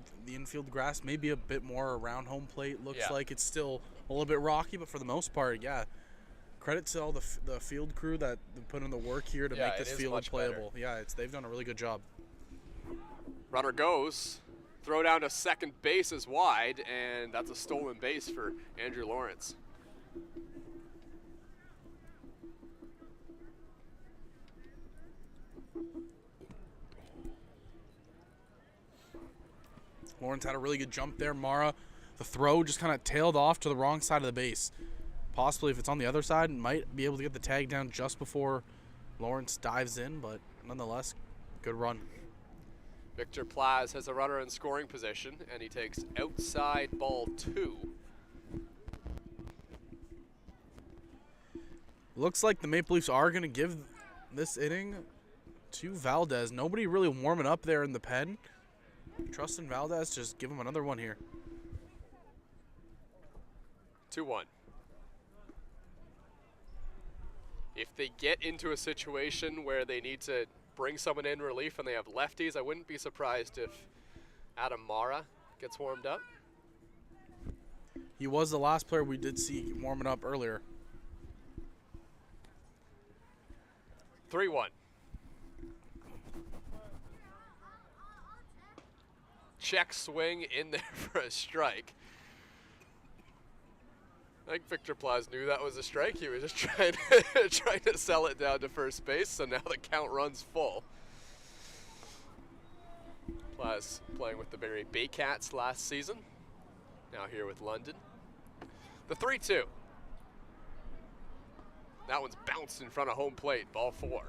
grass, maybe a bit more around home plate. Looks like it's still a little bit rocky, but for the most part, yeah. Credit to all the field crew that put in the work here to make this field playable. Better. Yeah, they've done a really good job. Runner goes. Throw down to second base is wide, and that's a stolen base for Andrew Lawrence. Lawrence had a really good jump there. Mara, the throw just kind of tailed off to the wrong side of the base. Possibly if it's on the other side, might be able to get the tag down just before Lawrence dives in, but nonetheless, good run. Victor Plaz has a runner in scoring position, and he takes outside ball 2. Looks like the Maple Leafs are going to give this inning to Valdez. Nobody really warming up there in the pen. Trust in Valdez, just give him another one here. 2-1. If they get into a situation where they need to bring someone in relief and they have lefties, I wouldn't be surprised if Adam Mara gets warmed up. He was the last player we did see warming up earlier. 3-1. check swing in there for a strike. I think Victor Plaz knew that was a strike. He was just trying to sell it down to first base, so now the count runs full. Plaz playing with the Barrie Baycats last season, now here with London. The 3-2. That one's bounced in front of home plate, ball 4.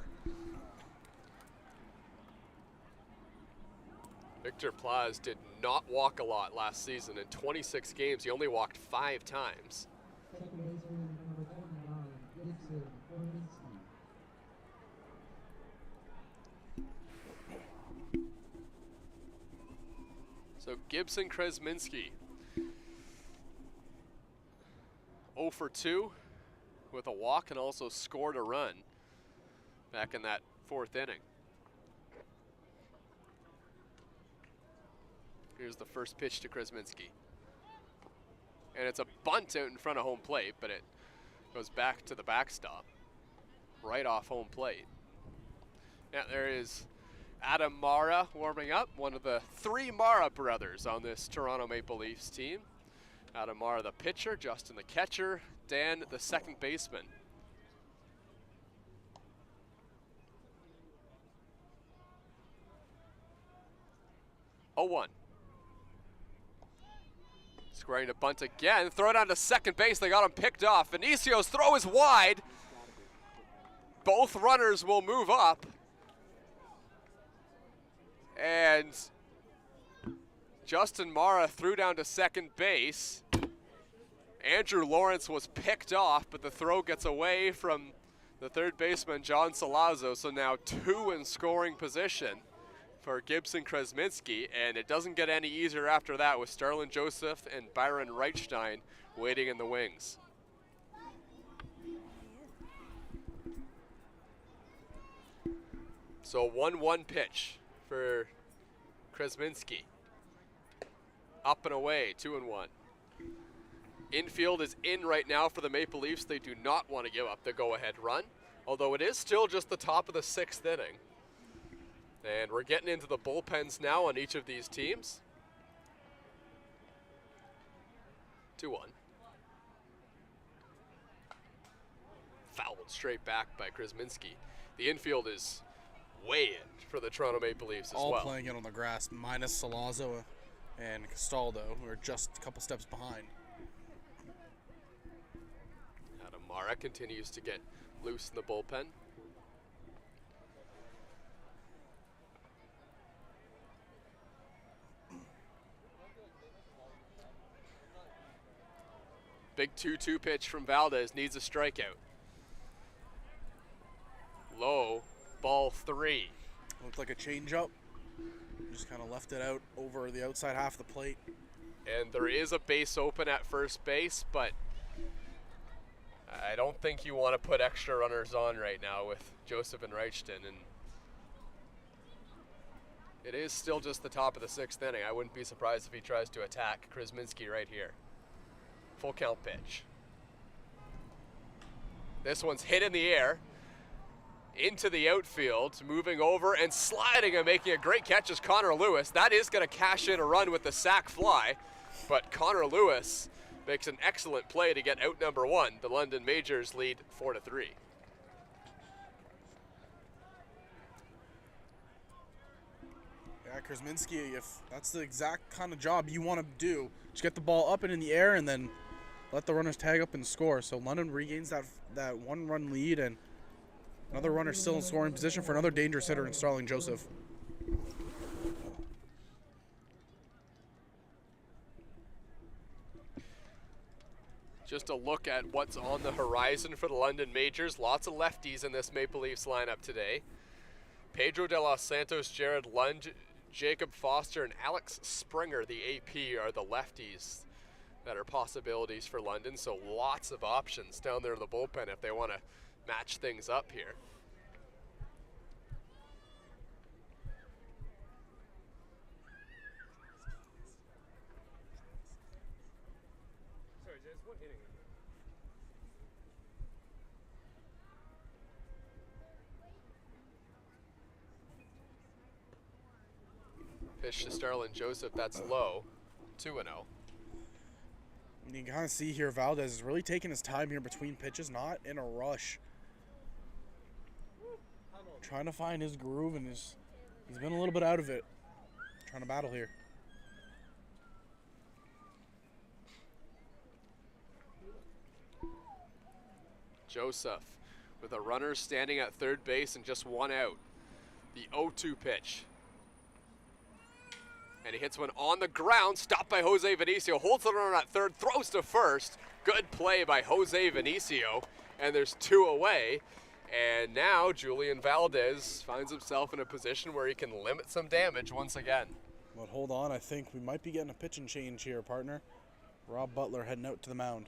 Victor Plaz did not walk a lot last season. In 26 games, he only walked 5 times. So Gibson Kresminski, 0 for 2 with a walk and also scored a run back in that 4th inning. Here's the first pitch to Kresminski. And it's a bunt out in front of home plate, but it goes back to the backstop, right off home plate. Yeah, there is Adam Mara warming up, one of the 3 Mara brothers on this Toronto Maple Leafs team. Adam Mara the pitcher, Justin the catcher, Dan the second baseman. Oh, 1. Squaring to bunt again, throw it on to second base, they got him picked off. Vinicio's throw is wide. Both runners will move up. And Justin Mara threw down to second base. Andrew Lawrence was picked off, but the throw gets away from the third baseman, John Salazzo. So now 2 in scoring position for Gibson Kresminski, and it doesn't get any easier after that with Starlin Joseph and Byron Reichstein waiting in the wings. So 1-1 pitch for Kresminski. Up and away, 2-1. Infield is in right now for the Maple Leafs. They do not want to give up the go-ahead run, although it is still just the top of the 6th inning. And we're getting into the bullpens now on each of these teams. 2-1. Fouled straight back by Kresminski. The infield is way in for the Toronto Maple Leafs as well. All playing it on the grass, minus Salazzo and Castaldo, who are just a couple steps behind. Adam Mara continues to get loose in the bullpen. Big 2-2 pitch from Valdez, needs a strikeout. Low, ball 3. Looked like a changeup. Just kind of left it out over the outside half of the plate. And there is a base open at first base, but I don't think you want to put extra runners on right now with Joseph and Reichton. And it is still just the top of the 6th inning. I wouldn't be surprised if he tries to attack Kresminski right here. Full count pitch. This one's hit in the air. Into the outfield, moving over and sliding and making a great catch is Connor Lewis. That is going to cash in a run with the sac fly, but Connor Lewis makes an excellent play to get out number 1. The London Majors lead 4-3. Yeah, Kresminski, if that's the exact kind of job you want to do, just get the ball up and in the air and then let the runners tag up and score. So London regains that 1-run lead, and another runner still in scoring position for another dangerous hitter in Starling Joseph. Just a look at what's on the horizon for the London Majors. Lots of lefties in this Maple Leafs lineup today. Pedro de los Santos, Jared Lund, Jacob Foster, and Alex Springer, the AP, are the lefties that are possibilities for London. So lots of options down there in the bullpen if they want to match things up here. Sorry, there's one hitting. Pitch to Starlin Joseph, that's low, 2-0. You can kind of see here Valdez is really taking his time here between pitches, not in a rush. Trying to find his groove, and he's been a little bit out of it. Trying to battle here. Joseph with a runner standing at third base and just one out. The 0-2 pitch. And he hits one on the ground, stopped by Jose Vinicio, holds the runner at third, throws to first. Good play by Jose Vinicio, and there's 2 away. And now Julian Valdez finds himself in a position where he can limit some damage once again. But hold on, I think we might be getting a pitching change here, partner. Rob Butler heading out to the mound.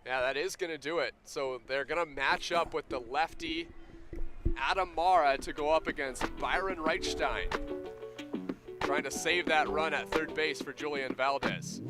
Yeah, that is going to do it. So they're going to match up with the lefty Adam Mara to go up against Byron Reichstein, trying to save that run at third base for Julian Valdez.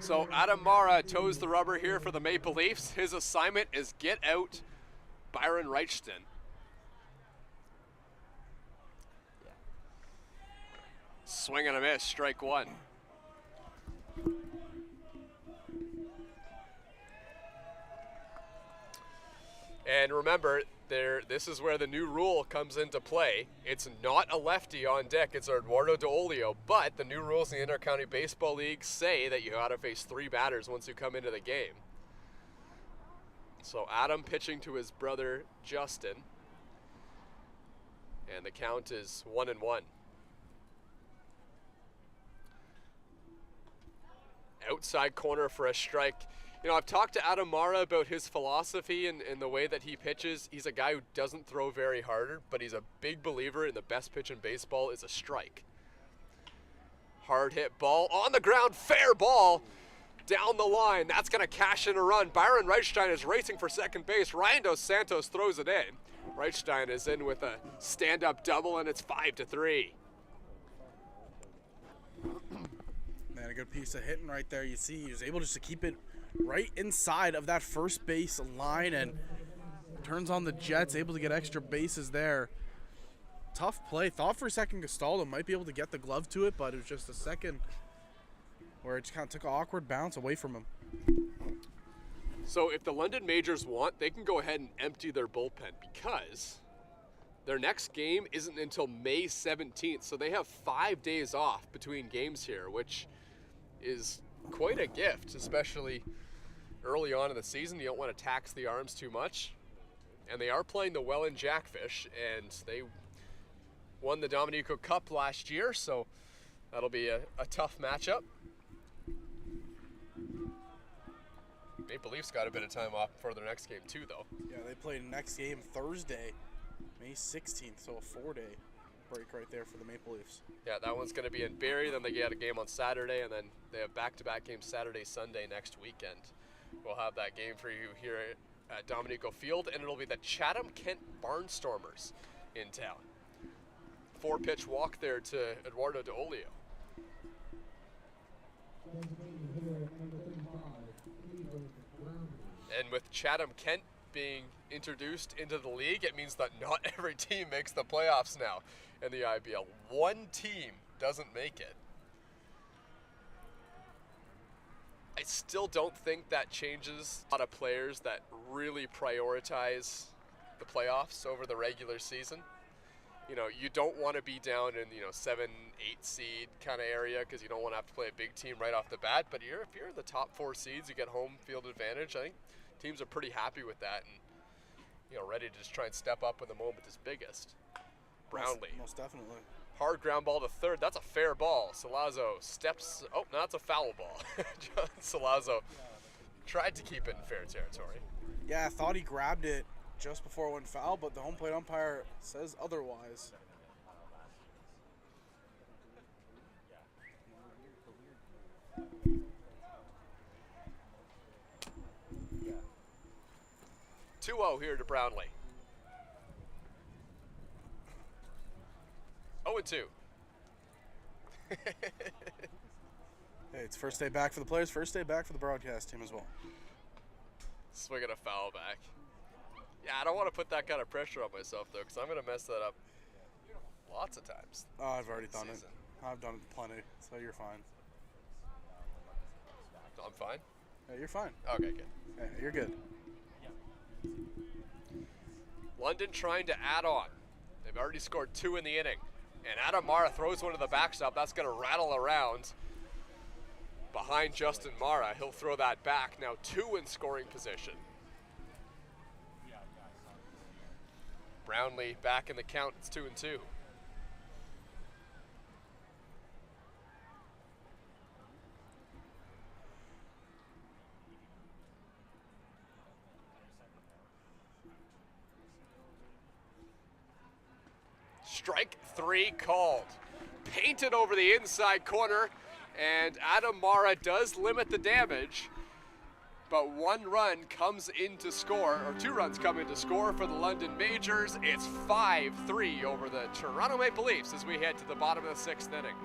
So Adam Mara toes the rubber here for the Maple Leafs. His assignment is get out Byron Reichstein. Swing and a miss, strike one. And remember, this is where the new rule comes into play. It's not a lefty on deck, it's Eduardo D'Olio, but the new rules in the Intercounty Baseball League say that you gotta face 3 batters once you come into the game. So Adam pitching to his brother Justin, and the count is 1-1. Outside corner for a strike. You know, I've talked to Adam Mara about his philosophy and the way that he pitches. He's a guy who doesn't throw very hard, but he's a big believer in the best pitch in baseball is a strike. Hard hit ball on the ground, fair ball down the line. That's going to cash in a run. Byron Reichstein is racing for second base. Ryan Dos Santos throws it in. Reichstein is in with a stand-up double, and it's 5-3. Man, a good piece of hitting right there. You see he was able just to keep it right inside of that first base line and turns on the Jets, able to get extra bases there. Tough play. Thought for a second Gastaldo might be able to get the glove to it, but it was just a second where it just kind of took an awkward bounce away from him. So if the London Majors want, they can go ahead and empty their bullpen because their next game isn't until May 17th, so they have 5 days off between games here, which is quite a gift, especially early on in the season. You don't want to tax the arms too much. And they are playing the Welland Jackfish, and they won the Dominico Cup last year, so that'll be a tough matchup. Maple Leafs got a bit of time off for their next game too, though. Yeah, they play next game Thursday, May 16th, so a 4-day break right there for the Maple Leafs. Yeah, that one's going to be in Barrie, then they get a game on Saturday, and then they have back-to-back games Saturday, Sunday next weekend. We'll have that game for you here at Dominico Field, and it'll be the Chatham-Kent Barnstormers in town. 4-pitch walk there to Eduardo De Olio. And with Chatham-Kent being introduced into the league, it means that not every team makes the playoffs now in the IBL. One team doesn't make it. I still don't think that changes a lot of players that really prioritize the playoffs over the regular season. You know, you don't want to be down in, 7-8 seed kind of area because you don't want to have to play a big team right off the bat. But if you're in the top 4 seeds, you get home field advantage. I think teams are pretty happy with that and, ready to just try and step up when the moment is biggest. Brownlee. Most definitely. Hard ground ball to third. That's a fair ball. Salazzo steps. Oh, no, that's a foul ball. John Salazzo tried to keep it in fair territory. Yeah, I thought he grabbed it just before it went foul, but the home plate umpire says otherwise. Yeah. 2-0 here to Brownlee. 0-2. Hey, it's first day back for the players, first day back for the broadcast team as well. Swinging a foul back. Yeah, I don't want to put that kind of pressure on myself, though, because I'm going to mess that up lots of times. Oh, I've already done it. I've done it plenty, so you're fine. I'm fine? Yeah, you're fine. Okay, good. Yeah, you're good. London trying to add on. They've already scored 2 in the inning. And Adam Mara throws one to the backstop. That's going to rattle around behind Justin Mara. He'll throw that back. Now 2 in scoring position. Brownlee back in the count. It's 2-2. Strike 3 called. Painted over the inside corner, and Adam Mara does limit the damage, but 1 run comes in to score, or 2 runs come in to score for the London Majors. It's 5-3 over the Toronto Maple Leafs as we head to the bottom of the 6th inning.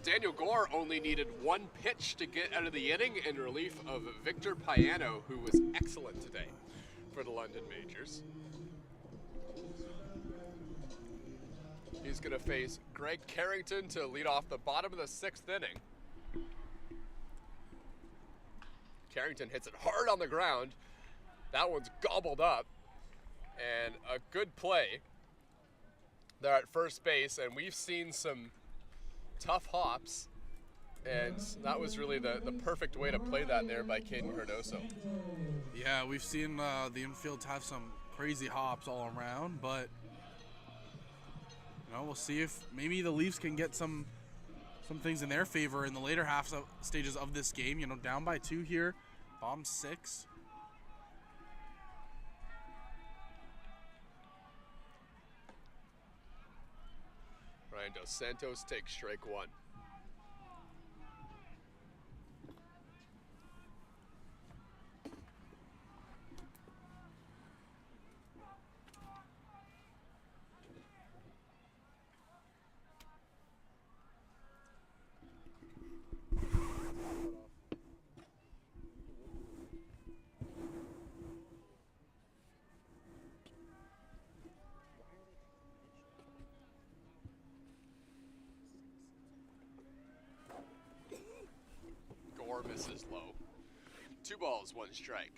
Daniel Gore only needed one pitch to get out of the inning in relief of Victor Payano, who was excellent today for the London Majors. He's going to face Greg Carrington to lead off the bottom of the 6th inning. Carrington hits it hard on the ground. That one's gobbled up. And a good play there at first base, and we've seen some tough hops, and that was really the perfect way to play that there by Caden Cardoso. Yeah, we've seen the infield have some crazy hops all around, but we'll see if maybe the Leafs can get some things in their favor in the later stages of this game. Down by 2 here, bottom 6. Ryan Dos Santos takes strike 1. Gore misses low. 2 balls, 1 strike.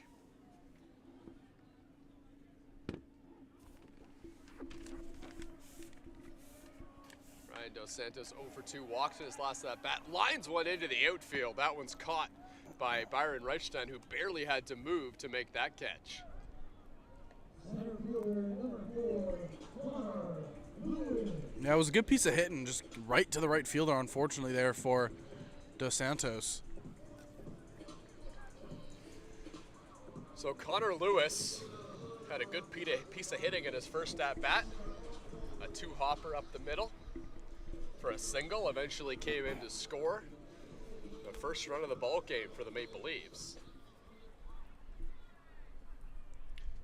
Ryan Dos Santos 0 for 2, walks in his last at bat, lines one into the outfield. That one's caught by Byron Reichstein, who barely had to move to make that catch. Yeah, it was a good piece of hitting, just right to the right fielder, unfortunately, there for Dos Santos. So Connor Lewis had a good piece of hitting in his first at-bat. A 2-hopper up the middle for a single, eventually came in to score the first run of the ball game for the Maple Leafs.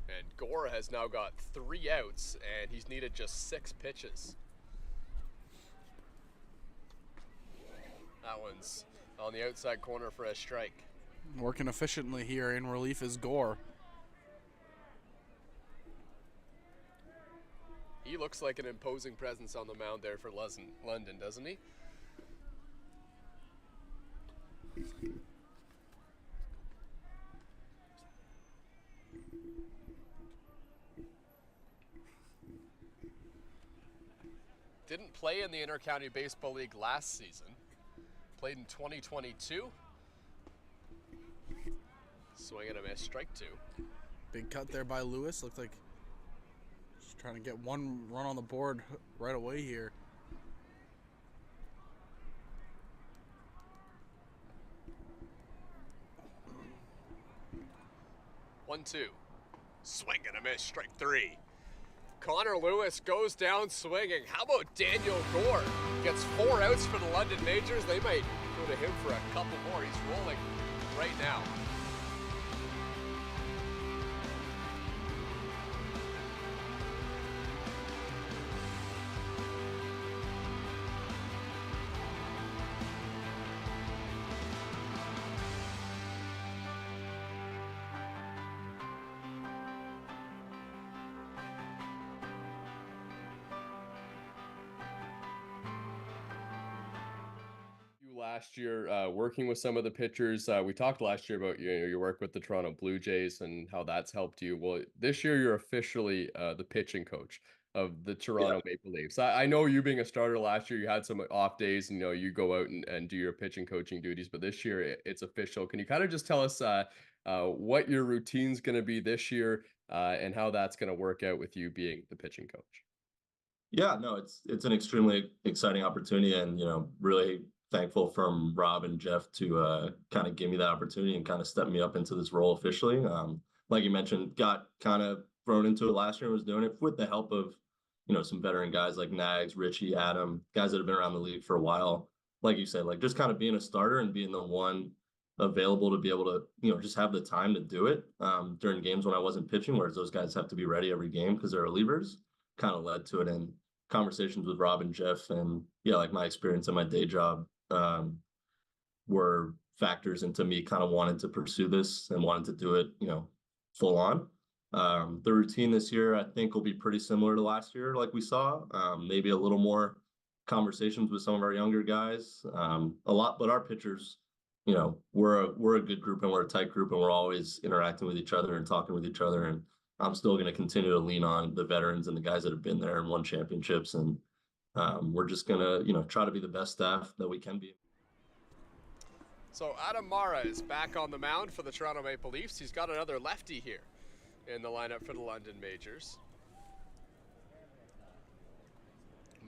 And Gore has now got 3 outs, and he's needed just 6 pitches. That one's on the outside corner for a strike. Working efficiently here in relief is Gore. He looks like an imposing presence on the mound there for London, doesn't he? Didn't play in the Intercounty Baseball League last season. Played in 2022. Swing and a miss, strike 2. Big cut there by Lewis. Looked like he's trying to get 1 run on the board right away here. One, 2. Swing and a miss, strike 3. Connor Lewis goes down swinging. How about Daniel Gore? Gets 4 outs for the London Majors. They might go to him for a couple more. He's rolling right now. Last year, working with some of the pitchers, we talked last year about your work with the Toronto Blue Jays and how that's helped you. Well, this year you're officially the pitching coach of the Toronto Maple Leafs. I know you being a starter last year, you had some off days, and you go out and do your pitching coaching duties, but this year it's official. Can you kind of just tell us what your routine's going to be this year and how that's going to work out with you being the pitching coach? Yeah, no, it's an extremely exciting opportunity, and really thankful from Rob and Jeff to kind of give me that opportunity and kind of step me up into this role officially. Like you mentioned, got kind of thrown into it last year and was doing it with the help of, some veteran guys like Nags, Richie, Adam, guys that have been around the league for a while. Like you said, like just kind of being a starter and being the one available to be able to, just have the time to do it during games when I wasn't pitching, whereas those guys have to be ready every game because they're relievers, kind of led to it. And conversations with Rob and Jeff and like my experience in my day job, were factors into me kind of wanting to pursue this and wanting to do it, full on. The routine this year, I think, will be pretty similar to last year, like we saw. Maybe a little more conversations with some of our younger guys. But our pitchers, we're a good group and we're a tight group and we're always interacting with each other and talking with each other. And I'm still going to continue to lean on the veterans and the guys that have been there and won championships. And we're just going to, try to be the best staff that we can be. So Adam Mara is back on the mound for the Toronto Maple Leafs. He's got another lefty here in the lineup for the London Majors.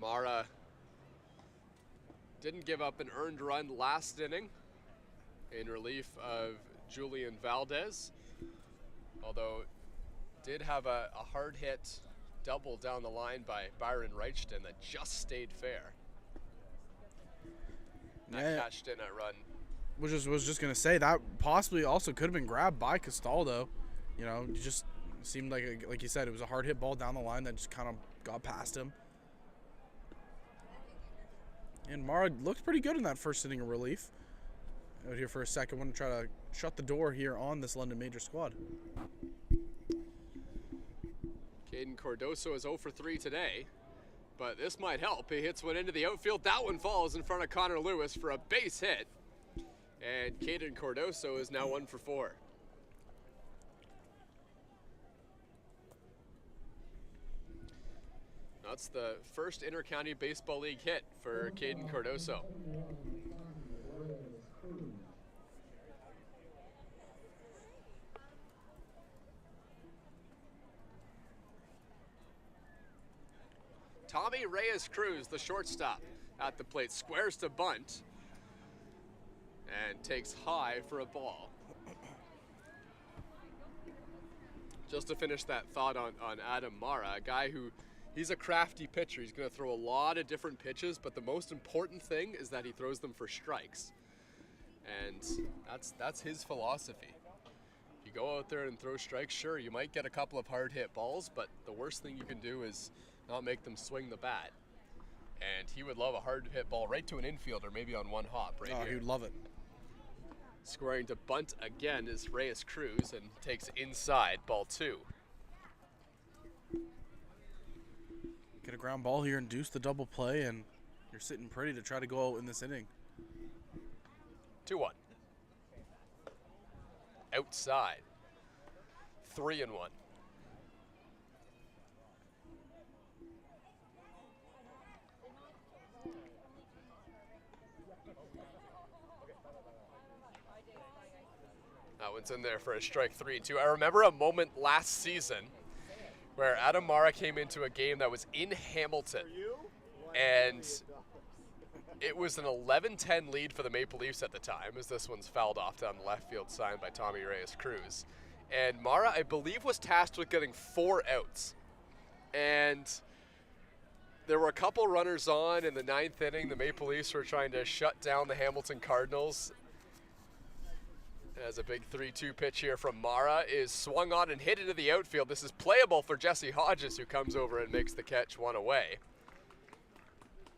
Mara didn't give up an earned run last inning in relief of Julian Valdez, although did have a hard hit double down the line by Byron Reichton that just stayed fair. That cashed in that run. Was just gonna say that possibly also could have been grabbed by Castaldo. It just seemed like you said, it was a hard hit ball down the line that just kind of got past him. And Mara looked pretty good in that first inning of relief. Out here for a second, want to try to shut the door here on this London Major squad. Caden Cardoso is 0 for 3 today, but this might help. He hits one into the outfield. That one falls in front of Connor Lewis for a base hit. And Caden Cardoso is now 1 for 4. That's the first Inter-County Baseball League hit for Caden Cardoso. Tommy Reyes-Cruz, the shortstop, at the plate, squares to bunt and takes high for a ball. Just to finish that thought on Adam Mara, a guy who, he's a crafty pitcher. He's going to throw a lot of different pitches, but the most important thing is that he throws them for strikes. And that's his philosophy. If you go out there and throw strikes, sure, you might get a couple of hard hit balls, but the worst thing you can do is not make them swing the bat. And he would love a hard hit ball right to an infielder, maybe on one hop right here. He would love it. Squaring to bunt again is Reyes-Cruz and takes inside, ball 2. Get a ground ball here, induce the double play, and you're sitting pretty to try to go out in this inning. 2-1. Outside. 3-1. That one's in there for a strike 3-2. I remember a moment last season where Adam Mara came into a game that was in Hamilton, and it was an 11-10 lead for the Maple Leafs at the time, as this one's fouled off down the left field sign by Tommy Reyes-Cruz. And Mara, I believe, was tasked with getting 4 outs. And there were a couple runners on in the 9th inning. The Maple Leafs were trying to shut down the Hamilton Cardinals. As a big 3-2 pitch here from Mara is swung on and hit into the outfield. This is playable for Jesse Hodges, who comes over and makes the catch 1 away.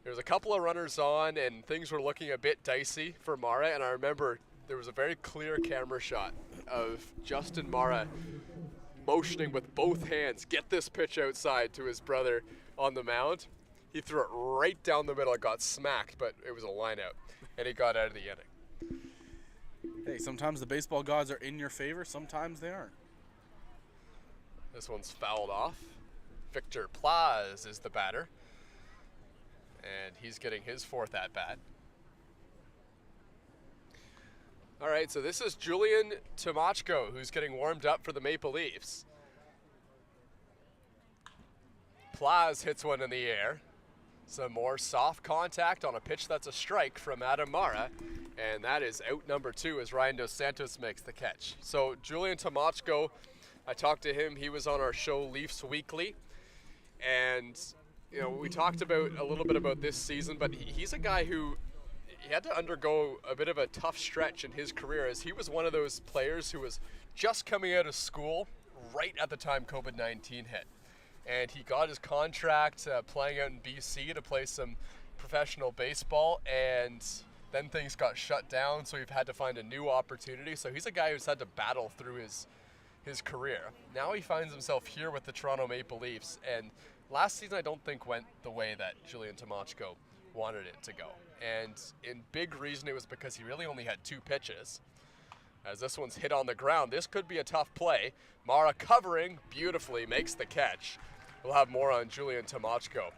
There's a couple of runners on, and things were looking a bit dicey for Mara, and I remember there was a very clear camera shot of Justin Mara motioning with both hands, get this pitch outside, to his brother on the mound. He threw it right down the middle. It got smacked, but it was a line out, and he got out of the inning. Hey, sometimes the baseball gods are in your favor, sometimes they aren't. This one's fouled off. Victor Plaz is the batter, and he's getting his 4th at-bat. All right, so this is Julian Tomachko, who's getting warmed up for the Maple Leafs. Plaz hits one in the air. Some more soft contact on a pitch that's a strike from Adam Mara, and that is out number 2 as Ryan Dos Santos makes the catch. So Julian Tomachko, I talked to him. He was on our show Leafs Weekly, and we talked about a little bit about this season, but he's a guy who he had to undergo a bit of a tough stretch in his career, as he was one of those players who was just coming out of school right at the time COVID-19 hit. And he got his contract playing out in BC to play some professional baseball, and Then things got shut down, so we've had to find a new opportunity. So he's a guy who's had to battle through his career. Now he finds himself here with the Toronto Maple Leafs, and last season I don't think went the way that Julian Tomachko wanted it to go. And in big reason it was because he really only had 2 pitches. As this one's hit on the ground, this could be a tough play. Mara covering beautifully, makes the catch. We'll have more on Julian Tomachko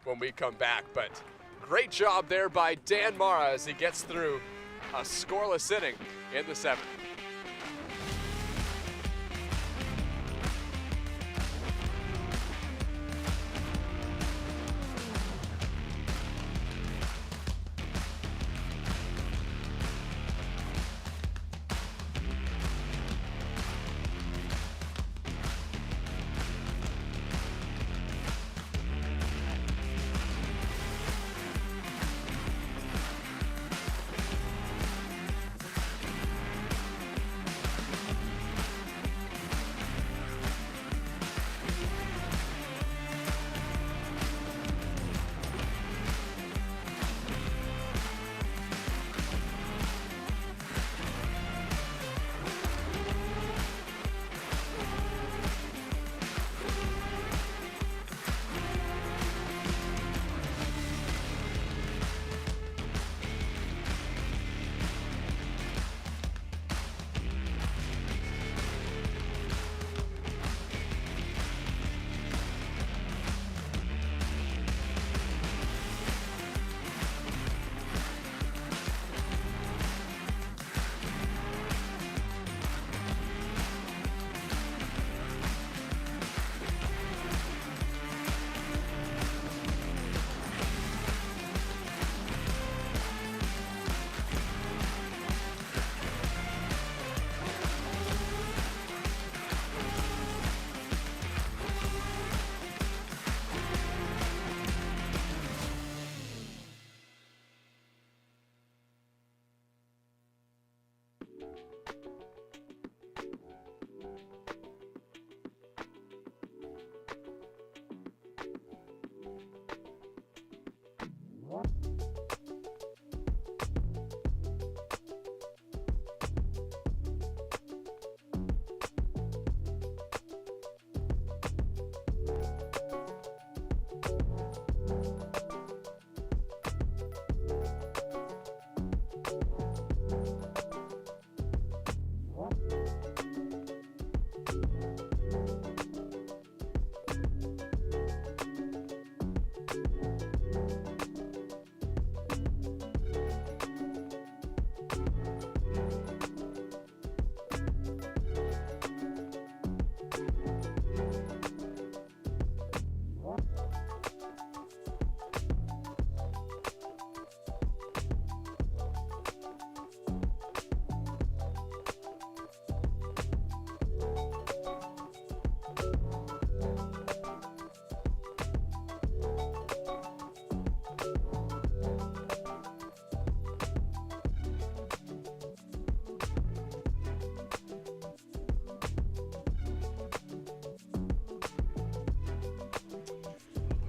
when we come back, but great job there by Dan Mara as he gets through a scoreless inning in the 7th.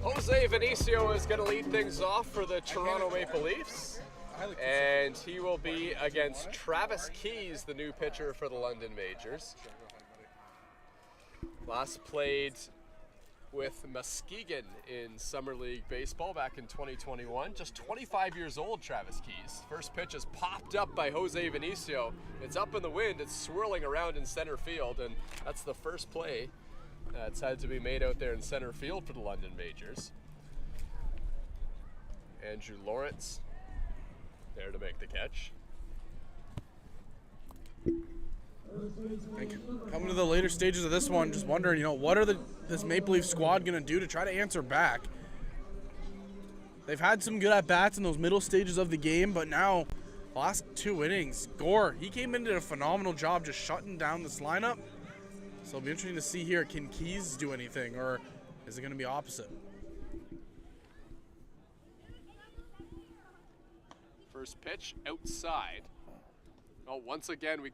Jose Vinicio is going to lead things off for the Toronto Maple Leafs, and he will be against Travis Keys, the new pitcher for the London Majors. Last played with Muskegon in Summer League Baseball back in 2021. Just 25 years old, Travis Keys. First pitch is popped up by Jose Vinicio. It's up in the wind, it's swirling around in center field, and that's the first play that's had to be made out there in center field for the London Majors. Andrew Lawrence there to make the catch. Coming to the later stages of this one, just wondering, what are this Maple Leaf squad going to do to try to answer back? They've had some good at-bats in those middle stages of the game, but now, last 2 innings, Gore, he came in and did a phenomenal job just shutting down this lineup. So it'll be interesting to see here, can Keys do anything, or is it going to be opposite? First pitch outside. Oh, once again, we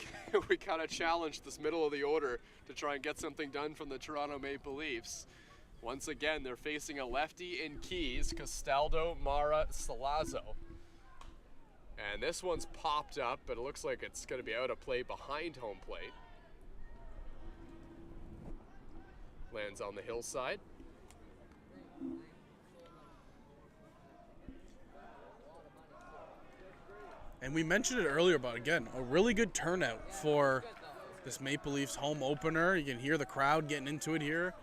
kind of challenged this middle of the order to try and get something done from the Toronto Maple Leafs. Once again, they're facing a lefty in Keys, Castaldo, Mara, Salazzo. And this one's popped up, but it looks like it's going to be out of play behind home plate. Lands on the hillside. And we mentioned it earlier, but again, a really good turnout for this Maple Leafs home opener. You can hear the crowd getting into it here.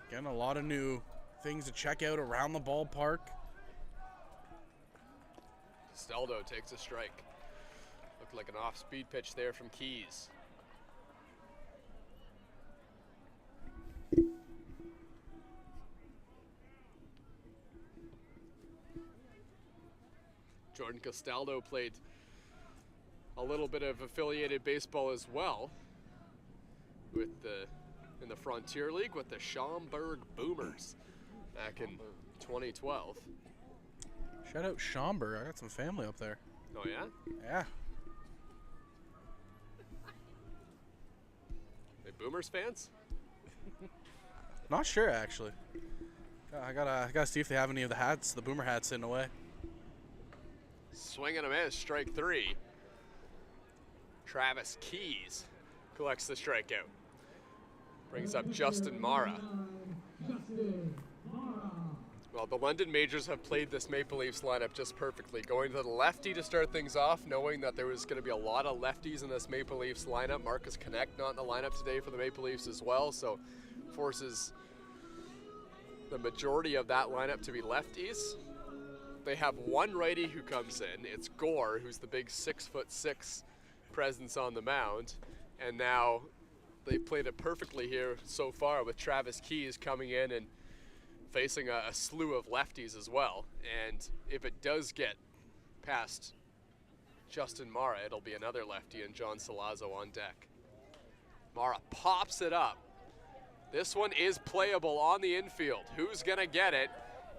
Again, a lot of new things to check out around the ballpark. Castaldo takes a strike. Looked like an off-speed pitch there from Keys. Jordan Castaldo played a little bit of affiliated baseball as well with in the Frontier League with the Schaumburg Boomers back in 2012. Shout out Schaumburg. I got some family up there. Oh yeah? Yeah. They Boomers fans? Not sure actually. I gotta see if they have any of the hats, the Boomer hats, hidden away. Swing and a miss, strike 3. Travis Keys collects the strikeout. Brings up Justin Mara. Well, the London Majors have played this Maple Leafs lineup just perfectly. Going to the lefty to start things off, knowing that there was going to be a lot of lefties in this Maple Leafs lineup. Marcus Connect not in the lineup today for the Maple Leafs as well, so forces the majority of that lineup to be lefties. They have one righty who comes in. It's Gore, who's the big 6'6" presence on the mound. And now they've played it perfectly here so far with Travis Keys coming in and facing a slew of lefties as well. And if it does get past Justin Mara, it'll be another lefty and John Salazzo on deck. Mara pops it up. This one is playable on the infield. Who's gonna get it?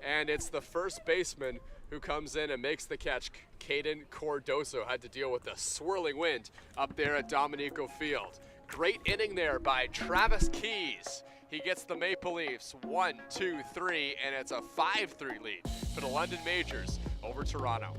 And it's the first baseman who comes in and makes the catch. Caden Cordoso had to deal with the swirling wind up there at Dominico Field. Great inning there by Travis Keys. He gets the Maple Leafs 1, 2, 3, and it's a 5-3 lead for the London Majors over Toronto.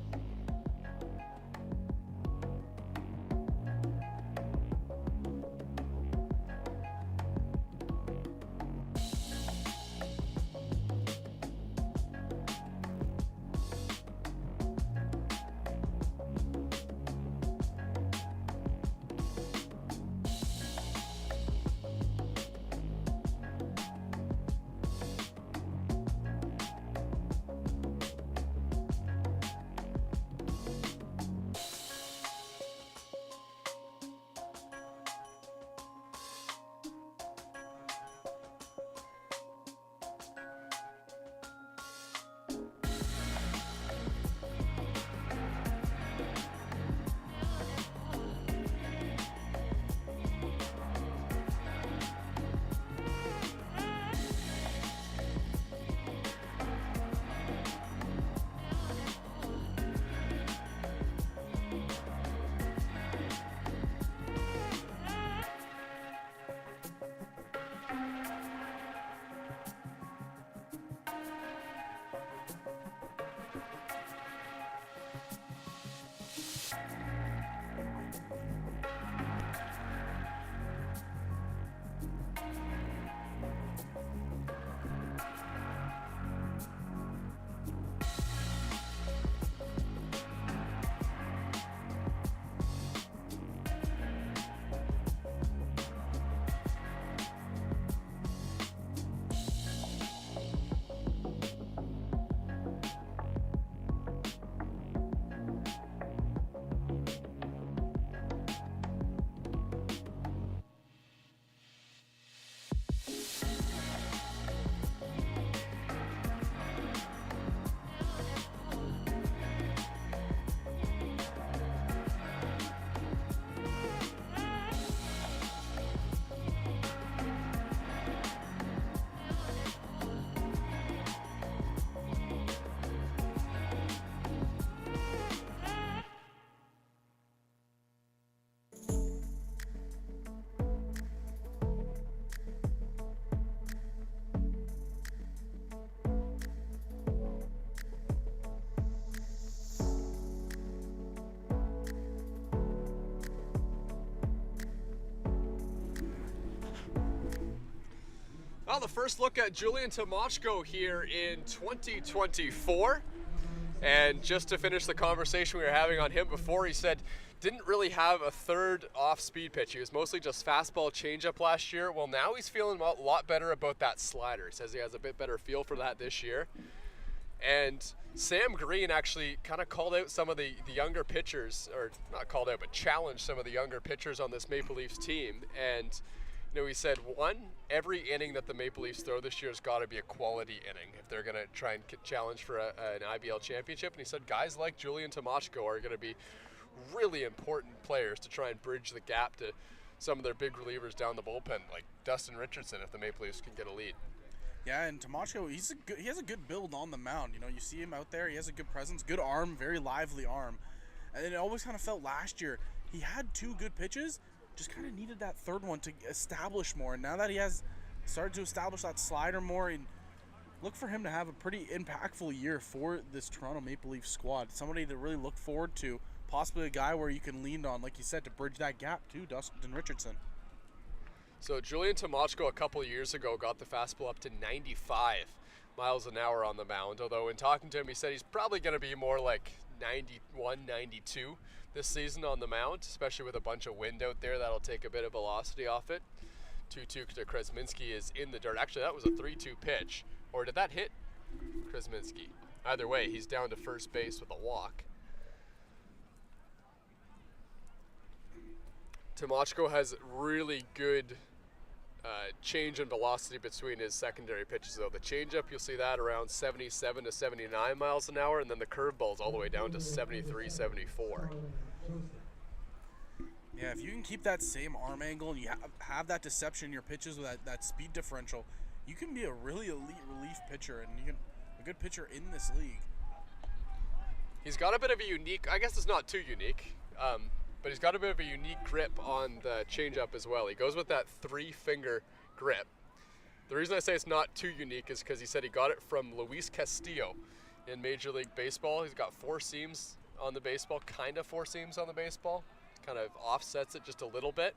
Well, the first look at Julian Tomochko here in 2024. And just to finish the conversation we were having on him before, he said didn't really have a third off-speed pitch. He was mostly just fastball changeup last year. Well, now he's feeling a lot better about that slider. He says he has a bit better feel for that this year. And Sam Green actually kind of called out some of the younger pitchers, or not called out, but challenged some of the younger pitchers on this Maple Leafs team. And he said, one, every inning that the Maple Leafs throw this year has got to be a quality inning if they're going to try and challenge for an IBL championship. And he said guys like Julian Tomochko are going to be really important players to try and bridge the gap to some of their big relievers down the bullpen, like Dustin Richardson, if the Maple Leafs can get a lead. Yeah, and Tomochko, he has a good build on the mound. You see him out there, he has a good presence, good arm, very lively arm. And it always kind of felt last year, he had 2 good pitches, just kind of needed that third one to establish more. And now that he has started to establish that slider more, and look for him to have a pretty impactful year for this Toronto Maple Leaf squad. Somebody to really look forward to, possibly a guy where you can lean on, like you said, to bridge that gap to Dustin Richardson. So Julian Tomochko a couple of years ago got the fastball up to 95 miles an hour on the mound, although in talking to him, he said he's probably going to be more like 91, 92 this season on the mound, especially with a bunch of wind out there. That'll take a bit of velocity off it. 2-2 to Kresminski is in the dirt. Actually, that was a 3-2 pitch. Or did that hit Kresminski? Either way, he's down to first base with a walk. Tomochko has really good change in velocity between his secondary pitches, though. The changeup, you'll see that around 77 to 79 miles an hour, and then the curveball's all the way down to 73, 74. Yeah, if you can keep that same arm angle and you have that deception in your pitches with that speed differential, you can be a really elite relief pitcher, and you can a good pitcher in this league. He's got a bit of a unique, I guess it's not too unique, but he's got a bit of a unique grip on the changeup as well. He goes with that 3-finger grip. The reason I say it's not too unique is because he said he got it from Luis Castillo in Major League Baseball. He's got 4 seams on the baseball, kind of 4 seams on the baseball. Kind of offsets it just a little bit.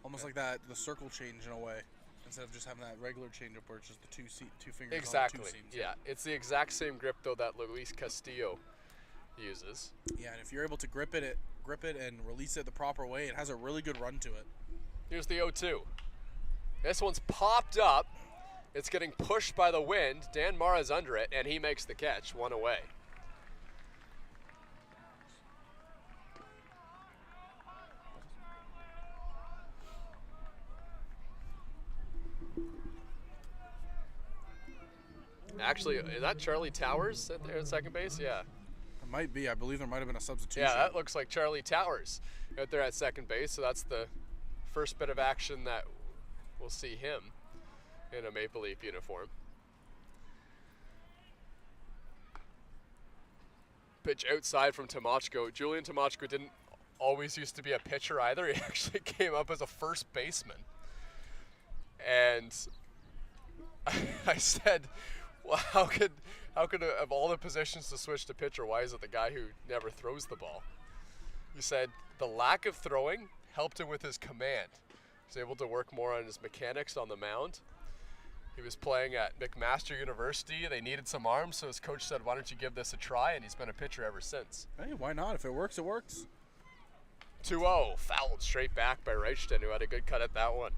Almost like the circle change in a way, instead of just having that regular changeup where it's just the 2 fingers exactly. on the 2 seams. Yeah, it's the exact same grip though that Luis Castillo uses. Yeah, and if you're able to grip it and release it the proper way, it has a really good run to it. Here's the 0-2. This one's popped up. It's getting pushed by the wind. Dan Mara's under it, and he makes the catch, 1 away. Actually, is that Charlie Towers at there at second base? Yeah. It might be. I believe there might have been a substitution. Yeah, that looks like Charlie Towers out there at second base. So that's the first bit of action that we'll see him in a Maple Leaf uniform. Pitch outside from Tomochko. Julian Tomochko didn't always used to be a pitcher either. He actually came up as a first baseman. And I said, well, how could of all the positions to switch to pitcher, why is it the guy who never throws the ball? You said the lack of throwing helped him with his command. He was able to work more on his mechanics on the mound. He was playing at McMaster University. They needed some arms, so his coach said, why don't you give this a try? And he's been a pitcher ever since. Hey, why not? If it works, it works. 2-0, fouled straight back by Reichsten, who had a good cut at that one.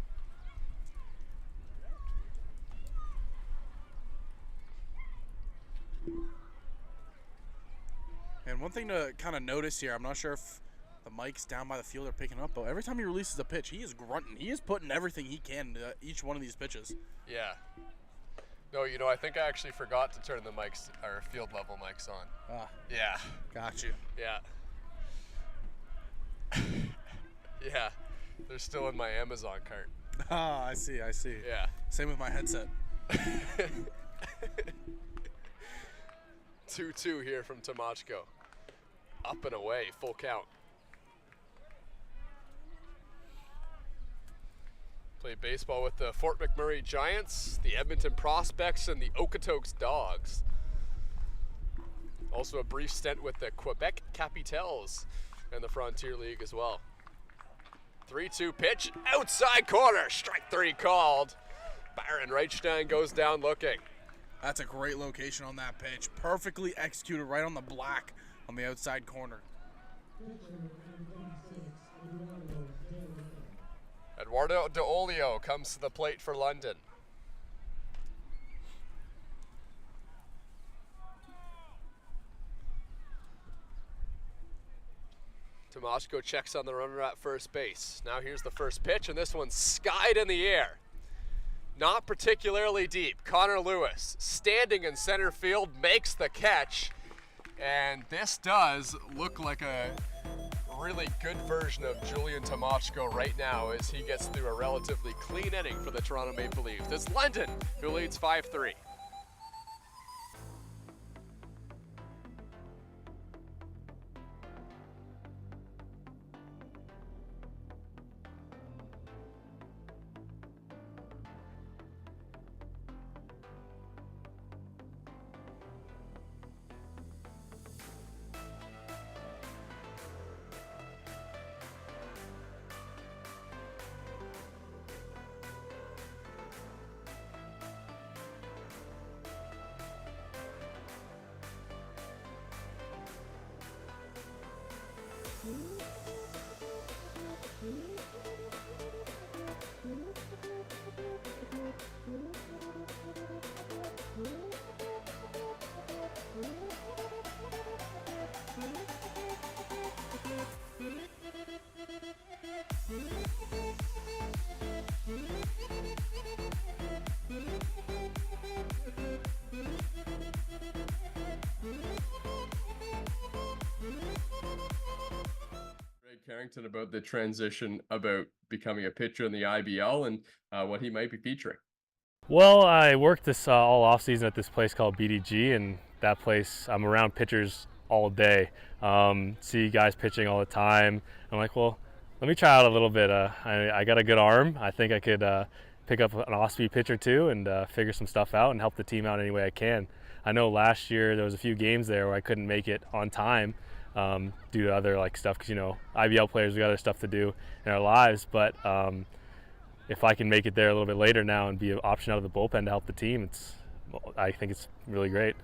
And one thing to kind of notice here, I'm not sure if the mics down by the field are picking up, but every time he releases a pitch, he is grunting. He is putting everything he can into each one of these pitches. Yeah. No, I think I actually forgot to turn the mics, or field level mics on. Ah. Yeah. Got you. Yeah. Yeah. They're still in my Amazon cart. Ah, I see. Yeah. Same with my headset. 2-2 here from Tomochko. Up and away, full count. Played baseball with the Fort McMurray Giants, the Edmonton Prospects, and the Okotoks Dogs. Also a brief stint with the Quebec Capitals and the Frontier League as well. 3-2 pitch, outside corner, strike 3 called. Byron Reichstein goes down looking. That's a great location on that pitch. Perfectly executed right on the black on the outside corner. Eduardo De Olio comes to the plate for London. Tomashko checks on the runner at first base. Now here's the first pitch, and this one's skied in the air. Not particularly deep. Connor Lewis, standing in center field, makes the catch. And this does look like a really good version of Julian Tomashko right now as he gets through a relatively clean inning for the Toronto Maple Leafs. It's London who leads 5-3. Carrington about the transition about becoming a pitcher in the IBL and what he might be featuring. Well, I worked this all off season at this place called BDG, and that place I'm around pitchers all day. See guys pitching all the time. I'm like, well, let me try out a little bit. I got a good arm. I think I could pick up an off-speed pitch or two and figure some stuff out and help the team out any way I can. I know last year there was a few games there where I couldn't make it on time. Due to other stuff, because IBL players, we got other stuff to do in our lives. But if I can make it there a little bit later now and be an option out of the bullpen to help the team, I think it's really great.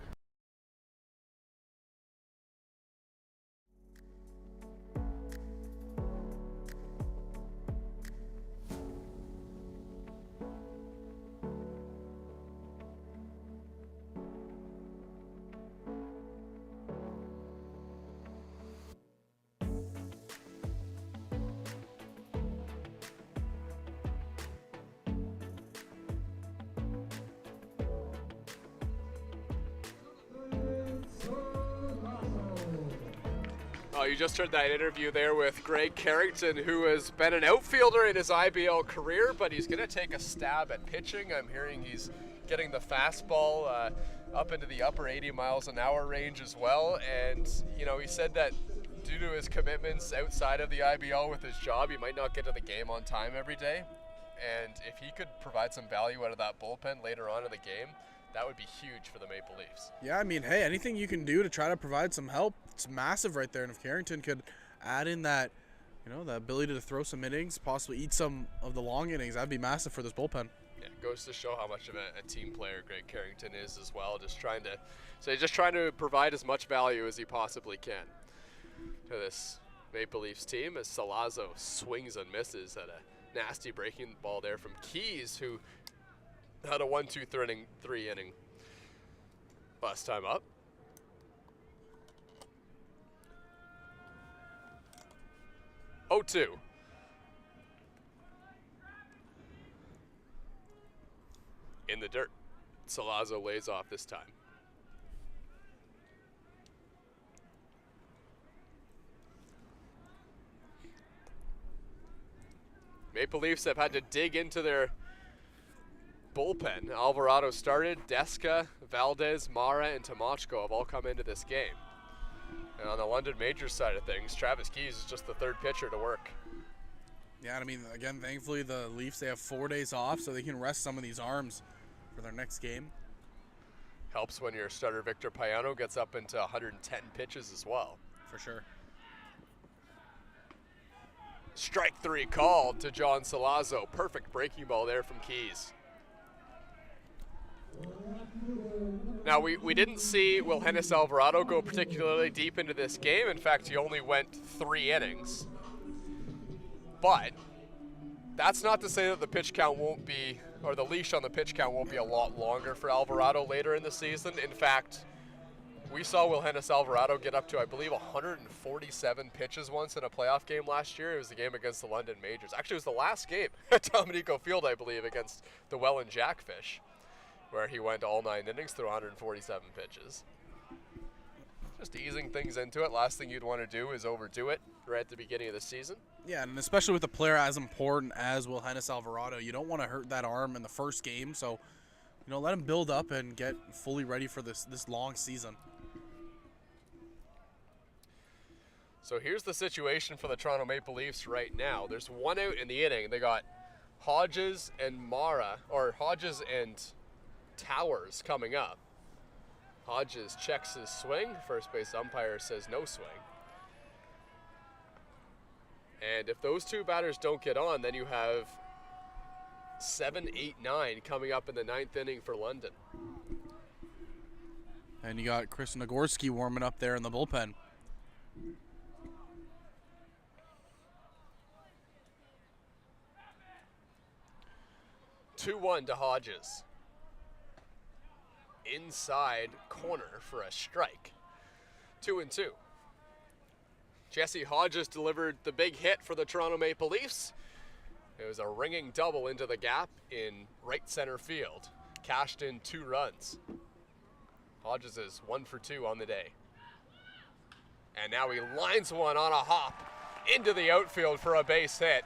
Oh, you just heard that interview there with Greg Carrington, who has been an outfielder in his IBL career, but he's going to take a stab at pitching. I'm hearing he's getting the fastball up into the upper 80 miles an hour range as well. And, he said that due to his commitments outside of the IBL with his job, he might not get to the game on time every day. And if he could provide some value out of that bullpen later on in the game, that would be huge for the Maple Leafs. Yeah, I mean, hey, anything you can do to try to provide some help, it's massive right there. And if Carrington could add in that, the ability to throw some innings, possibly eat some of the long innings, that'd be massive for this bullpen. Yeah, it goes to show how much of a team player Greg Carrington is as well. Just trying to provide as much value as he possibly can to this Maple Leafs team as Salazzo swings and misses at a nasty breaking ball there from Keys, who had a 1-2-3 inning last time up. Oh, 2. In the dirt. Salazzo lays off this time. Maple Leafs have had to dig into their bullpen. Alvarado started, Deska, Valdez, Mara, and Tomashko have all come into this game. And on the London Majors side of things, Travis Keys is just the third pitcher to work. Yeah, I mean, again, thankfully the Leafs, they have 4 days off, so they can rest some of these arms for their next game. Helps when your starter Victor Payano gets up into 110 pitches as well. For sure. Strike 3 called to John Salazzo. Perfect breaking ball there from Keys. Now, we didn't see Wilhennis Alvarado go particularly deep into this game. In fact, he only went 3 innings. But that's not to say that the pitch count won't be, or the leash on the pitch count won't be a lot longer for Alvarado later in the season. In fact, we saw Wilhennis Alvarado get up to, I believe, 147 pitches once in a playoff game last year. It was the game against the London Majors. Actually, it was the last game at Dominico Field, I believe, against the Welland Jackfish, where he went all 9 innings through 147 pitches. Just easing things into it. Last thing you'd want to do is overdo it right at the beginning of the season. Yeah, and especially with a player as important as Wilhennis Alvarado, you don't want to hurt that arm in the first game. So, let him build up and get fully ready for this long season. So here's the situation for the Toronto Maple Leafs right now. There's 1 out in the inning. They got Hodges and Towers coming up. Hodges checks his swing. First base umpire says no swing. And if those 2 batters don't get on, then you have 7, 8, 9 coming up in the 9th inning for London. And you got Chris Nagorski warming up there in the bullpen. Two-1 to Hodges. Inside corner for a strike. 2-2. Jesse Hodges delivered the big hit for the Toronto Maple Leafs. It was a ringing double into the gap in right center field. Cashed in 2 runs. Hodges is 1 for 2 on the day. And now he lines one on a hop into the outfield for a base hit.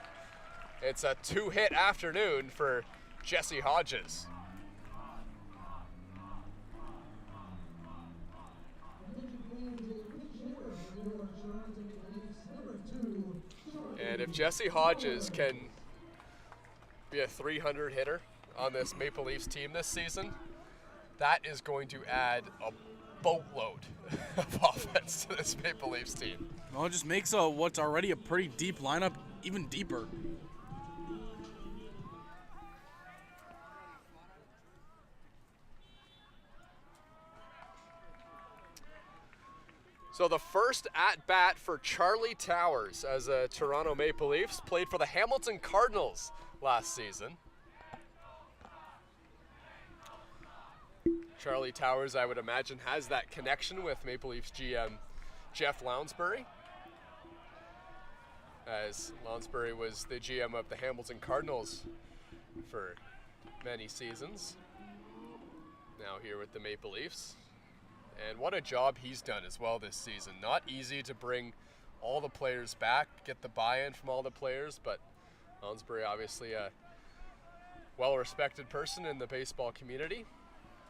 It's a 2-hit afternoon for Jesse Hodges. And if Jesse Hodges can be a 300 hitter on this Maple Leafs team this season, that is going to add a boatload of offense to this Maple Leafs team. Well, it just makes what's already a pretty deep lineup even deeper. So the first at-bat for Charlie Towers as a Toronto Maple Leafs, played for the Hamilton Cardinals last season. Charlie Towers, I would imagine, has that connection with Maple Leafs GM Jeff Lounsbury, as Lounsbury was the GM of the Hamilton Cardinals for many seasons. Now here with the Maple Leafs. And what a job he's done as well this season. Not easy to bring all the players back, get the buy-in from all the players, but Lounsbury obviously a well-respected person in the baseball community.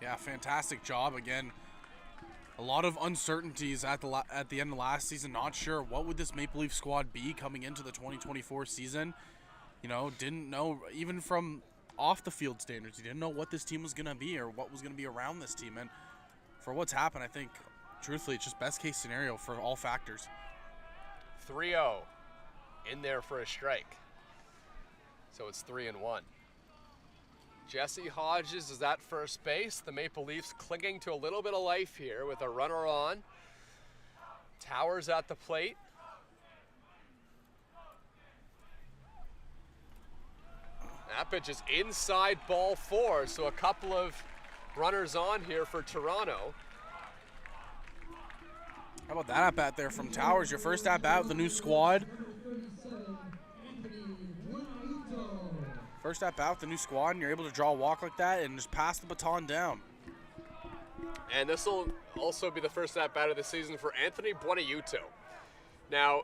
Yeah, fantastic job. Again, a lot of uncertainties at the end of last season. Not sure what would this Maple Leaf squad be coming into the 2024 season. Didn't know, even from off the field standards, you didn't know what this team was going to be or what was going to be around this team. And for what's happened, I think, truthfully, it's just best case scenario for all factors. 3-0 in there for a strike. So it's 3-1. Jesse Hodges is at first base. The Maple Leafs clinging to a little bit of life here with a runner on. Towers at the plate. That pitch is inside ball 4, so a couple of runners on here for Toronto. How about that at-bat there from Towers? Your first at-bat with the new squad. First at-bat with the new squad, and you're able to draw a walk like that and just pass the baton down. And this will also be the first at-bat of the season for Anthony Buenaiuto. Now,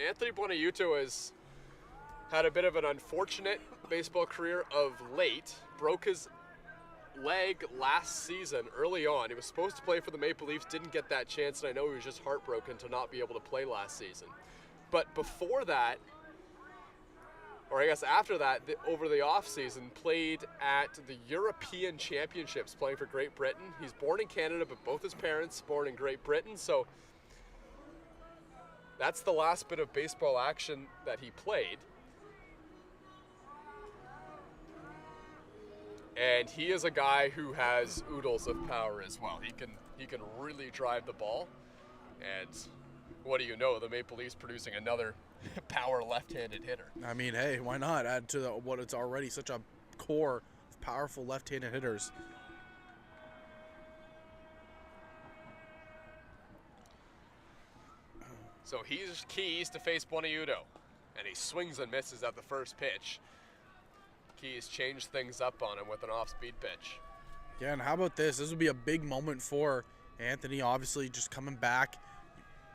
Anthony Buenaiuto has had a bit of an unfortunate baseball career of late. Broke his leg last season early on. He was supposed to play for the Maple Leafs, didn't get that chance, and I know he was just heartbroken to not be able to play last season. But before that, or I guess after that, over the offseason, played at the European Championships, playing for Great Britain. He's born in Canada, but both his parents born in Great Britain, so that's the last bit of baseball action that he played. And he is a guy who has oodles of power as well. He can really drive the ball. And what do you know? The Maple Leafs producing another power left-handed hitter. I mean, hey, why not add to what it's already such a core of powerful left-handed hitters? So he's Keys to face Buonaiuto, and he swings and misses at the first pitch. Keys changed things up on him with an off-speed pitch. Yeah, and how about this? This would be a big moment for Anthony, obviously just coming back.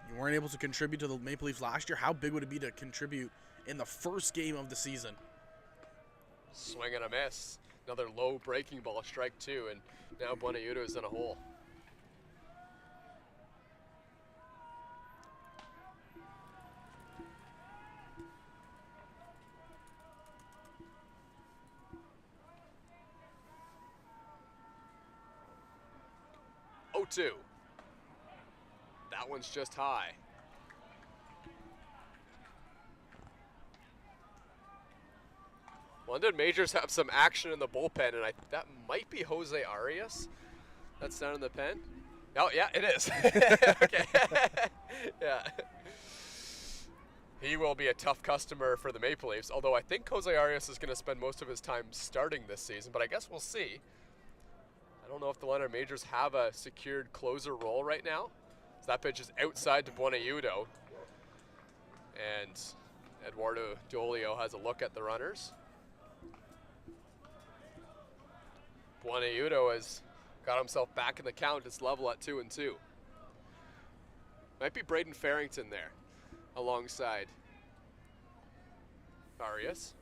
You weren't able to contribute to the Maple Leafs last year. How big would it be to contribute in the first game of the season? Swing and a miss. Another low breaking ball, strike 2, and now Buonaiuto is in a hole. That one's just high. London Majors have some action in the bullpen, and that might be Jose Arias. That's down in the pen. Oh, yeah, it is. Okay. Yeah. He will be a tough customer for the Maple Leafs, although I think Jose Arias is going to spend most of his time starting this season, but I guess we'll see. I don't know if the London Majors have a secured closer role right now. So that pitch is outside to Buonaiuto. And Eduardo Dolio has a look at the runners. Buonaiuto has got himself back in the count. It's level at 2-2. Might be Braden Farrington there alongside Arias.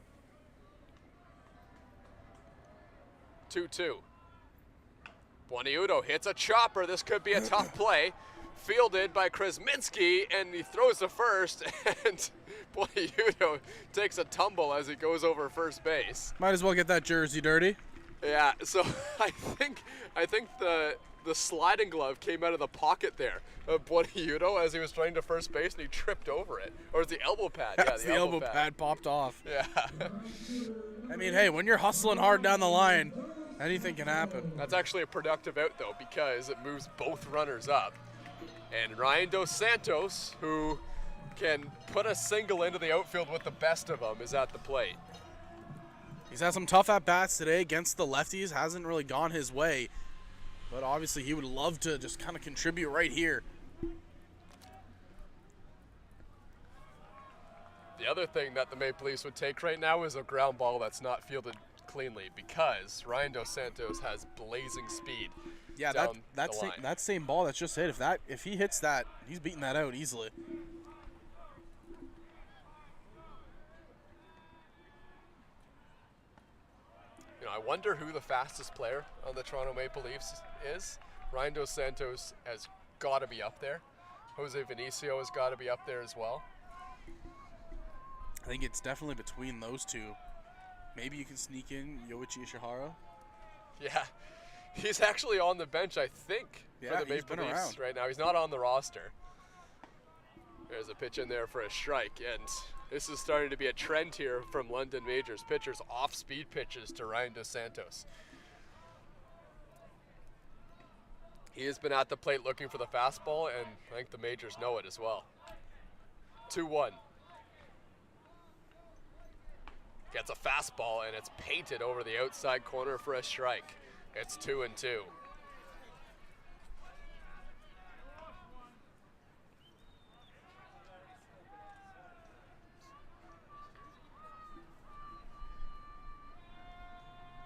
2-2. Buonaiuto hits a chopper. This could be a tough play. Fielded by Kuzminski, and he throws to first, and Buonaiuto takes a tumble as he goes over first base. Might as well get that jersey dirty. Yeah, so I think the sliding glove came out of the pocket there of Buonaiuto as he was trying to first base, and he tripped over it. Or was the elbow pad? Yeah, the elbow pad popped off. Yeah. I mean, hey, when you're hustling hard down the line, anything can happen. That's actually a productive out, though, because it moves both runners up. And Ryan Dos Santos, who can put a single into the outfield with the best of them, is at the plate. He's had some tough at-bats today against the lefties. Hasn't really gone his way. But obviously he would love to just kind of contribute right here. The other thing that the Maple Leafs would take right now is a ground ball that's not fielded cleanly, because Ryan Dos Santos has blazing speed. Yeah, that same ball that's just hit, if he hits that, he's beating that out easily. You know, I wonder who the fastest player on the Toronto Maple Leafs is. Ryan Dos Santos has got to be up there. Jose Vinicio has got to be up there as well. I think it's definitely between those two. Maybe you can sneak in Yoichi Ishihara. Yeah, he's actually on the bench, I think, for the Maple Leafs right now. He's not on the roster. There's a pitch in there for a strike, and this is starting to be a trend here from London Majors. Pitchers off-speed pitches to Ryan Dos Santos. He has been at the plate looking for the fastball, and I think the Majors know it as well. 2-1. Gets a fastball, and it's painted over the outside corner for a strike. It's 2-2.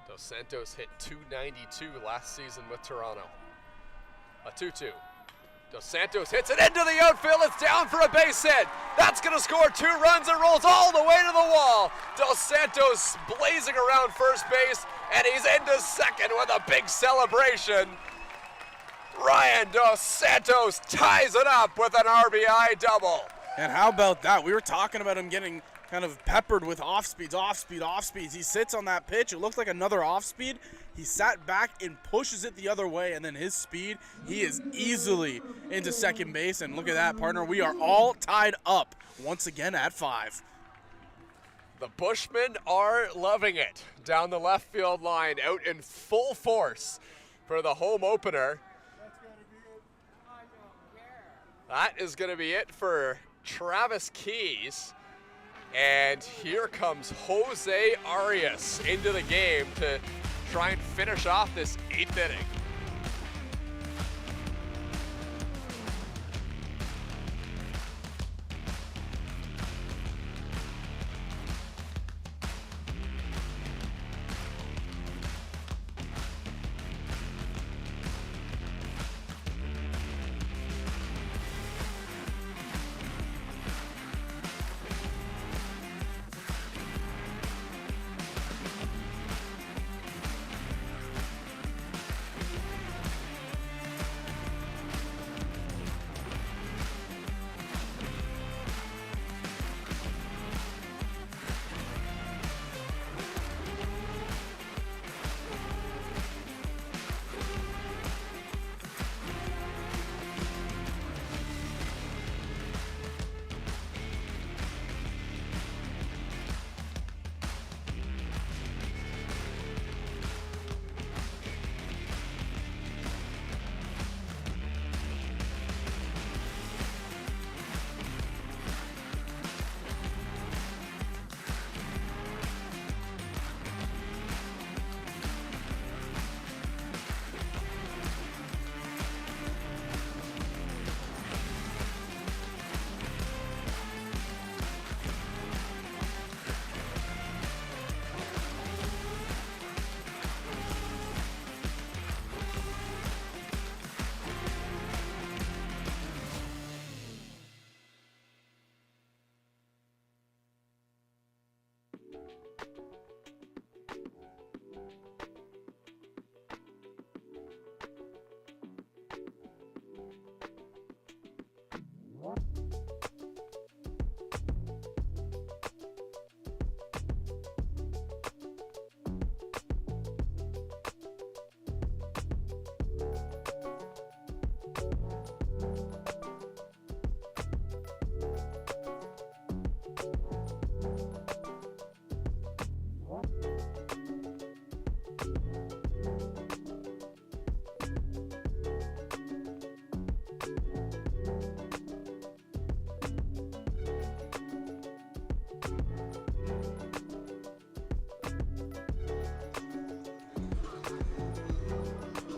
Dos Santos hit .292 last season with Toronto. A 2-2. Dos Santos hits it into the outfield. It's down for a base hit. That's going to score 2 runs. It rolls all the way to the wall. Dos Santos blazing around first base, and he's into second with a big celebration. Ryan Dos Santos ties it up with an RBI double. And how about that? We were talking about him getting kind of peppered with off-speeds. He sits on that pitch. It looks like another off-speed. He sat back and pushes it the other way, and then his speed, he is easily into second base. And look at that, partner. We are all tied up once again at 5. The Bushmen are loving it. Down the left field line, out in full force for the home opener. That is going to be it for Travis Keys. And here comes Jose Arias into the game to try and finish off this 8th inning.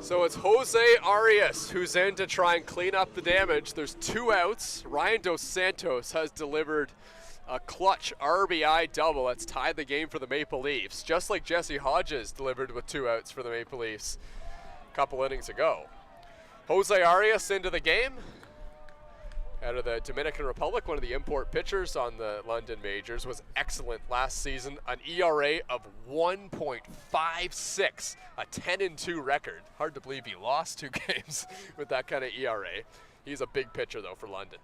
So it's Jose Arias who's in to try and clean up the damage. There's 2 outs. Ryan Dos Santos has delivered a clutch RBI double that's tied the game for the Maple Leafs, just like Jesse Hodges delivered with 2 outs for the Maple Leafs a couple innings ago. Jose Arias into the game. Out of the Dominican Republic, one of the import pitchers on the London Majors, was excellent last season. An ERA of 1.56, a 10-2 record. Hard to believe he lost 2 games with that kind of ERA. He's a big pitcher, though, for London.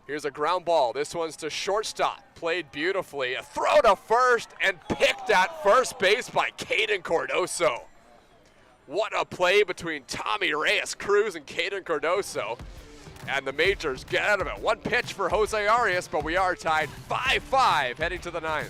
Here's a ground ball. This one's to shortstop. Played beautifully. A throw to first and picked at first base by Caden Cardoso. What a play between Tommy Reyes-Cruz and Caden Cardoso. And the Majors get out of it. 1 pitch for Jose Arias, but we are tied 5-5 heading to the 9th.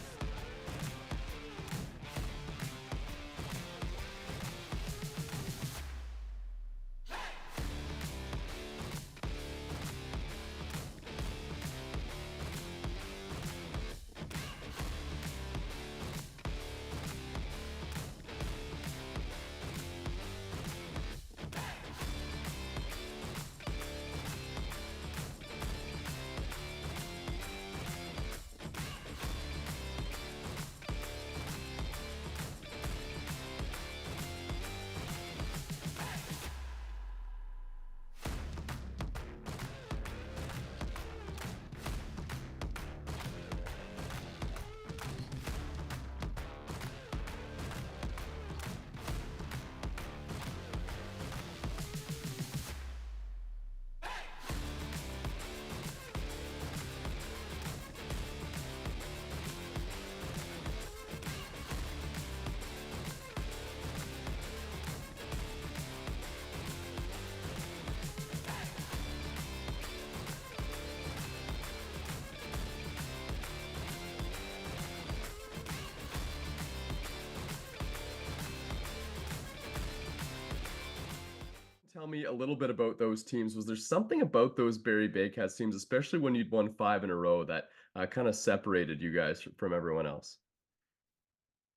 tell me a little bit about those teams? Was there something about those Barrie Baycats teams, especially when you'd won 5 in a row, that kind of separated you guys from everyone else?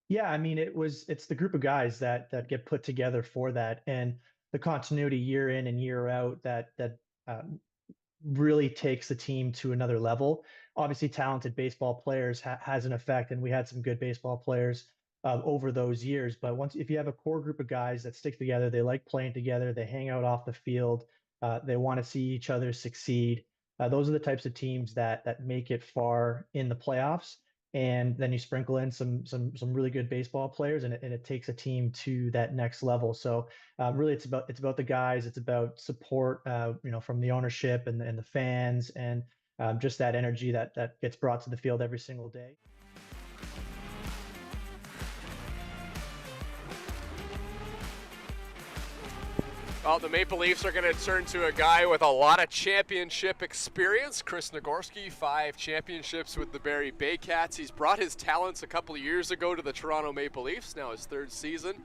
Yeah, I mean, it's the group of guys that get put together for that, and the continuity year in and year out um, really takes the team to another level. Obviously, talented baseball players has an effect, and we had some good baseball players over those years. But if you have a core group of guys that stick together, they like playing together, they hang out off the field, they want to see each other succeed. Those are the types of teams that make it far in the playoffs. And then you sprinkle in some really good baseball players, and it takes a team to that next level. So really, it's about the guys. It's about support, from the ownership and the fans, and just that energy that gets brought to the field every single day. Well, the Maple Leafs are going to turn to a guy with a lot of championship experience. Chris Nagorski, 5 championships with the Barrie Baycats. He's brought his talents a couple of years ago to the Toronto Maple Leafs, now his 3rd season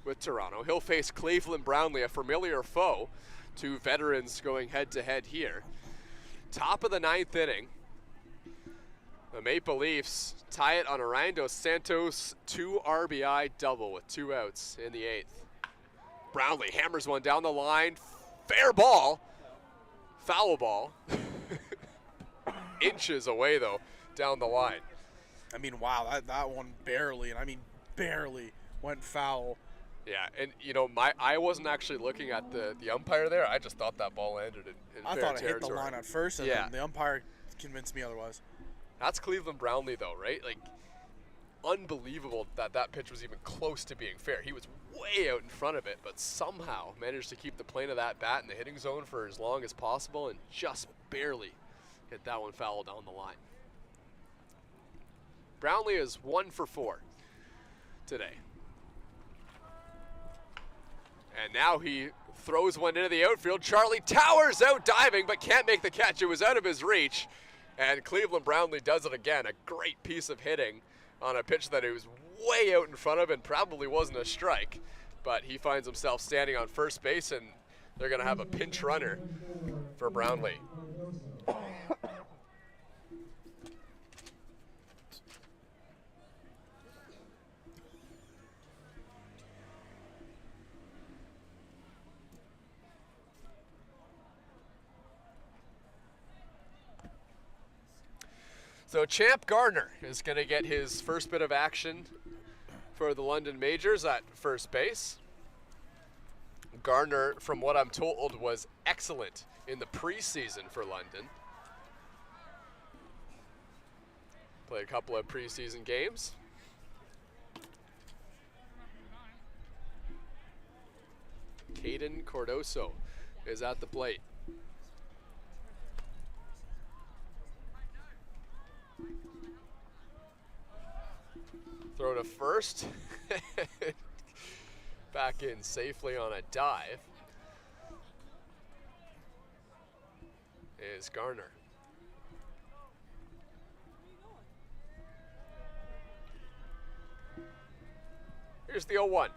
with Toronto. He'll face Cleveland Brownlee, a familiar foe, 2 veterans going head-to-head here. Top of the 9th inning, the Maple Leafs tie it on Orlando Santos' 2 RBI double with 2 outs in the 8th. Brownlee hammers one down the line. Fair ball. Foul ball. Inches away, though, down the line. I mean, wow, that one barely, and I mean barely, went foul. Yeah, and, I wasn't actually looking at the umpire there. I just thought that ball landed in I fair thought it territory. hit the line at first, and then the umpire convinced me otherwise. That's Cleveland Brownlee, though, right? Like, unbelievable that pitch was even close to being fair. He was way out in front of it, but somehow managed to keep the plane of that bat in the hitting zone for as long as possible and just barely hit that one foul down the line. Brownlee is 1 for 4 today. And now he throws one into the outfield. Charlie Towers out diving, but can't make the catch. It was out of his reach. And Cleveland Brownlee does it again. A great piece of hitting on a pitch that he was way out in front of and probably wasn't a strike. But he finds himself standing on first base, and they're going to have a pinch runner for Brownlee. So Champ Gardner is going to get his first bit of action for the London Majors at first base. Gardner, from what I'm told, was excellent in the preseason for London. Played a couple of preseason games. Caden Cordoso is at the plate. Throw to first. Back in safely on a dive is Garner. Here's the 0-1.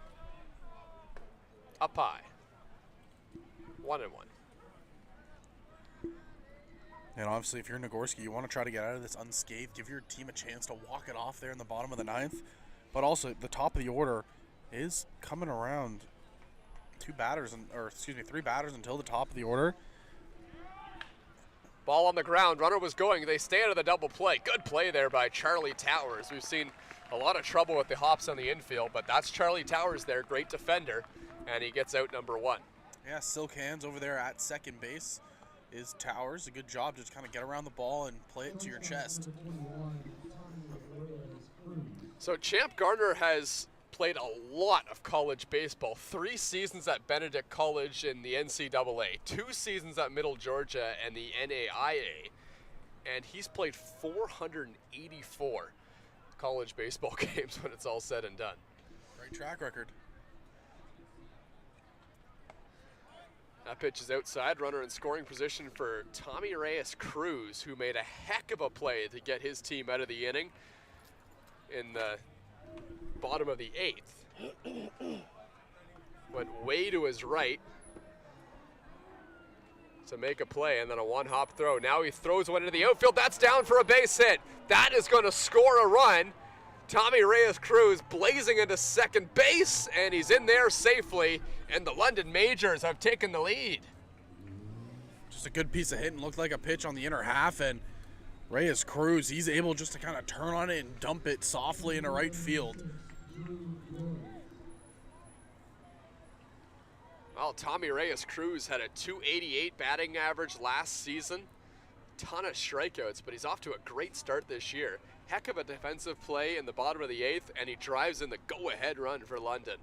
Up high. 1-1. And obviously, if you're Nagorski, you want to try to get out of this unscathed, give your team a chance to walk it off there in the bottom of the 9th. But also, the top of the order is coming around. 3 batters until the top of the order. Ball on the ground. Runner was going. They stay out of the double play. Good play there by Charlie Towers. We've seen a lot of trouble with the hops on the infield, but that's Charlie Towers there. Great defender. And he gets out number 1. Yeah, Silk Hands over there at second base is Towers. A good job to just kind of get around the ball and play it to your chest. So Champ Gardner has played a lot of college baseball. 3 seasons at Benedict College in the NCAA, 2 seasons at Middle Georgia and the NAIA, and he's played 484 college baseball games when it's all said and done. Great track record. That pitch is outside. Runner in scoring position for Tommy Reyes Cruz, who made a heck of a play to get his team out of the inning in the bottom of the 8th. Went way to his right to make a play, and then a one-hop throw. Now he throws one into the outfield. That's down for a base hit. That is going to score a run. Tommy Reyes-Cruz blazing into second base, and he's in there safely, and the London Majors have taken the lead. Just a good piece of hitting. Looked like a pitch on the inner half, and Reyes-Cruz, he's able just to kind of turn on it and dump it softly into right field. Well, Tommy Reyes-Cruz had a .288 batting average last season. Ton of strikeouts, but he's off to a great start this year. Heck of a defensive play in the bottom of the 8th, and he drives in the go-ahead run for London.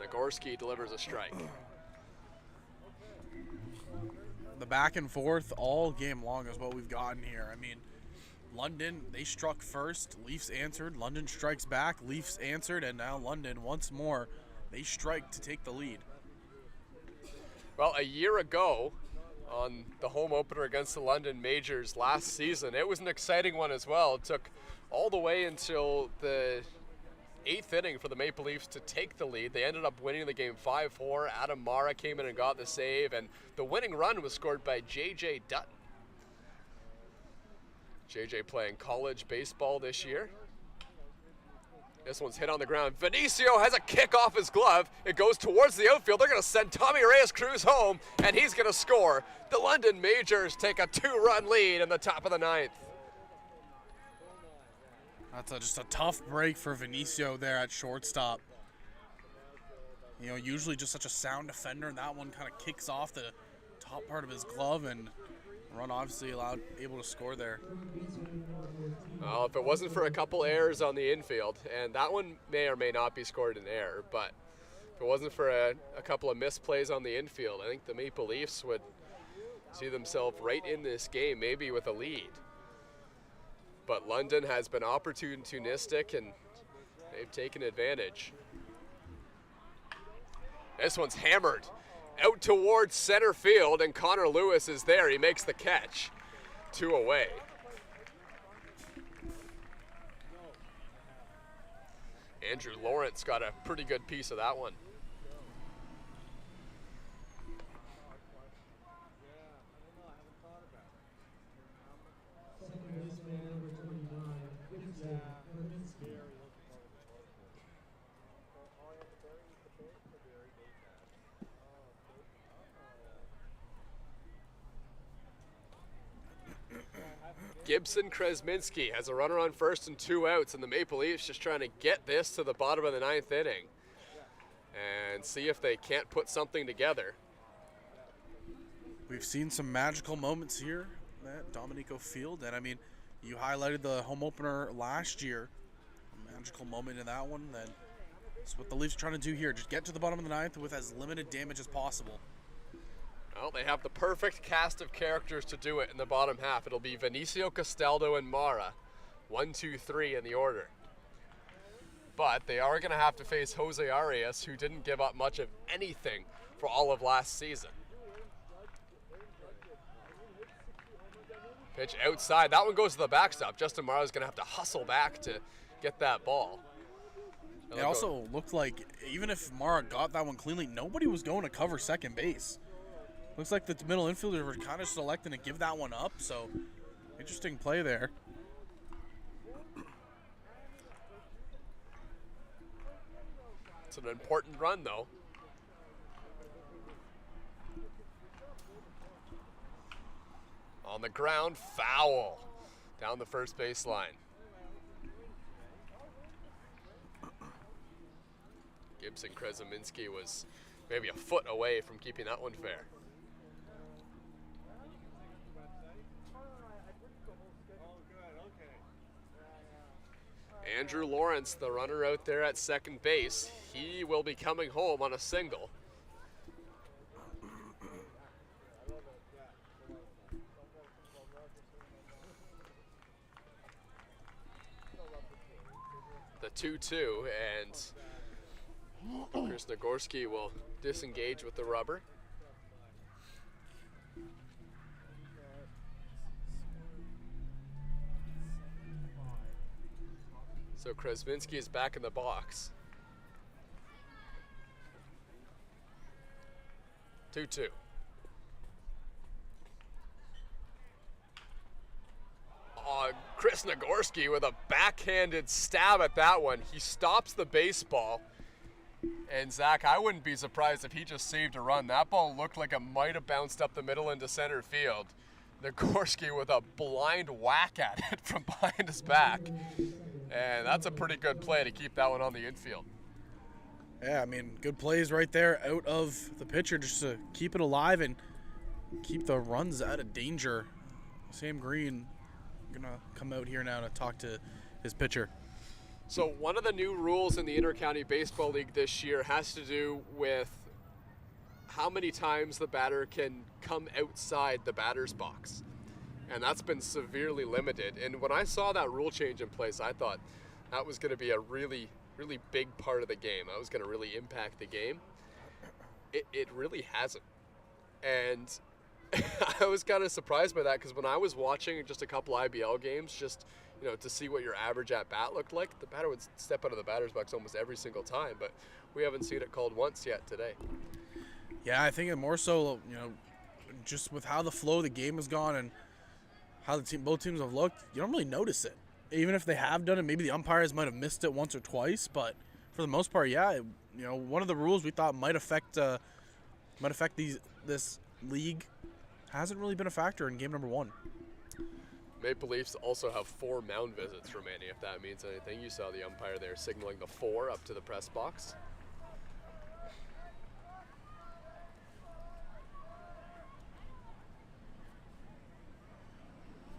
Nagorski delivers a strike. The back and forth all game long is what we've gotten here. I mean, London, they struck first, Leafs answered, London strikes back, Leafs answered, and now London once more, they strike to take the lead. Well, a year ago, on the home opener against the London Majors last season, it was an exciting one as well. It took all the way until the 8th inning for the Maple Leafs to take the lead. They ended up winning the game 5-4. Adam Mara came in and got the save, and the winning run was scored by J.J. Dutton. J.J. playing college baseball this year. This one's hit on the ground. Vinicio has a kick off his glove. It goes towards the outfield. They're going to send Tommy Reyes-Cruz home, and he's going to score. The London Majors take a 2-run lead in the top of the 9th. That's just a tough break for Vinicio there at shortstop. You know, usually just such a sound defender, and that one kind of kicks off the top part of his glove, and run obviously able to score there. Well, if it wasn't for a couple errors on the infield, and that one may or may not be scored in error, but if it wasn't for a couple of misplays on the infield, I think the Maple Leafs would see themselves right in this game, maybe with a lead. But London has been opportunistic, and they've taken advantage. This one's hammered out towards center field, and Connor Lewis is there. He makes the catch. 2 away. Andrew Lawrence got a pretty good piece of that one. Gibson Kresminski has a runner on first and 2 outs, and the Maple Leafs just trying to get this to the bottom of the 9th inning and see if they can't put something together. We've seen some magical moments here at Dominico Field, and I mean, you highlighted the home opener last year. A magical moment in that one. Then that's what the Leafs are trying to do here. Just get to the bottom of the 9th with as limited damage as possible. Well, they have the perfect cast of characters to do it in the bottom half. It'll be Vinicio, Castaldo, and Mara. 1, 2, 3 in the order. But they are going to have to face Jose Arias, who didn't give up much of anything for all of last season. Pitch outside. That one goes to the backstop. Justin Mara's going to have to hustle back to get that ball. It also looked like even if Mara got that one cleanly, nobody was going to cover second base. Looks like the middle infielders were kind of selecting to give that one up, so interesting play there. It's an important run, though. On the ground, foul down the first baseline. Gibson Kresminski was maybe a foot away from keeping that one fair. Andrew Lawrence, the runner out there at second base, he will be coming home on a single. The 2-2, and Chris Nagorski will disengage with the rubber. So Kresminski is back in the box. 2-2. Chris Nagorski with a backhanded stab at that one. He stops the baseball. And Zach, I wouldn't be surprised if he just saved a run. That ball looked like it might have bounced up the middle into center field. Nagorski with a blind whack at it from behind his back. And that's a pretty good play to keep that one on the infield. Yeah, I mean, good plays right there out of the pitcher just to keep it alive and keep the runs out of danger. Sam Green gonna come out here now to talk to his pitcher. So one of the new rules in the Intercounty Baseball League this year has to do with how many times the batter can come outside the batter's box. And that's been severely limited. And when I saw that rule change in place, I thought that was going to be a really big part of the game. That was going to really impact the game. It really hasn't. And I was kind of surprised by that because when I was watching just a couple IBL games, just to see what your average at bat looked like, the batter would step out of the batter's box almost every single time. But we haven't seen it called once yet today. Yeah, I think it more so, just with how the flow of the game has gone and how both teams have looked, you don't really notice it. Even if they have done it, maybe the umpires might have missed it once or twice, but for the most part, yeah, one of the rules we thought might affect this league hasn't really been a factor in game number 1. Maple Leafs also have 4 mound visits remaining, if that means anything. You saw the umpire there signaling the 4 up to the press box.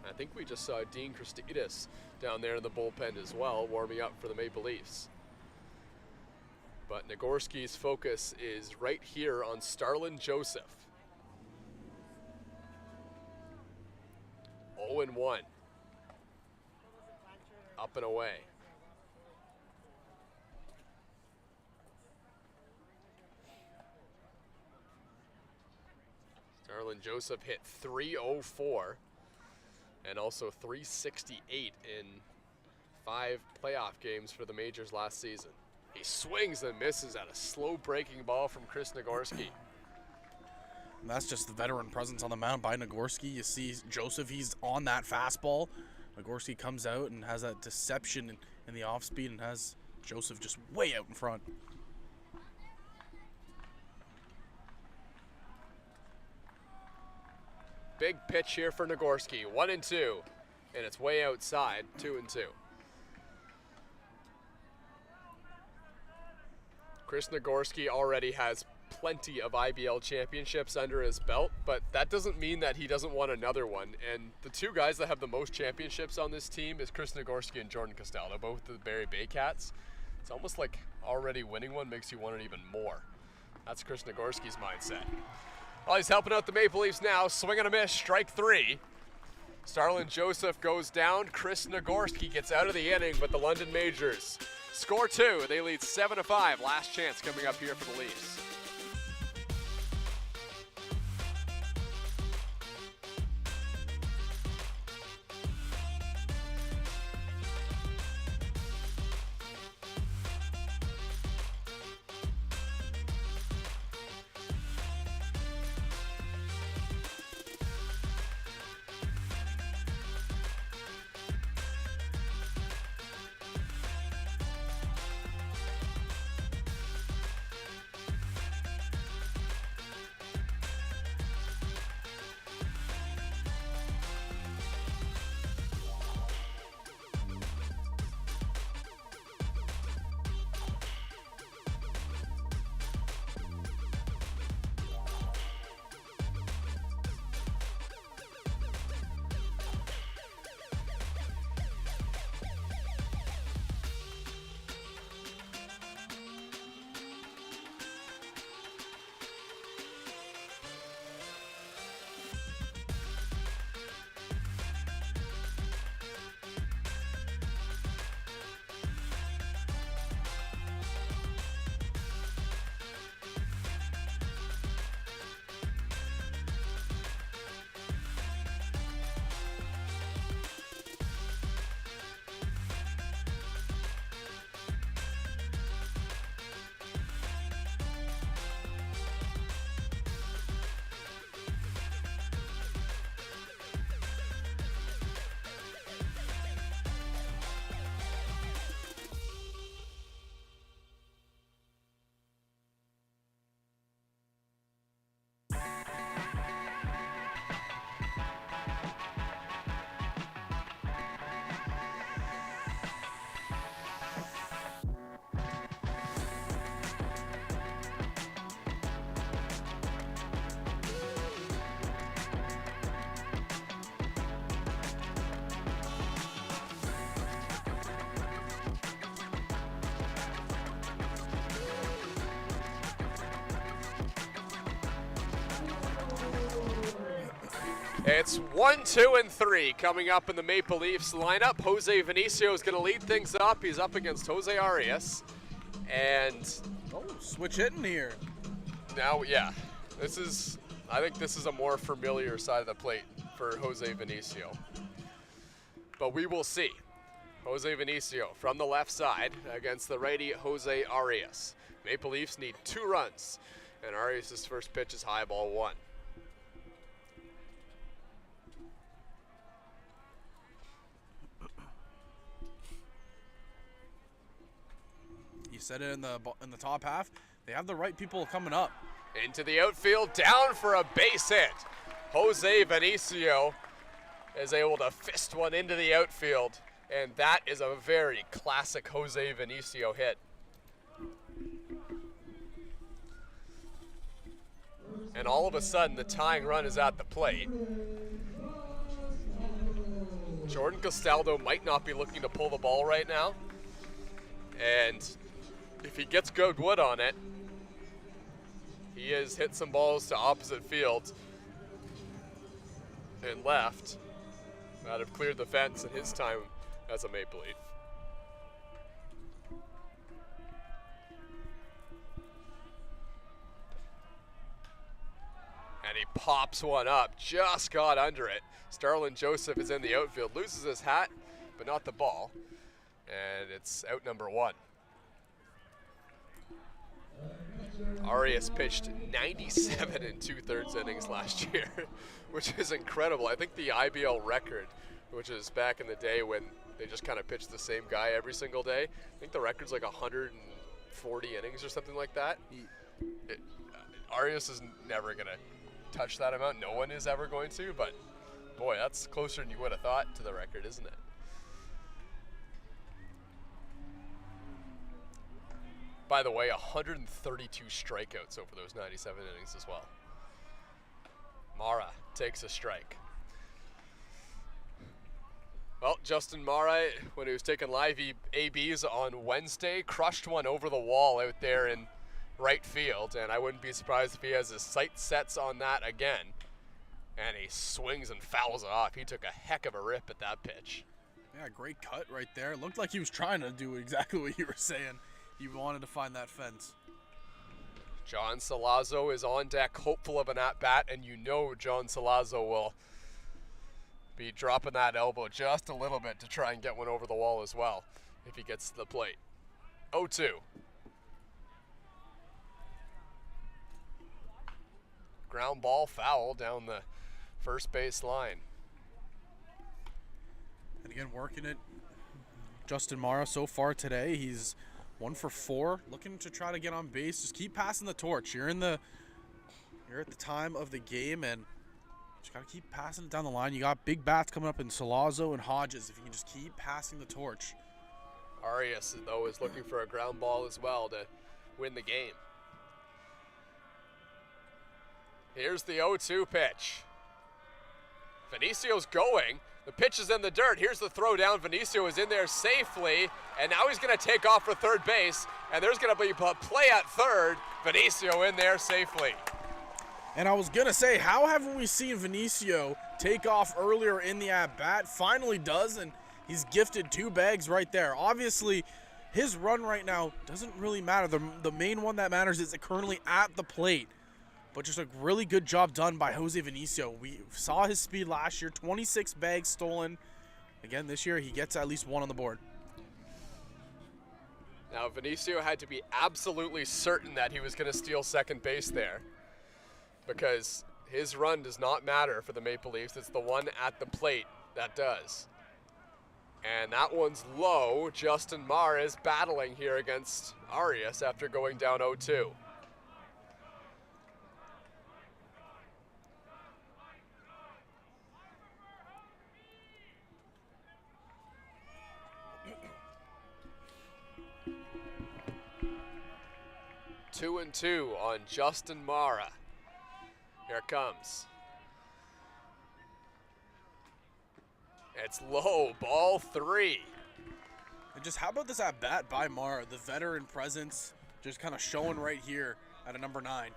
I think we just saw Dean Christidis down there in the bullpen as well, warming up for the Maple Leafs. But Nagorski's focus is right here on Starlin Joseph. 0-1. Up and away. Starlin Joseph hit .304 and also .368 in 5 playoff games for the majors last season. He swings and misses at a slow breaking ball from Chris Nagorski. And that's just the veteran presence on the mound by Nagorski. You see Joseph, he's on that fastball. Nagorski comes out and has that deception in the off speed and has Joseph just way out in front. Big pitch here for Nagorski, 1-2, and it's way outside, 2-2. Chris Nagorski already has plenty of IBL championships under his belt, but that doesn't mean that he doesn't want another one. And the 2 guys that have the most championships on this team is Chris Nagorski and Jordan Castaldo, both the Barrie Baycats. It's almost like already winning one makes you want it even more. That's Chris Nagorski's mindset. Well, he's helping out the Maple Leafs now. Swing and a miss, strike 3. Starlin Joseph goes down. Chris Nagorski gets out of the inning, but the London Majors score 2. They lead 7-5. Last chance coming up here for the Leafs. It's 1, 2, and 3 coming up in the Maple Leafs lineup. Jose Vinicio is going to lead things up. He's up against Jose Arias. And switch hitting here. Now, yeah, I think this is a more familiar side of the plate for Jose Vinicio. But we will see. Jose Vinicio from the left side against the righty Jose Arias. Maple Leafs need 2 runs, and Arias' first pitch is high, ball 1. You said it in the top half. They have the right people coming up. Into the outfield, down for a base hit. Jose Vinicio is able to fist one into the outfield, and that is a very classic Jose Vinicio hit. And all of a sudden, the tying run is at the plate. Jordan Castaldo might not be looking to pull the ball right now. And if he gets good wood on it, he has hit some balls to opposite field and left that have cleared the fence in his time as a Maple Leaf. And he pops one up, just got under it. Starlin Joseph is in the outfield, loses his hat, but not the ball. And it's out number 1. Arias pitched 97 2/3 innings last year, which is incredible. I think the IBL record, which is back in the day when they just kind of pitched the same guy every single day, I think the record's like 140 innings or something like that. Arias is never going to touch that amount. No one is ever going to, but boy, that's closer than you would have thought to the record, isn't it? By the way, 132 strikeouts over those 97 innings as well. Mara takes a strike. Well, Justin Mara, when he was taking live ABs on Wednesday, crushed one over the wall out there in right field, and I wouldn't be surprised if he has his sight sets on that again. And he swings and fouls it off. He took a heck of a rip at that pitch. Yeah, great cut right there. Looked like he was trying to do exactly what you were saying. He wanted to find that fence. John Salazzo is on deck, hopeful of an at-bat, and you know John Salazzo will be dropping that elbow just a little bit to try and get one over the wall as well if he gets to the plate. 0-2. Ground ball foul down the first base line. And again, working it. Justin Mara so far today, he's 1 for 4, looking to try to get on base. Just keep passing the torch. You're at the time of the game, and just gotta keep passing it down the line. You got big bats coming up in Salazzo and Hodges. If you can just keep passing the torch. Arias, though, is looking for a ground ball as well to win the game. Here's the 0-2 pitch. Venicio's going. The pitch is in the dirt. Here's the throw down. Vinicio is in there safely, and now he's going to take off for third base, and there's going to be a play at third. Vinicio in there safely. And I was going to say, how haven't we seen Vinicio take off earlier in the at-bat? Finally does, and he's gifted 2 bags right there. Obviously, his run right now doesn't really matter. The main one that matters is currently at the plate. But just a really good job done by Jose Vinicio. We saw his speed last year, 26 bags stolen. Again, this year he gets at least 1 on the board. Now, Vinicio had to be absolutely certain that he was going to steal second base there, because his run does not matter for the Maple Leafs. It's the one at the plate that does. And that one's low. Justin Mara is battling here against Arias after going down 0-2. Two and 2 on Justin Mara. Here it comes. It's low, ball 3. And just how about this at bat by Mara? The veteran presence just kind of showing right here at a number 9.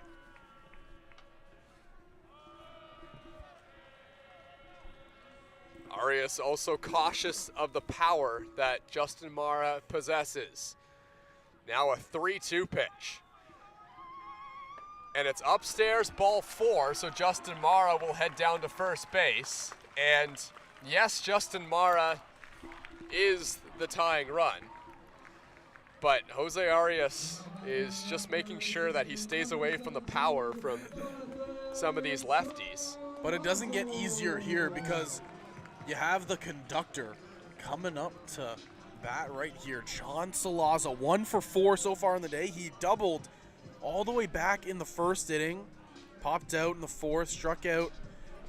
Arias also cautious of the power that Justin Mara possesses. Now a 3-2 pitch. And it's upstairs, ball 4, so Justin Mara will head down to first base. And yes, Justin Mara is the tying run. But Jose Arias is just making sure that he stays away from the power from some of these lefties. But it doesn't get easier here because you have the conductor coming up to bat right here. John Salazzo, 1 for 4 so far in the day. He doubled all the way back in the first inning, popped out in the 4th, struck out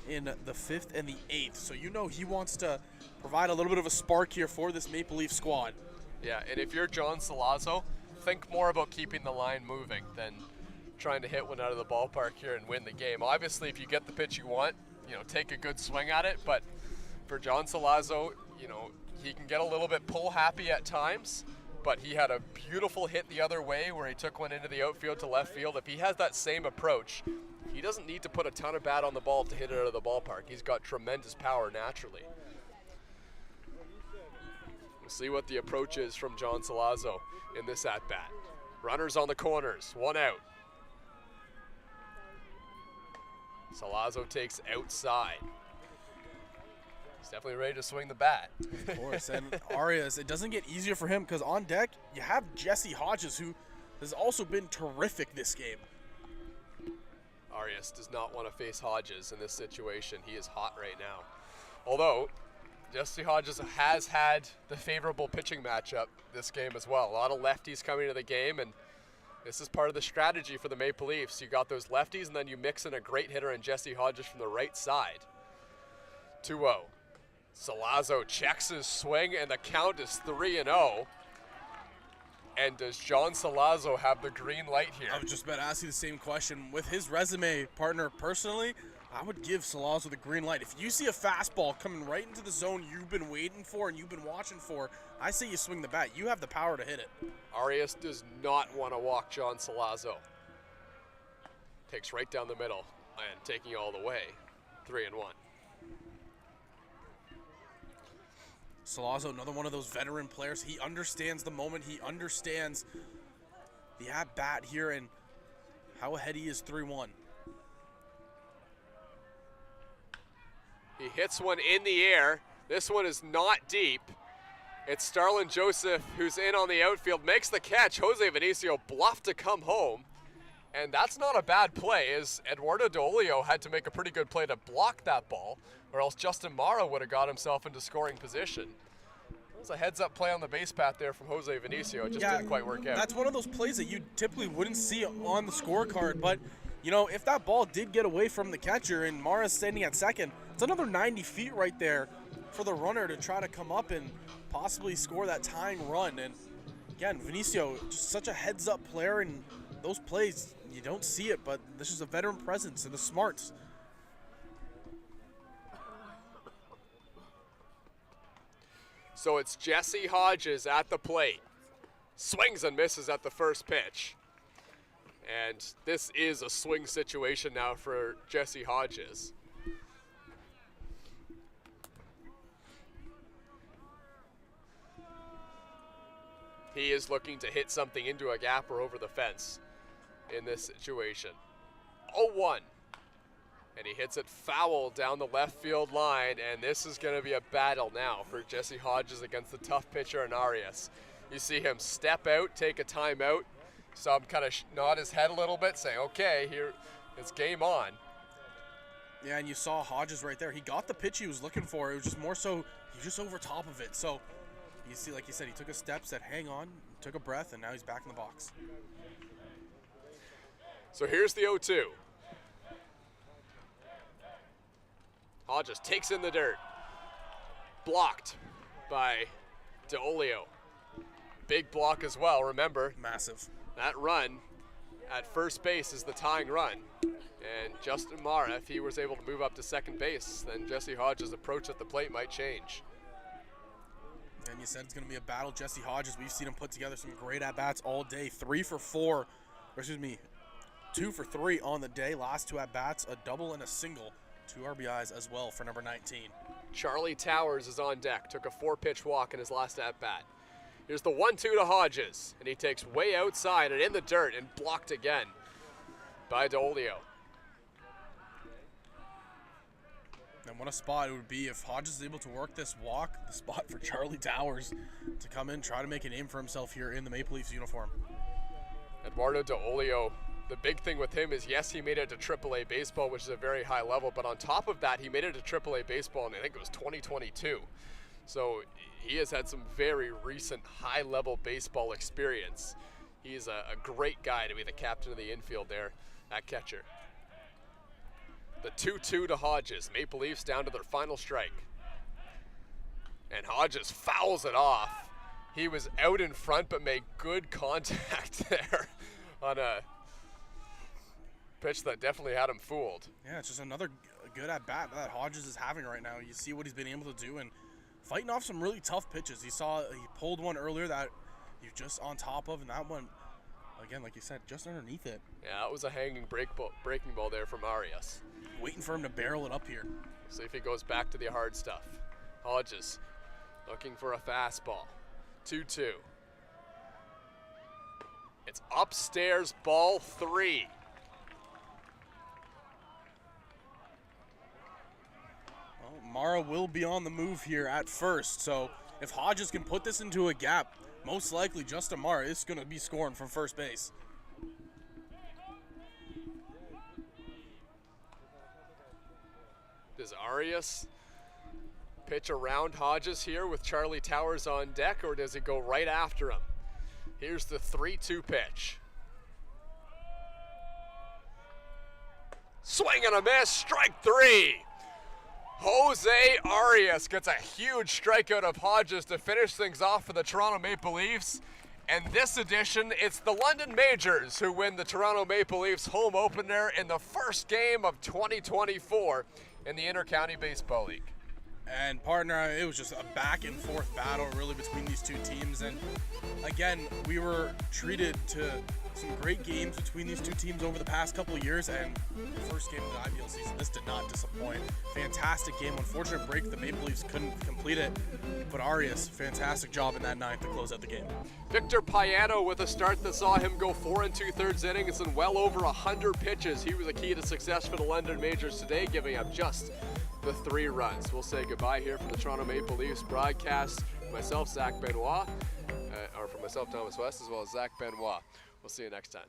in the 5th and the 8th. So you know he wants to provide a little bit of a spark here for this Maple Leaf squad. Yeah, and if you're John Salazzo, think more about keeping the line moving than trying to hit one out of the ballpark here and win the game. Obviously, if you get the pitch you want, take a good swing at it. But for John Salazzo, he can get a little bit pull happy at times, but he had a beautiful hit the other way where he took one into the outfield to left field. If he has that same approach, he doesn't need to put a ton of bat on the ball to hit it out of the ballpark. He's got tremendous power naturally. We'll see what the approach is from John Salazzo in this at-bat. Runners on the corners, 1 out. Salazzo takes outside. He's definitely ready to swing the bat. Of course, and Arias, it doesn't get easier for him because on deck, you have Jesse Hodges, who has also been terrific this game. Arias does not want to face Hodges in this situation. He is hot right now. Although, Jesse Hodges has had the favorable pitching matchup this game as well. A lot of lefties coming to the game, and this is part of the strategy for the Maple Leafs. You got those lefties, and then you mix in a great hitter in Jesse Hodges from the right side. 2-0. Salazzo checks his swing, and the count is 3-0. And does John Salazzo have the green light here? I was just about to ask you the same question. With his resume, partner, personally, I would give Salazzo the green light. If you see a fastball coming right into the zone you've been waiting for and you've been watching for, I say you swing the bat. You have the power to hit it. Arias does not want to walk John Salazzo. Takes right down the middle and taking all the way. 3-1. Salazzo, another one of those veteran players. He understands the moment. He understands the at-bat here and how ahead he is 3-1. He hits one in the air. This one is not deep. It's Starlin Joseph who's in on the outfield, makes the catch. Jose Vinicio bluffed to come home. And that's not a bad play, as Eduardo D'Olio had to make a pretty good play to block that ball, or else Justin Mara would have got himself into scoring position. That was a heads-up play on the base path there from Jose Vinicio. It just didn't quite work out. That's one of those plays that you typically wouldn't see on the scorecard, but if that ball did get away from the catcher and Mara's standing at second, it's another 90 feet right there for the runner to try to come up and possibly score that tying run. And again, Vinicio, just such a heads-up player, and those plays, you don't see it, but this is a veteran presence and the smarts. So it's Jesse Hodges at the plate. Swings and misses at the first pitch. And this is a swing situation now for Jesse Hodges. He is looking to hit something into a gap or over the fence in this situation. 0-1. And he hits it foul down the left field line, and this is going to be a battle now for Jesse Hodges against the tough pitcher in Arias. You see him step out, take a timeout. Saw him kind of nod his head a little bit, saying, okay, here, it's game on. Yeah, and you saw Hodges right there. He got the pitch he was looking for. It was just more so, he was just over top of it. So, you see, like you said, he took a step, said, hang on, took a breath, and now he's back in the box. So here's the 0-2. Hodges takes in the dirt. Blocked by D'Olio. Big block as well, remember. Massive. That run at first base is the tying run. And Justin Mara, if he was able to move up to second base, then Jesse Hodges' approach at the plate might change. And you said it's going to be a battle. Jesse Hodges, we've seen him put together some great at-bats all day. 2 for 3 on the day. Last 2 at-bats, a double and a single. 2 RBIs as well for number 19. Charlie Towers is on deck. Took a 4-pitch walk in his last at-bat. Here's the 1-2 to Hodges, and he takes way outside and in the dirt and blocked again by D'Olio. And what a spot it would be if Hodges is able to work this walk, the spot for Charlie Towers to come in, try to make a name for himself here in the Maple Leafs uniform. Eduardo D'Olio, the big thing with him is, yes, he made it to AAA baseball, which is a very high level, but on top of that, he made it to AAA baseball, and I think it was 2022. So he has had some very recent high-level baseball experience. He's a great guy to be the captain of the infield there at catcher. The 2-2 to Hodges. Maple Leafs down to their final strike. And Hodges fouls it off. He was out in front but made good contact there on a pitch that definitely had him fooled. Yeah, it's just another good at-bat that Hodges is having right now. You see what he's been able to do and fighting off some really tough pitches. He pulled one earlier that you're just on top of, and that one, again, like you said, just underneath it. Yeah, that was a hanging breaking ball there from Arias. Waiting for him to barrel it up here. See if he goes back to the hard stuff. Hodges looking for a fastball. 2-2. It's upstairs, ball 3. Well, Mara will be on the move here at first, so if Hodges can put this into a gap, most likely Justin Mara is going to be scoring from first base. Does Arias pitch around Hodges here with Charlie Towers on deck, or does he go right after him? Here's the 3-2 pitch. Swing and a miss, strike 3. Jose Arias gets a huge strikeout of Hodges to finish things off for the Toronto Maple Leafs. And this edition, it's the London Majors who win the Toronto Maple Leafs home opener in the first game of 2024 in the Intercounty Baseball League. And partner, it was just a back and forth battle really between these two teams. And again, we were treated to some great games between these two teams over the past couple of years, and the first game of the IBL season, this did not disappoint. Fantastic game. Unfortunate break, the Maple Leafs couldn't complete it, but Arias, fantastic job in that ninth to close out the game. Victor Payano with a start that saw him go 4 2/3 innings and well over 100 pitches. He was a key to success for the London Majors today, giving up just the 3 runs. We'll say goodbye here from the Toronto Maple Leafs broadcast. Myself, Zach Benoit, or for myself, Thomas West, as well as Zach Benoit. We'll see you next time.